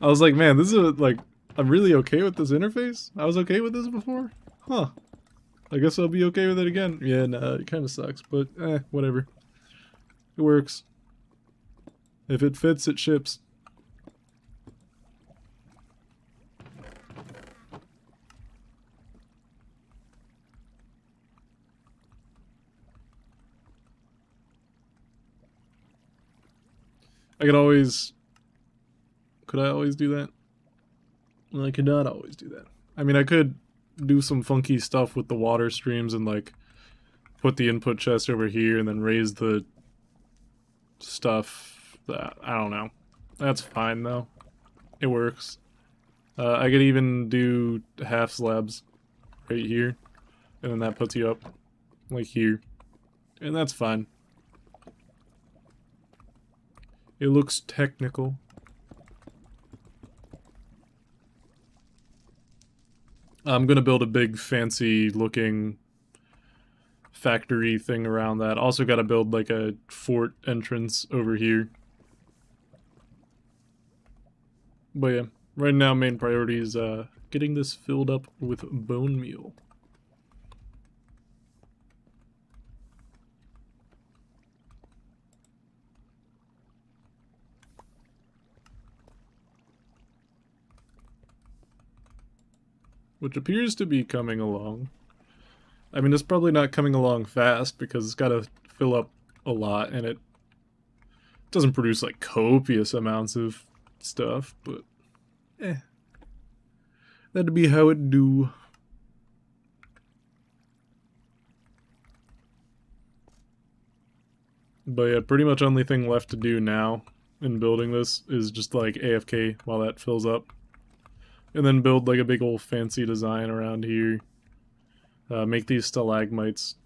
I was like, man, this is like, I'm really okay with this interface? I was okay with this before? Huh. I guess I'll be okay with it again. Yeah, nah, it kind of sucks, but whatever. It works. If it fits, it ships. I could always... Could I always do that? Well, I could not always do that. I mean, I could do some funky stuff with the water streams and, like, put the input chest over here and then raise the stuff. That I don't know. That's fine, though. It works. I could even do half slabs right here. And then that puts you up, like here. And that's fine. It looks technical. I'm gonna build a big fancy looking factory thing around that. Also gotta build like a fort entrance over here. But yeah, right now main priority is getting this filled up with bone meal. which appears to be coming along. I mean, it's probably not coming along fast because it's got to fill up a lot, and it doesn't produce like copious amounts of stuff, but that'd be how it do. But yeah, pretty much only thing left to do now in building this is just like AFK while that fills up. And then build like a big old fancy design around here. Make these stalagmites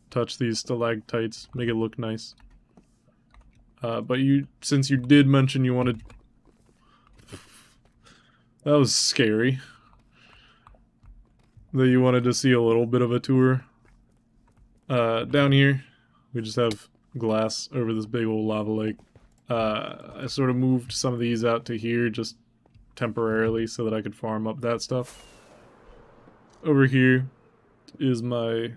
touch these stalactites, make it look nice. But since you did mention you wanted... That was scary. That you wanted to see a little bit of a tour. Down here, we just have glass over this big old lava lake. I sort of moved some of these out to here just temporarily so that I could farm up that stuff. Over here is my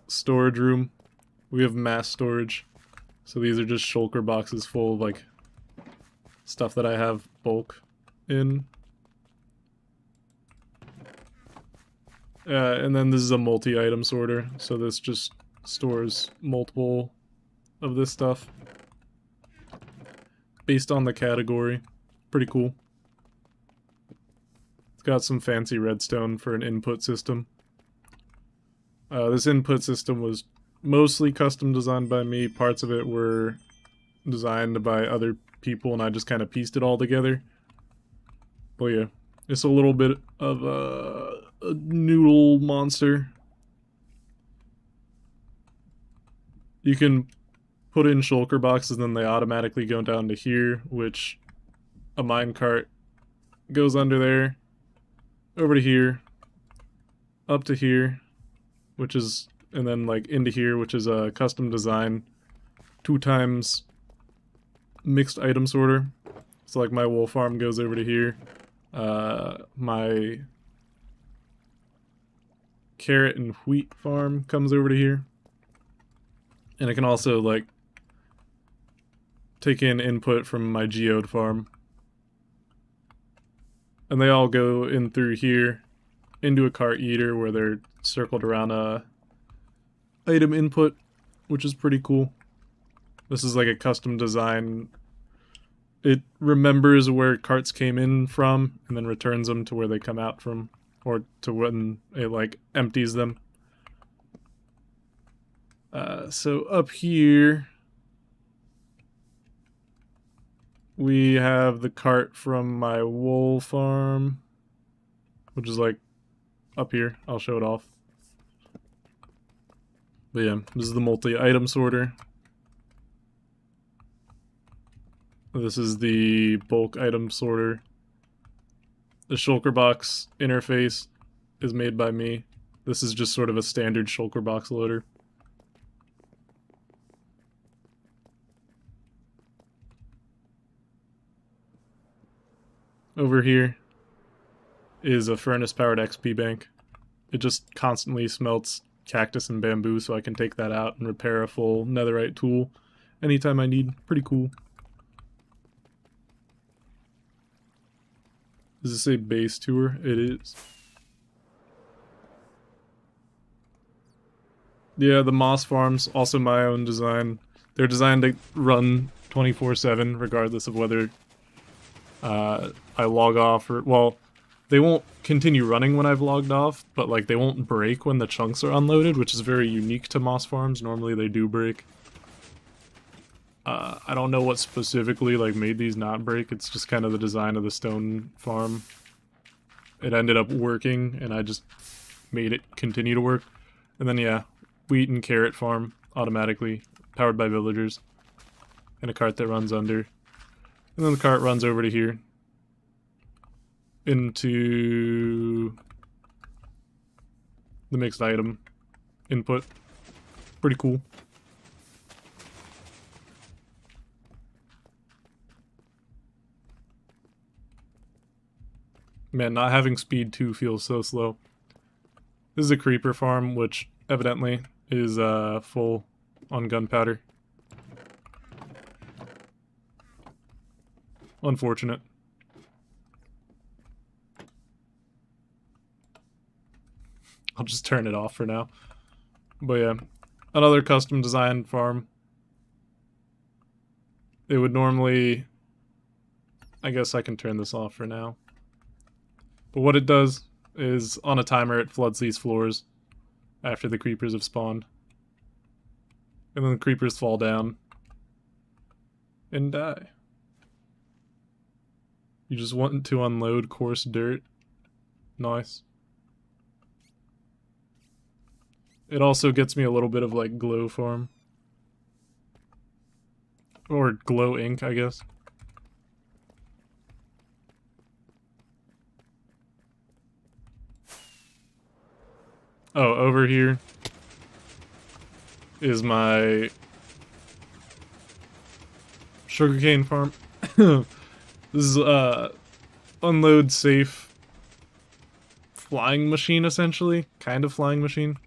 storage room. We have mass storage. So these are just shulker boxes full of like stuff that I have bulk in. And then this is a multi-item sorter, so this just stores multiple of this stuff based on the category. Pretty cool. It's got some fancy redstone for an input system. This input system was mostly custom designed by me. Parts of it were designed by other people, and I just kind of pieced it all together. But yeah, it's a little bit of a noodle monster. You can put in shulker boxes, and then they automatically go down to here, which a minecart goes under there, over to here, up to here, which is, and then like into here, which is a custom design 2 times mixed item sorter. So like my wool farm goes over to here. My carrot and wheat farm comes over to here. And I can also like take in input from my geode farm. And they all go in through here into a cart eater where they're circled around a item input, which is pretty cool. This is like a custom design. It remembers where carts came in from and then returns them to where they come out from, or to when it like empties them. So up here we have the cart from my wool farm, which is like up here. I'll show it off. But yeah, this is the multi-item sorter. This is the bulk item sorter. The shulker box interface is made by me. This is just sort of a standard shulker box loader. Over here is a furnace-powered XP bank. It just constantly smelts cactus and bamboo, so I can take that out and repair a full netherite tool anytime I need. Pretty cool. Does this say base tour? It is. Yeah, the moss farms, also my own design. They're designed to run 24/7, regardless of whether I log off or... Well, they won't continue running when I've logged off, but like they won't break when the chunks are unloaded, which is very unique to moss farms. Normally they do break. I don't know what specifically like made these not break. It's just kind of the design of the stone farm. It ended up working, and I just made it continue to work. And then yeah, wheat and carrot farm automatically powered by villagers, and a cart that runs under. And then the cart runs over to here into the mixed item input. Pretty cool. Man, not having speed 2 feels so slow. This is a creeper farm, which evidently is full on gunpowder. Unfortunate. I'll just turn it off for now. But yeah, another custom designed farm. It would normally... I guess I can turn this off for now. But what it does is, on a timer, it floods these floors after the creepers have spawned. And then the creepers fall down and die. You just want to unload coarse dirt. Nice. It also gets me a little bit of like glow farm. Or glow ink, I guess. Oh, over here is my sugarcane farm. This is unload safe flying machine, essentially. Kind of flying machine.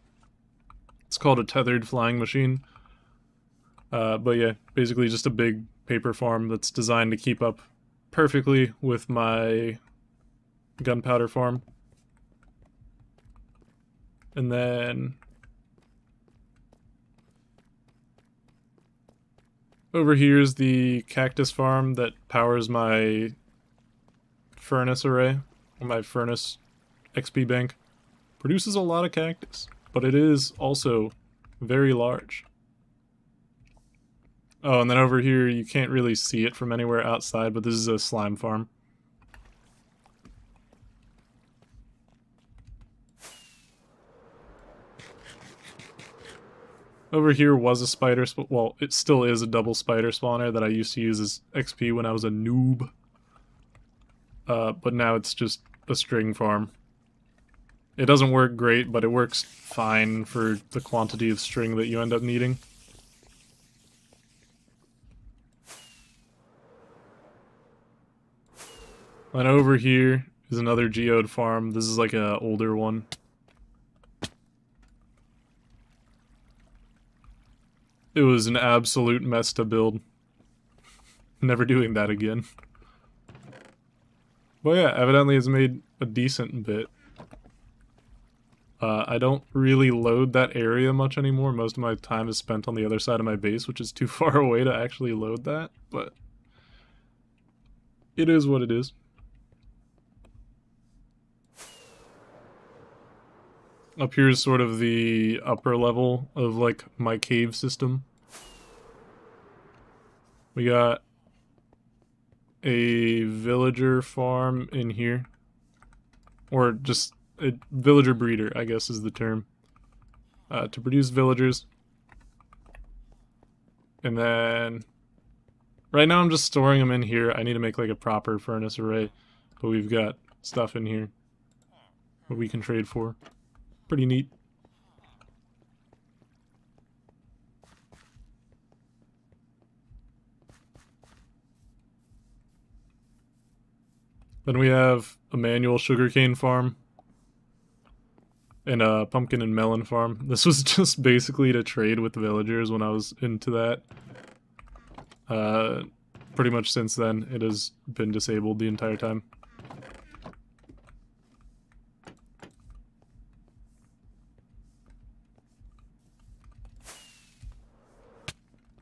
It's called a tethered flying machine. But yeah, basically just a big paper farm that's designed to keep up perfectly with my gunpowder farm. And then over here is the cactus farm that powers my furnace array, or my furnace XP bank. Produces a lot of cactus, but it is also very large. Oh, and then over here, you can't really see it from anywhere outside, but this is a slime farm. Over here was a spider, well, it still is a double spider spawner that I used to use as XP when I was a noob. But now it's just a string farm. It doesn't work great, but it works fine for the quantity of string that you end up needing. And over here is another geode farm. This is like an older one. It was an absolute mess to build. Never doing that again. But yeah, evidently it's made a decent bit. I don't really load that area much anymore. Most of my time is spent on the other side of my base, which is too far away to actually load that, but it is what it is. Up here is sort of the upper level of like my cave system. We got a villager farm in here, or just a villager breeder, I guess is the term, to produce villagers. And then right now I'm just storing them in here. I need to make like a proper furnace array, but we've got stuff in here that we can trade for. Pretty neat. Then we have a manual sugarcane farm and a pumpkin and melon farm. This was just basically to trade with the villagers when I was into that. Pretty much since then, it has been disabled the entire time.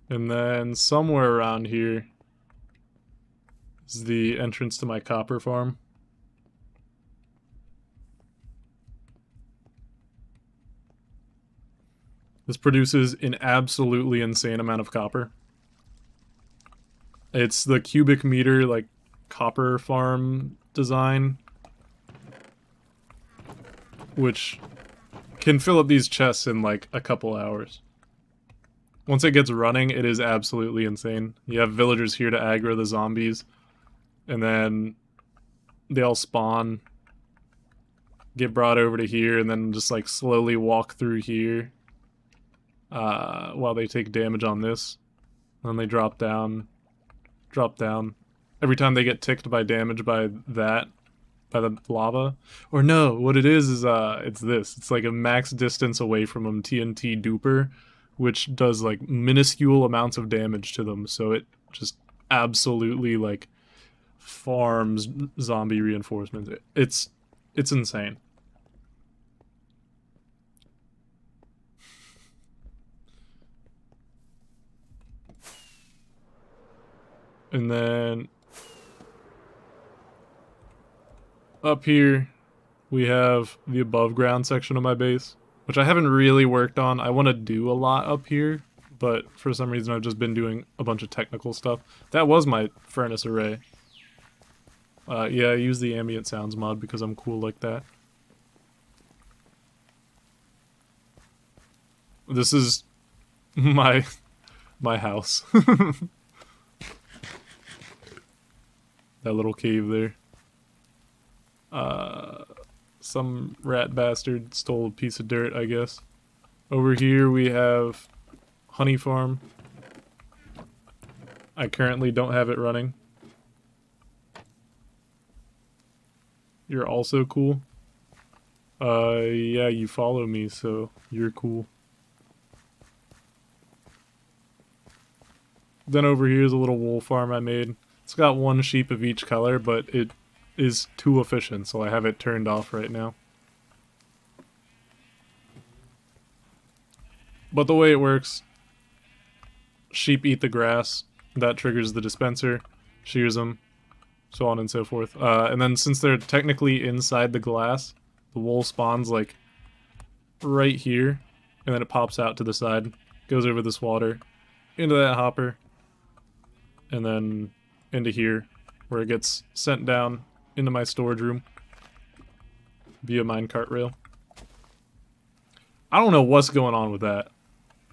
And then somewhere around here is the entrance to my copper farm. This produces an absolutely insane amount of copper. It's the cubic meter, like, copper farm design, which can fill up these chests in, like, a couple hours. Once it gets running, it is absolutely insane. You have villagers here to aggro the zombies, and then they all spawn, get brought over to here, and then just, like, slowly walk through here while they take damage on this. And then they drop down. Every time they get ticked by damage by that, by the lava. Or no, what it is it's this. It's like a max distance away from them TNT duper, which does like minuscule amounts of damage to them, so it just absolutely like farms zombie reinforcements. It's insane. And then up here, we have the above ground section of my base, which I haven't really worked on. I want to do a lot up here, but for some reason I've just been doing a bunch of technical stuff. That was my furnace array. Yeah, I use the ambient sounds mod because I'm cool like that. This is my house. That little cave there. Some rat bastard stole a piece of dirt, I guess. Over here we have honey farm. I currently don't have it running. You're also cool. Yeah, you follow me, so you're cool. Then over here is a little wool farm I made. It's got one sheep of each color, but it is too efficient, so I have it turned off right now. But the way it works, sheep eat the grass, that triggers the dispenser, shears them, so on and so forth. And then since they're technically inside the glass, the wool spawns like right here, and then it pops out to the side, goes over this water, into that hopper, and then into here, where it gets sent down into my storage room via minecart rail. I don't know what's going on with that.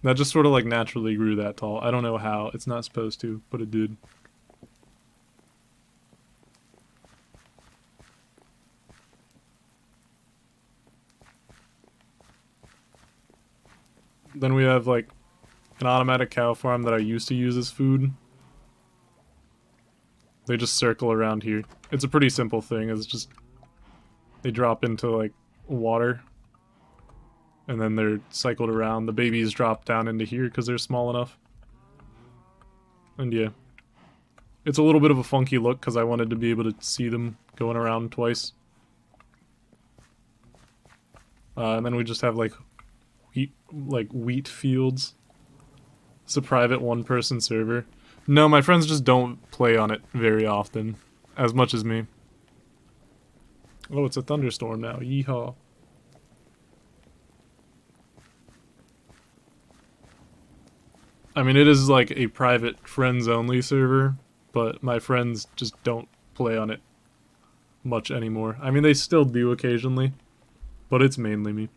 That just sort of like naturally grew that tall. I don't know how. It's not supposed to, but it did. Then we have like an automatic cow farm that I used to use as food. They just circle around here. It's a pretty simple thing. It's just they drop into like water and then they're cycled around. The babies drop down into here because they're small enough. And yeah. It's a little bit of a funky look because I wanted to be able to see them going around twice. And then we just have like wheat fields. It's a private one-person server. No, my friends just don't play on it very often. As much as me. Oh, it's a thunderstorm now. Yeehaw. I mean, it is like a private friends-only server, but my friends just don't play on it much anymore. I mean, they still do occasionally, but it's mainly me.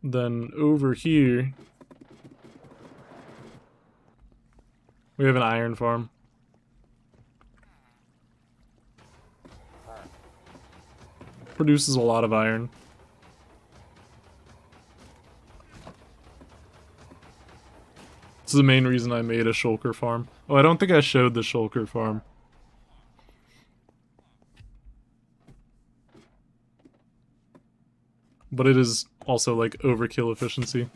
Then over here, we have an iron farm. Produces a lot of iron. This is the main reason I made a shulker farm. Oh, I don't think I showed the shulker farm. But it is also like overkill efficiency.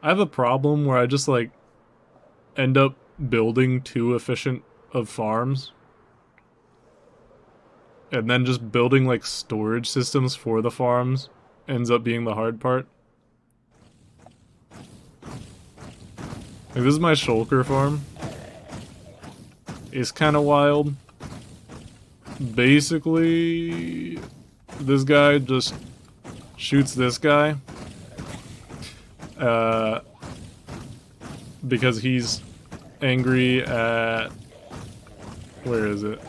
I have a problem where I just like end up building too efficient of farms. And then just building like storage systems for the farms ends up being the hard part. Like, this is my shulker farm. It's kind of wild. Basically, this guy just shoots this guy. Because he's angry at... Where is it?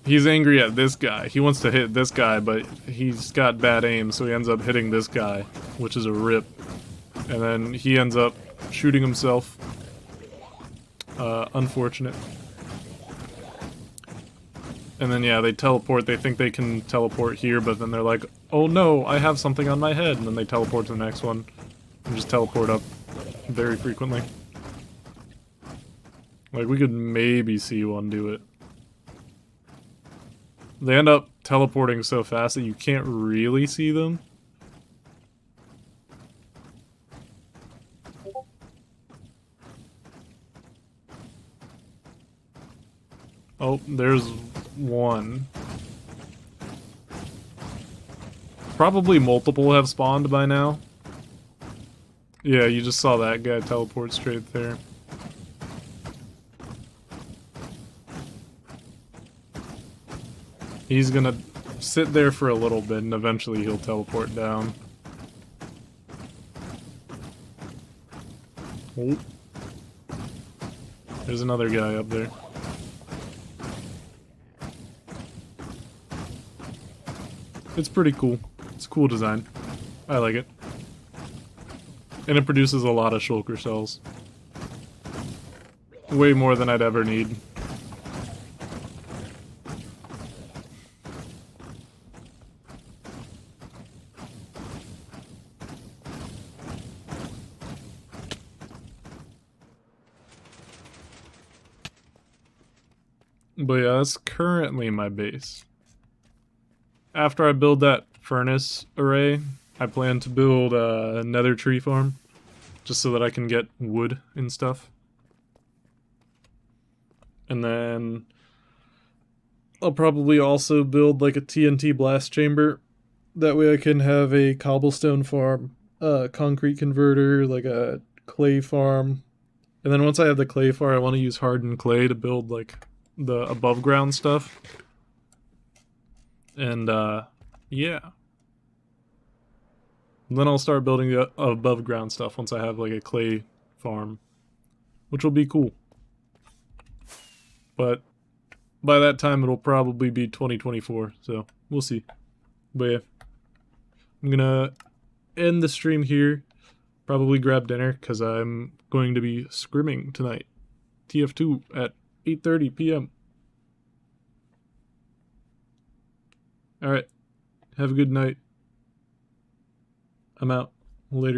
He's angry at this guy. He wants to hit this guy, but he's got bad aim, so he ends up hitting this guy, which is a rip. And then he ends up shooting himself. Unfortunate. And then, yeah, they teleport. They think they can teleport here, but then they're like, oh no, I have something on my head. And then they teleport to the next one. And just teleport up very frequently. Like, we could maybe see one do it. They end up teleporting so fast that you can't really see them. Oh, there's one. Probably multiple have spawned by now. Yeah, you just saw that guy teleport straight there. He's gonna sit there for a little bit and eventually he'll teleport down. Oh. There's another guy up there. It's pretty cool. It's a cool design. I like it. And it produces a lot of shulker cells. Way more than I'd ever need. But yeah, that's currently my base. After I build that furnace array, I plan to build a nether tree farm. Just so that I can get wood and stuff. And then I'll probably also build like a TNT blast chamber. That way I can have a cobblestone farm, a concrete converter, like a clay farm. And then once I have the clay farm, I want to use hardened clay to build like the above ground stuff. And yeah. And then I'll start building the above ground stuff once I have like a clay farm, which will be cool. But by that time it'll probably be 2024, so we'll see. But yeah, I'm gonna end the stream here, probably grab dinner because I'm going to be scrimming tonight, TF2 at 8:30 p.m. Alright, have a good night. I'm out. Later.